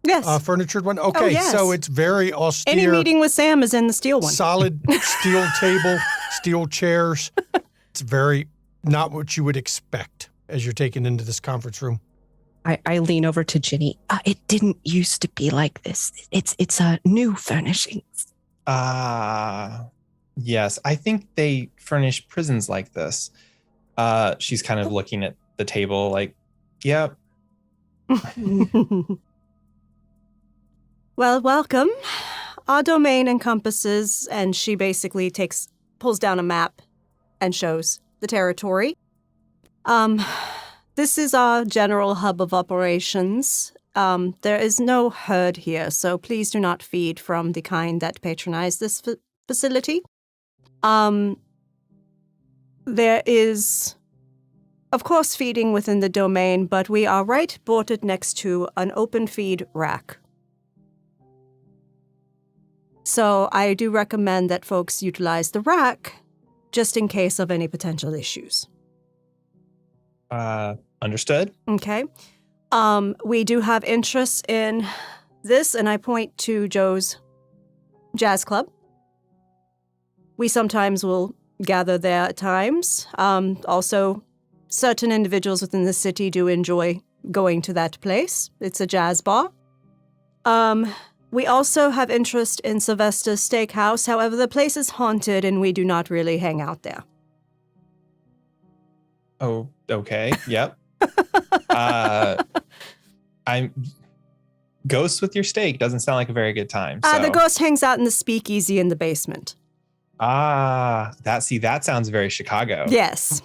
Yes. furnitured one? Okay, yes. so it's very austere. Any meeting with Sam is in the steel one. Solid steel table, steel chairs. It's very not what you would expect as you're taken into this conference room. I lean over to Ginny. It didn't used to be like this. It's new furnishings. Yes. I think they furnish prisons like this. She's kind of looking at the table like, yep. Well, welcome. Our domain encompasses, and she basically pulls down a map and shows the territory. This is our general hub of operations. There is no herd here, so please do not feed from the kind that patronize this facility. There is, of course, feeding within the domain, but we are right boarded next to an open feed rack. So I do recommend that folks utilize the rack just in case of any potential issues. Understood. Okay. We do have interest in this, and I point to Joe's jazz club. We sometimes will gather there at times. Also, certain individuals within the city do enjoy going to that place. It's a jazz bar. We also have interest in Sylvester's Steakhouse. However, the place is haunted, and we do not really hang out there. Oh, okay. Yep. I'm ghosts with your steak doesn't sound like a very good time. So. The ghost hangs out in the speakeasy in the basement. That sounds very Chicago. Yes.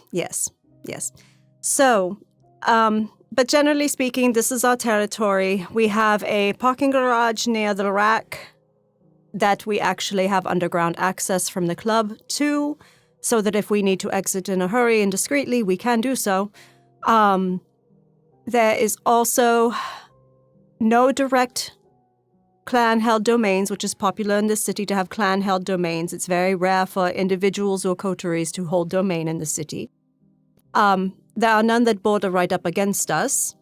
So, but generally speaking, this is our territory. We have a parking garage near the rack that we actually have underground access from the club to, so that if we need to exit in a hurry and discreetly, we can do so. There is also no direct clan-held domains, which is popular in this city to have clan-held domains. It's very rare for individuals or coteries to hold domain in the city. There are none that border right up against us.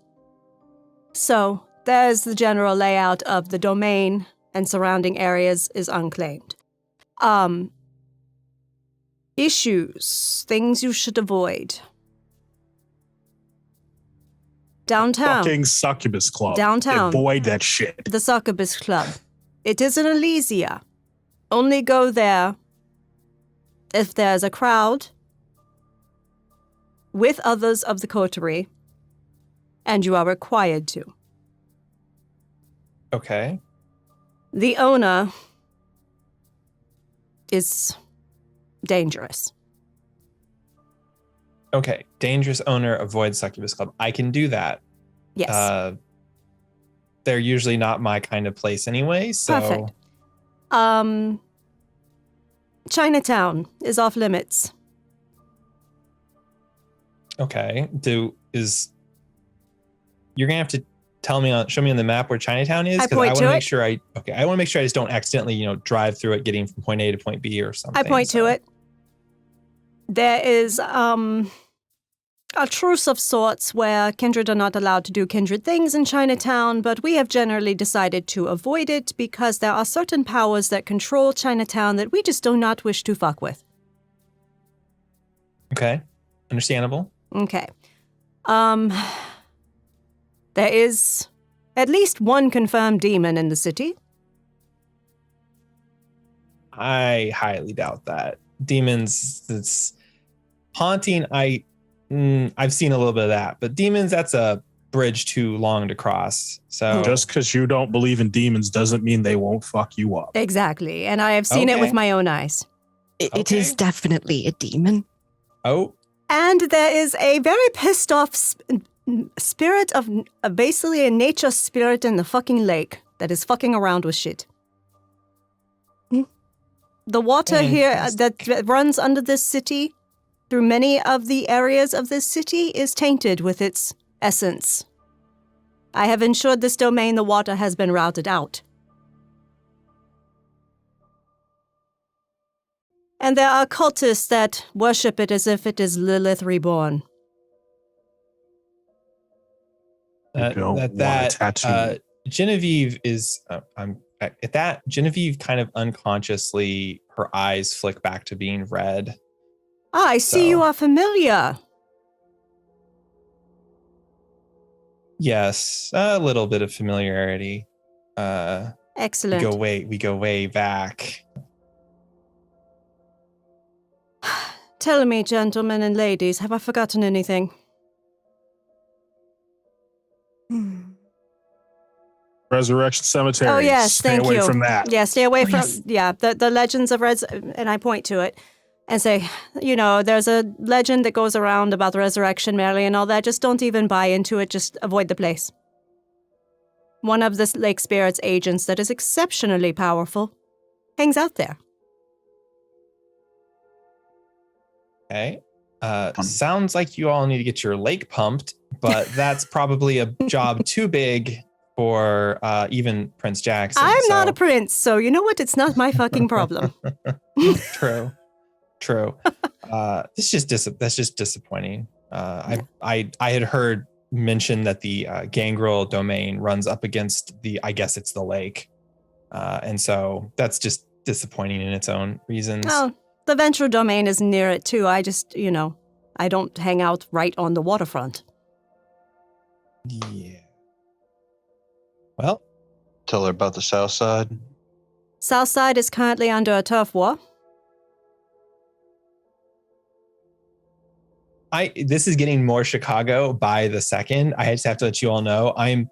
So there's the general layout of the domain, and surrounding areas is unclaimed. Issues, things you should avoid. Downtown. Fucking Succubus Club. Downtown. Avoid that shit. The Succubus Club. It is in Elysia. Only go there if there's a crowd with others of the coterie, and you are required to. Okay. The owner is dangerous. Okay. Dangerous owner, avoid Succubus Club. I can do that. Yes. They're usually not my kind of place anyway, so... Perfect. Chinatown is off limits. Okay. You're gonna have to show me on the map where Chinatown is? I Because point I want to to it. make sure I want to make sure I just don't accidentally, drive through it getting from point A to point B or something. I point to it. There is a truce of sorts where kindred are not allowed to do kindred things in Chinatown, but we have generally decided to avoid it because there are certain powers that control Chinatown that we just do not wish to fuck with. Okay. Understandable. Okay. There is at least one confirmed demon in the city. I highly doubt that. Demons, it's haunting. I've seen a little bit of that, but demons, that's a bridge too long to cross. So Just because you don't believe in demons doesn't mean they won't fuck you up. Exactly, and I have seen it Okay. with my own eyes. It is Okay. definitely a demon. Oh, And there is a very pissed off spirit of basically a nature spirit in the fucking lake that is fucking around with shit. The water here that runs under this city, through many of the areas of this city, is tainted with its essence. I have ensured this domain the water has been routed out. And there are cultists that worship it as if it is Lilith reborn. Genevieve is I'm at that. Genevieve kind of unconsciously, her eyes flick back to being red. I see you are familiar. Yes, a little bit of familiarity. Excellent. We go way back. Tell me, gentlemen and ladies, have I forgotten anything? Resurrection Cemetery. Oh, yes, Stay thank away you. from that. Yeah, stay away from, yes. the legends of and I point to it and say, there's a legend that goes around about the resurrection, Mary, and all that. Just don't even buy into it. Just avoid the place. One of the Lake Spirit's agents that is exceptionally powerful hangs out there. Okay. Sounds like you all need to get your lake pumped, but that's probably a job too big for even Prince Jackson. I'm not a prince, so you know what? It's not my fucking problem. True. That's just disappointing. I had heard mention that the Gangrel domain runs up against I guess it's the lake, and so that's just disappointing in its own reasons. Oh, the Venture domain is near it too. I just, I don't hang out right on the waterfront. Yeah. Well, Tell her about the south side. Southside is currently under a turf war. This is getting more Chicago by the second. I just have to let you all know I'm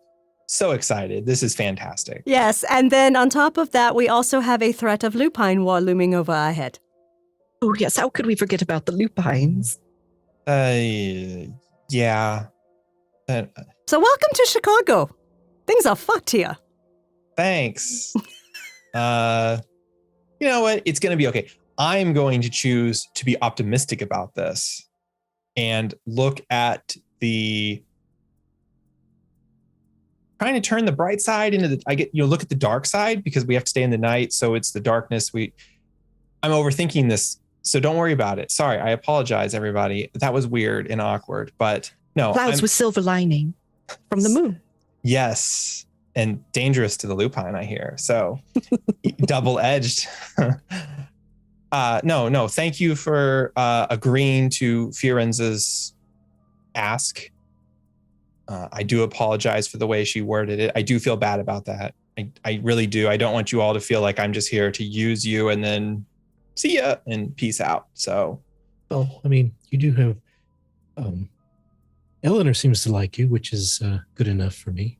so excited. This is fantastic. Yes, and then on top of that, we also have a threat of lupine war looming over our head. Oh, yes. How could we forget about the lupines? Yeah. So welcome to Chicago. Things are fucked here. Thanks. You know what? It's going to be okay. I'm going to choose to be optimistic about this and look at trying to turn the bright side into look at the dark side, because we have to stay in the night. So it's the darkness. I'm overthinking this. So don't worry about it. Sorry. I apologize, everybody. That was weird and awkward, but no. Clouds with silver lining from the moon. Yes. And dangerous to the lupine, I hear. So double-edged. No. Thank you for agreeing to Fiorenza's ask. I do apologize for the way she worded it. I do feel bad about that. I really do. I don't want you all to feel like I'm just here to use you and then see ya and peace out. So, well, I mean, you do have. Eleanor seems to like you, which is good enough for me.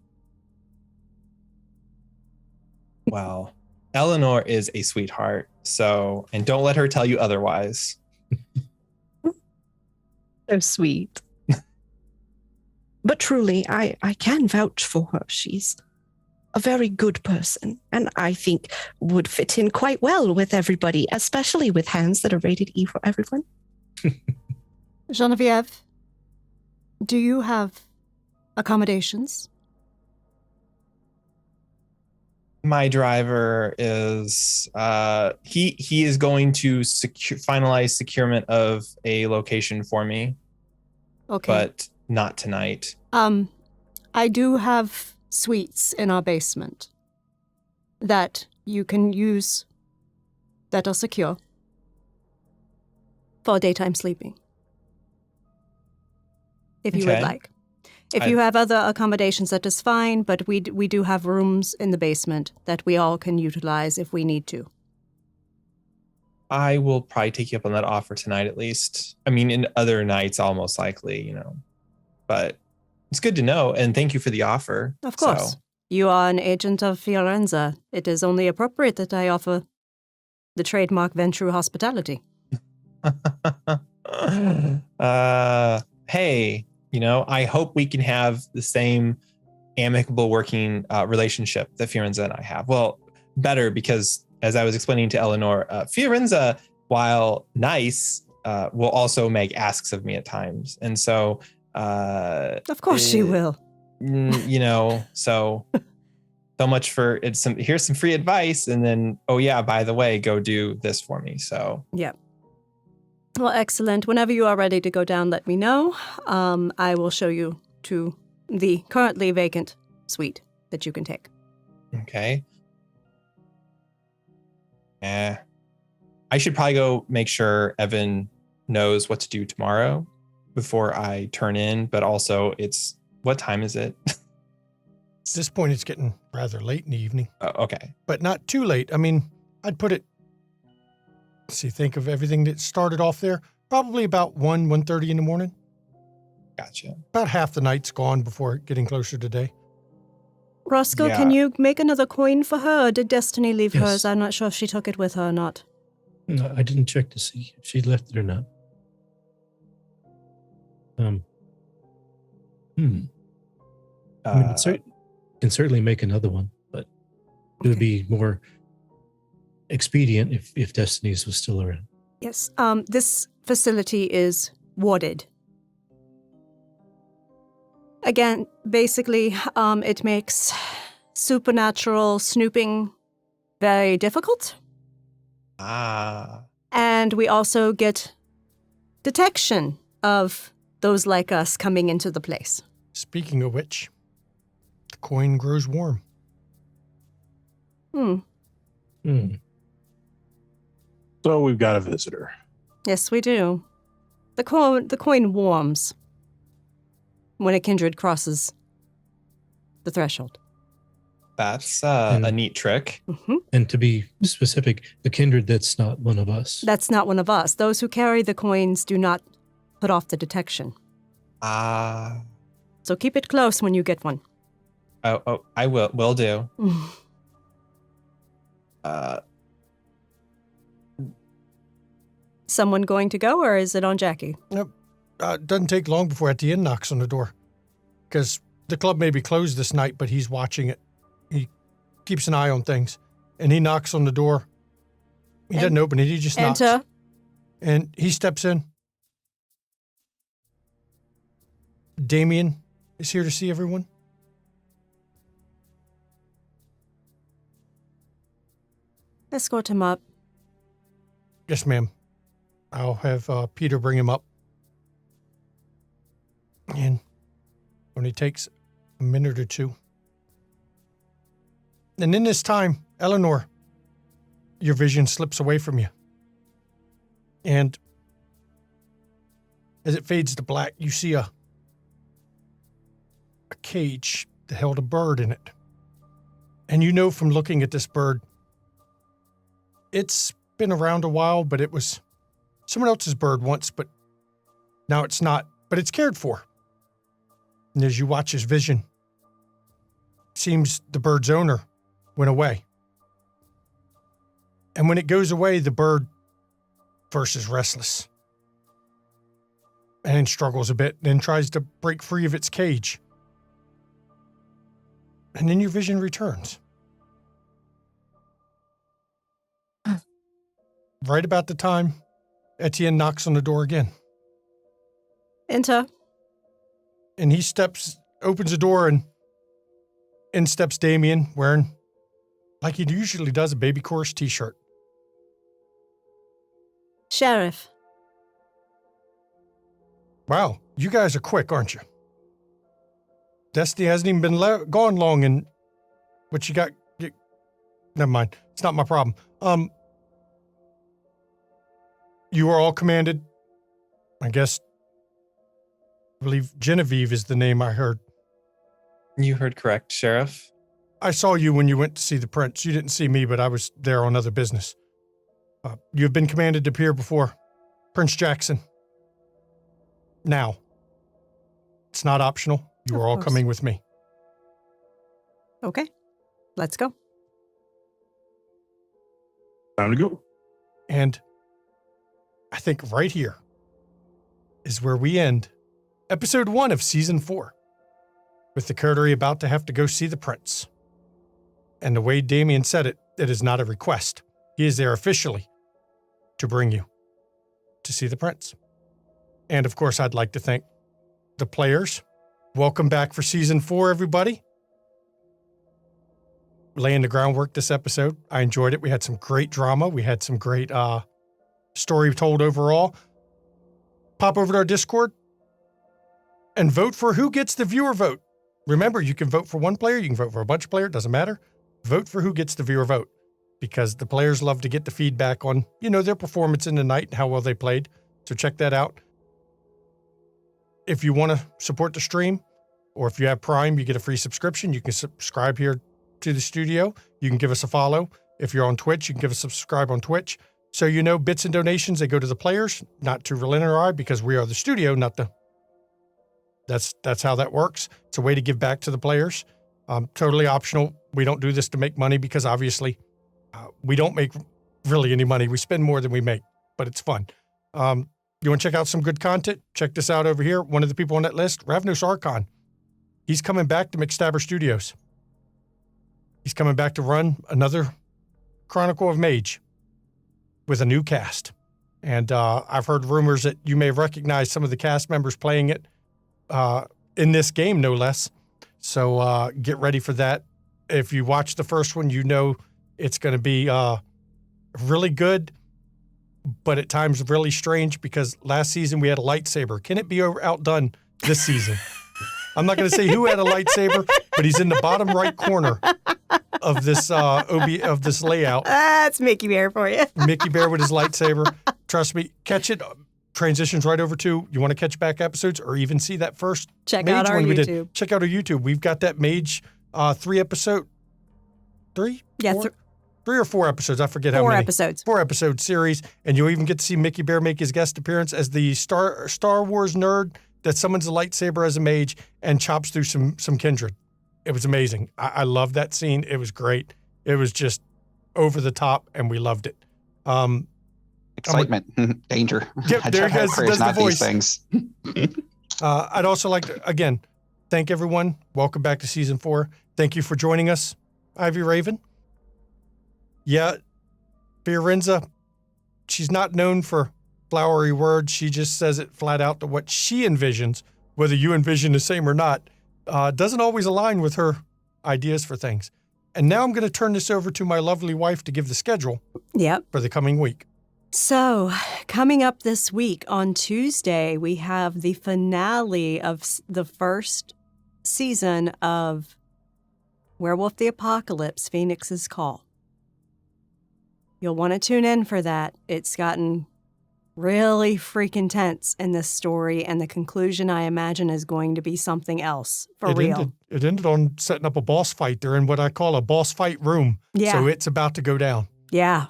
Well, Eleanor is a sweetheart. So, and don't let her tell you otherwise. So sweet. But truly, I can vouch for her. She's a very good person, and I think would fit in quite well with everybody, especially with hands that are rated E for everyone. Genevieve, do you have accommodations? My driver is he is going to finalize securement of a location for me. Okay. But not tonight. I do have suites in our basement that you can use that are secure for daytime sleeping. If you would like. If you have other accommodations, that is fine, but we do have rooms in the basement that we all can utilize if we need to. I will probably take you up on that offer tonight at least. I mean, in other nights, I'll most likely, but it's good to know. And thank you for the offer. Of course. So. You are an agent of Fiorenza. It is only appropriate that I offer the trademark Ventru hospitality. Hey, I hope we can have the same amicable working relationship that Fiorenza and I have. Well, better, because as I was explaining to Eleanor, Fiorenza, while nice, will also make asks of me at times. And so... of course she will. So much for it's here's some free advice, and then by the way, go do this for me. So yeah. Well, excellent. Whenever you are ready to go down, let me know. I will show you to the currently vacant suite that you can take. Okay. I should probably go make sure Evan knows what to do tomorrow before I turn in, but also what time is it? At this point, it's getting rather late in the evening. Okay. But not too late. I mean, I'd put it, think of everything that started off there, probably about 1:30 in the morning. Gotcha. About half the night's gone before getting closer to day. Roscoe, Yeah. can you make another coin for her, or did Destiny leave Yes. hers? I'm not sure if she took it with her or not. No, I didn't check to see if she left it or not. I mean, can certainly make another one, but it would be more expedient if Destiny's was still around. Yes. This facility is warded. Again, basically, it makes supernatural snooping very difficult. And we also get detection of those like us coming into the place. Speaking of which, the coin grows warm. So we've got a visitor. Yes, we do. The coin warms when a kindred crosses the threshold. That's a neat trick. Mm-hmm. And to be specific, a kindred that's not one of us. That's not one of us. Those who carry the coins do not put off the detection. So keep it close when you get one. Oh, I will do. Someone going to go, or is it on Jackie? It doesn't take long before Etienne knocks on the door. Because the club may be closed this night, but he's watching it. He keeps an eye on things. And he knocks on the door. He doesn't open it, he just knocks. Enter. And he steps in. Damien is here to see everyone. Escort him up. Yes, ma'am. I'll have Peter bring him up. And only takes a minute or two. And in this time, Eleanor, your vision slips away from you. And as it fades to black, you see a cage that held a bird in it. And you know from looking at this bird, it's been around a while, but it was someone else's bird once, but now it's not, but it's cared for. And as you watch his vision, it seems the bird's owner went away. And when it goes away, the bird first is restless and struggles a bit, then tries to break free of its cage. And then your vision returns. Right about the time Etienne knocks on the door again. Enter. And he opens the door, and in steps Damien, wearing, like he usually does, a baby chorus t-shirt. Sheriff. Wow, you guys are quick, aren't you? Destiny hasn't even been gone long, and what you got? Never mind. It's not my problem. You are all commanded. I believe Genevieve is the name I heard. You heard correct, Sheriff. I saw you when you went to see the prince. You didn't see me, but I was there on other business. You have been commanded to appear before Prince Jackson. Now. It's not optional. You Of are all course. coming with me. Okay. Let's go. Time to go. And I think right here is where we end episode 1 of season 4, with the coterie about to have to go see the prince. And the way Damien said it, it is not a request. He is there officially to bring you to see the prince. And of course, I'd like to thank the players Welcome back for season 4, everybody. Laying the groundwork this episode. I enjoyed it. We had some great drama. We had some great story told overall. Pop over to our Discord and vote for who gets the viewer vote. Remember, you can vote for one player, you can vote for a bunch of players, it doesn't matter. Vote for who gets the viewer vote, because the players love to get the feedback on, their performance in the night and how well they played. So check that out. If you want to support the stream, or if you have Prime, you get a free subscription. You can subscribe here to the studio. You can give us a follow. If you're on Twitch, you can give us a subscribe on Twitch. So bits and donations, they go to the players, not to Relin or I, because we are the studio, not the... That's how that works. It's a way to give back to the players. Totally optional. We don't do this to make money, because obviously we don't make really any money. We spend more than we make, but it's fun. You want to check out some good content? Check this out over here. One of the people on that list, Ravenous Archon. He's coming back to McStabber Studios. He's coming back to run another Chronicle of Mage with a new cast. And I've heard rumors that you may recognize some of the cast members playing it in this game, no less. So get ready for that. If you watch the first one, it's going to be really good, but at times really strange, because last season we had a lightsaber. Can it be outdone this season? I'm not going to say who had a lightsaber, but he's in the bottom right corner of this of this layout. That's Mickey Bear for you. Mickey Bear with his lightsaber. Trust me, catch it. Transitions right over to, you want to catch back episodes or even see that first Check Mage out our one we YouTube. did. Check out our YouTube. We've got that Mage 3 episode. 3? Yeah, 3 or 4 episodes. I forget how 4 many. episodes. 4 episode series, and you'll even get to see Mickey Bear make his guest appearance as the Star Wars nerd that summons a lightsaber as a mage and chops through some kindred. It was amazing. I loved that scene. It was great. It was just over the top, and we loved it. Excitement, danger. Yep, there you guys. That's the voice. These things. I'd also like to, again, thank everyone. Welcome back to season 4. Thank you for joining us, Ivy Raven. Yeah, Fiorenza, she's not known for flowery words. She just says it flat out to what she envisions, whether you envision the same or not. Doesn't always align with her ideas for things. And now I'm going to turn this over to my lovely wife to give the schedule for the coming week. So, coming up this week on Tuesday, we have the finale of the first season of Werewolf the Apocalypse, Phoenix's Call. You'll want to tune in for that. It's gotten really freaking tense in this story, and the conclusion, I imagine, is going to be something else for real. It ended on setting up a boss fight. They're in what I call a boss fight room. Yeah. So it's about to go down. Yeah.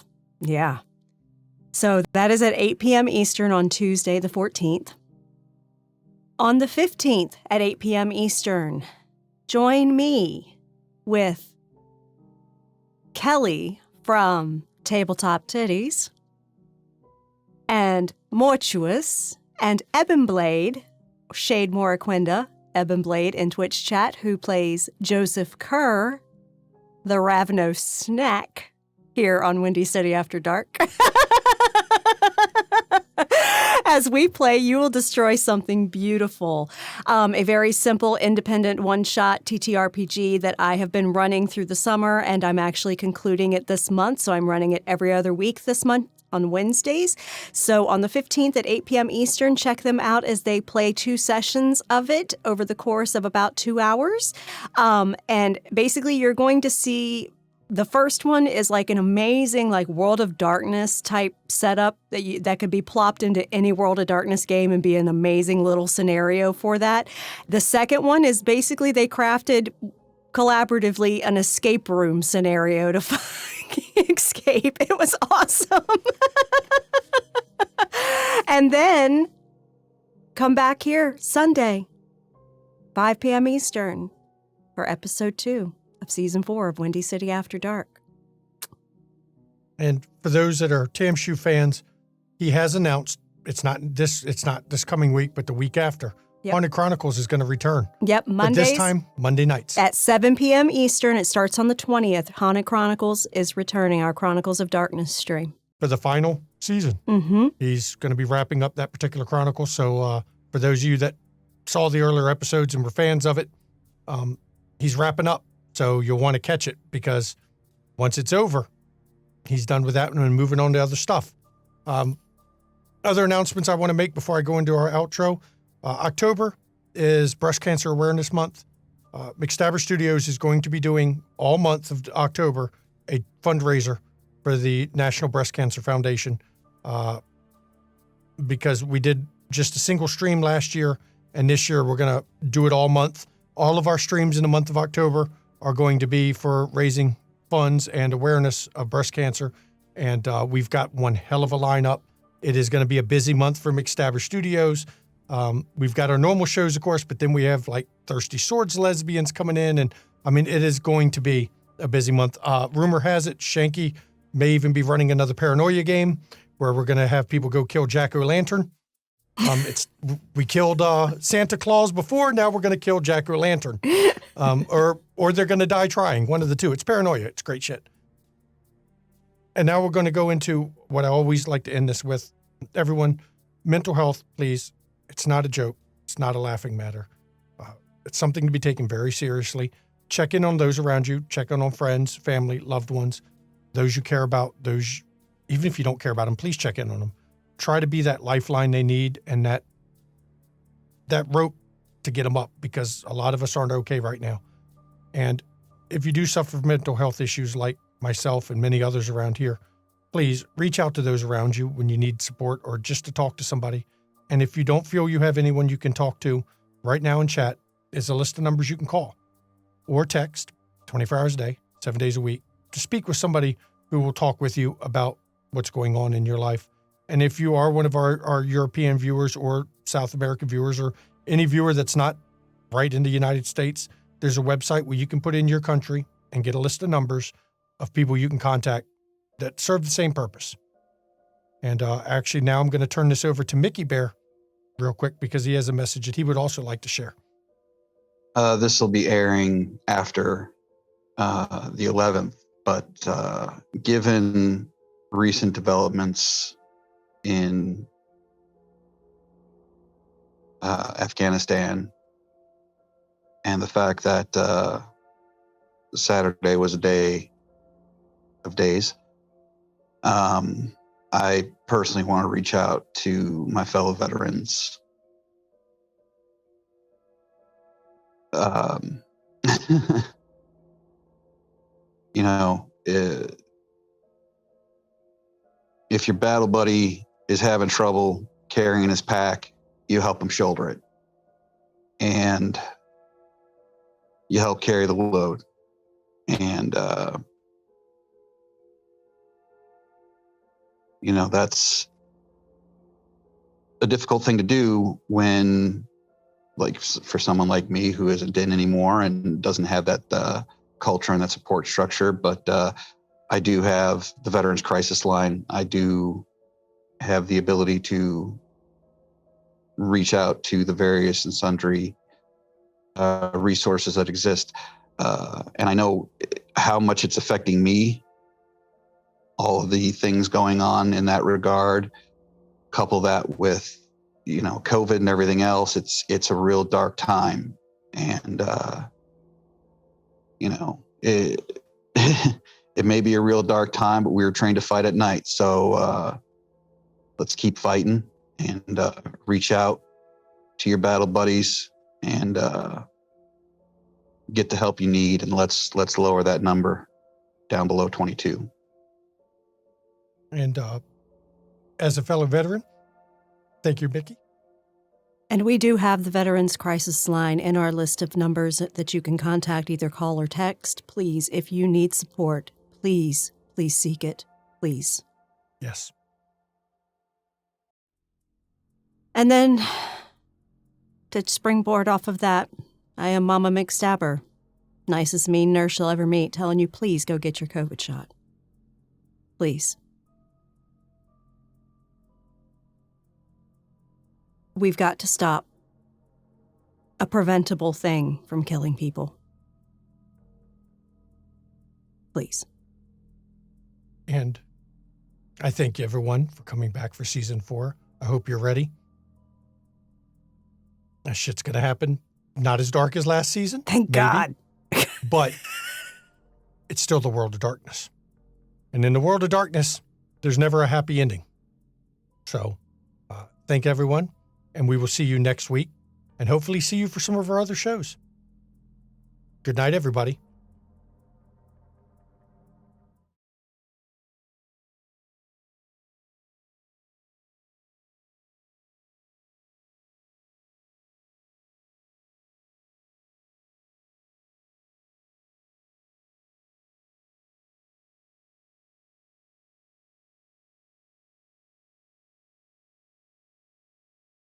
So that is at 8 p.m. Eastern on Tuesday, the 14th. On the 15th at 8 p.m. Eastern, join me with Kelly from Tabletop Titties and Mortuous and Ebonblade, Shade Moraquinda, Ebonblade in Twitch chat, who plays Joseph Kerr, the Ravenous Snack, here on Windy City After Dark. As we play, you will destroy something beautiful. A very simple, independent, one-shot TTRPG that I have been running through the summer, and I'm actually concluding it this month, so I'm running it every other week this month on Wednesdays. So on the 15th at 8 p.m. Eastern, check them out as they play 2 sessions of it over the course of about 2 hours. And basically, you're going to see... The first one is like an amazing World of Darkness type setup that could be plopped into any World of Darkness game and be an amazing little scenario for that. The second one is basically they crafted collaboratively an escape room scenario to escape. It was awesome. And then come back here Sunday, 5 p.m. Eastern for episode 2. Of season 4 of Windy City After Dark. And for those that are Tamshu fans, he has announced it's not this coming week, but the week after. Yep. Haunted Chronicles is going to return. Yep, Mondays. But this time, Monday nights. At 7 p.m. Eastern, it starts on the 20th. Haunted Chronicles is returning, our Chronicles of Darkness stream. For the final season. Mm-hmm. He's going to be wrapping up that particular chronicle. So for those of you that saw the earlier episodes and were fans of it, he's wrapping up. So you'll want to catch it because once it's over, he's done with that and moving on to other stuff. Other announcements I want to make before I go into our outro. October is Breast Cancer Awareness Month. McStabber Studios is going to be doing all month of October a fundraiser for the National Breast Cancer Foundation because we did just a single stream last year, and this year we're going to do it all month. All of our streams in the month of October are going to be for raising funds and awareness of breast cancer, and we've got one hell of a lineup. It is going to be a busy month for McStabber Studios. We've got our normal shows, of course, but then we have like Thirsty Swords lesbians coming in. And I mean, it is going to be a busy month. Rumor has it, Shanky may even be running another Paranoia game where we're going to have people go kill Jack-O-Lantern. We killed Santa Claus before. Now we're going to kill Jack-O-Lantern. Or they're going to die trying. One of the two. It's Paranoia. It's great shit. And now we're going to go into what I always like to end this with. Everyone, mental health, please. It's not a joke. It's not a laughing matter. It's something to be taken very seriously. Check in on those around you. Check in on friends, family, loved ones, those you care about. Those, even if you don't care about them, please check in on them. Try to be that lifeline they need and that rope to get them up, because a lot of us aren't okay right now. And if you do suffer from mental health issues like myself and many others around here, please reach out to those around you when you need support or just to talk to somebody. And if you don't feel you have anyone you can talk to, right now in chat is a list of numbers you can call or text 24 hours a day, 7 days a week, to speak with somebody who will talk with you about what's going on in your life. And if you are one of our European viewers or South American viewers or any viewer that's not right in the United States, there's a website where you can put in your country and get a list of numbers of people you can contact that serve the same purpose. And actually now I'm going to turn this over to Mickey Bear real quick because he has a message that he would also like to share. This will be airing after the 11th, but given recent developments in Afghanistan and the fact that Saturday was a day of days, I personally want to reach out to my fellow veterans. You know, if your battle buddy is having trouble carrying his pack, you help him shoulder it. And you help carry the load. And, you know, that's a difficult thing to do when, like, for someone like me who isn't in anymore and doesn't have that culture and that support structure. But I do have the Veterans Crisis Line. I do have the ability to reach out to the various and sundry resources that exist. And I know how much it's affecting me, all of the things going on in that regard. Couple that with, you know, COVID and everything else, it's a real dark time. And, you know, it may be a real dark time, but we were trained to fight at night. So let's keep fighting and reach out to your battle buddies and get the help you need. And let's lower that number down below 22. And as a fellow veteran, thank you, Mickey. And we do have the Veterans Crisis Line in our list of numbers that you can contact, either call or text. Please, if you need support, please seek it. Please. Yes. And then, to springboard off of that, I am Mama McStabber, nicest mean nurse you'll ever meet, telling you, please go get your COVID shot. Please. We've got to stop a preventable thing from killing people. Please. And I thank everyone for coming back for season 4. I hope you're ready. That shit's going to happen. Not as dark as last season. Thank maybe, God. But it's still the world of darkness. And in the world of darkness, there's never a happy ending. So thank everyone, and we will see you next week, and hopefully see you for some of our other shows. Good night, everybody.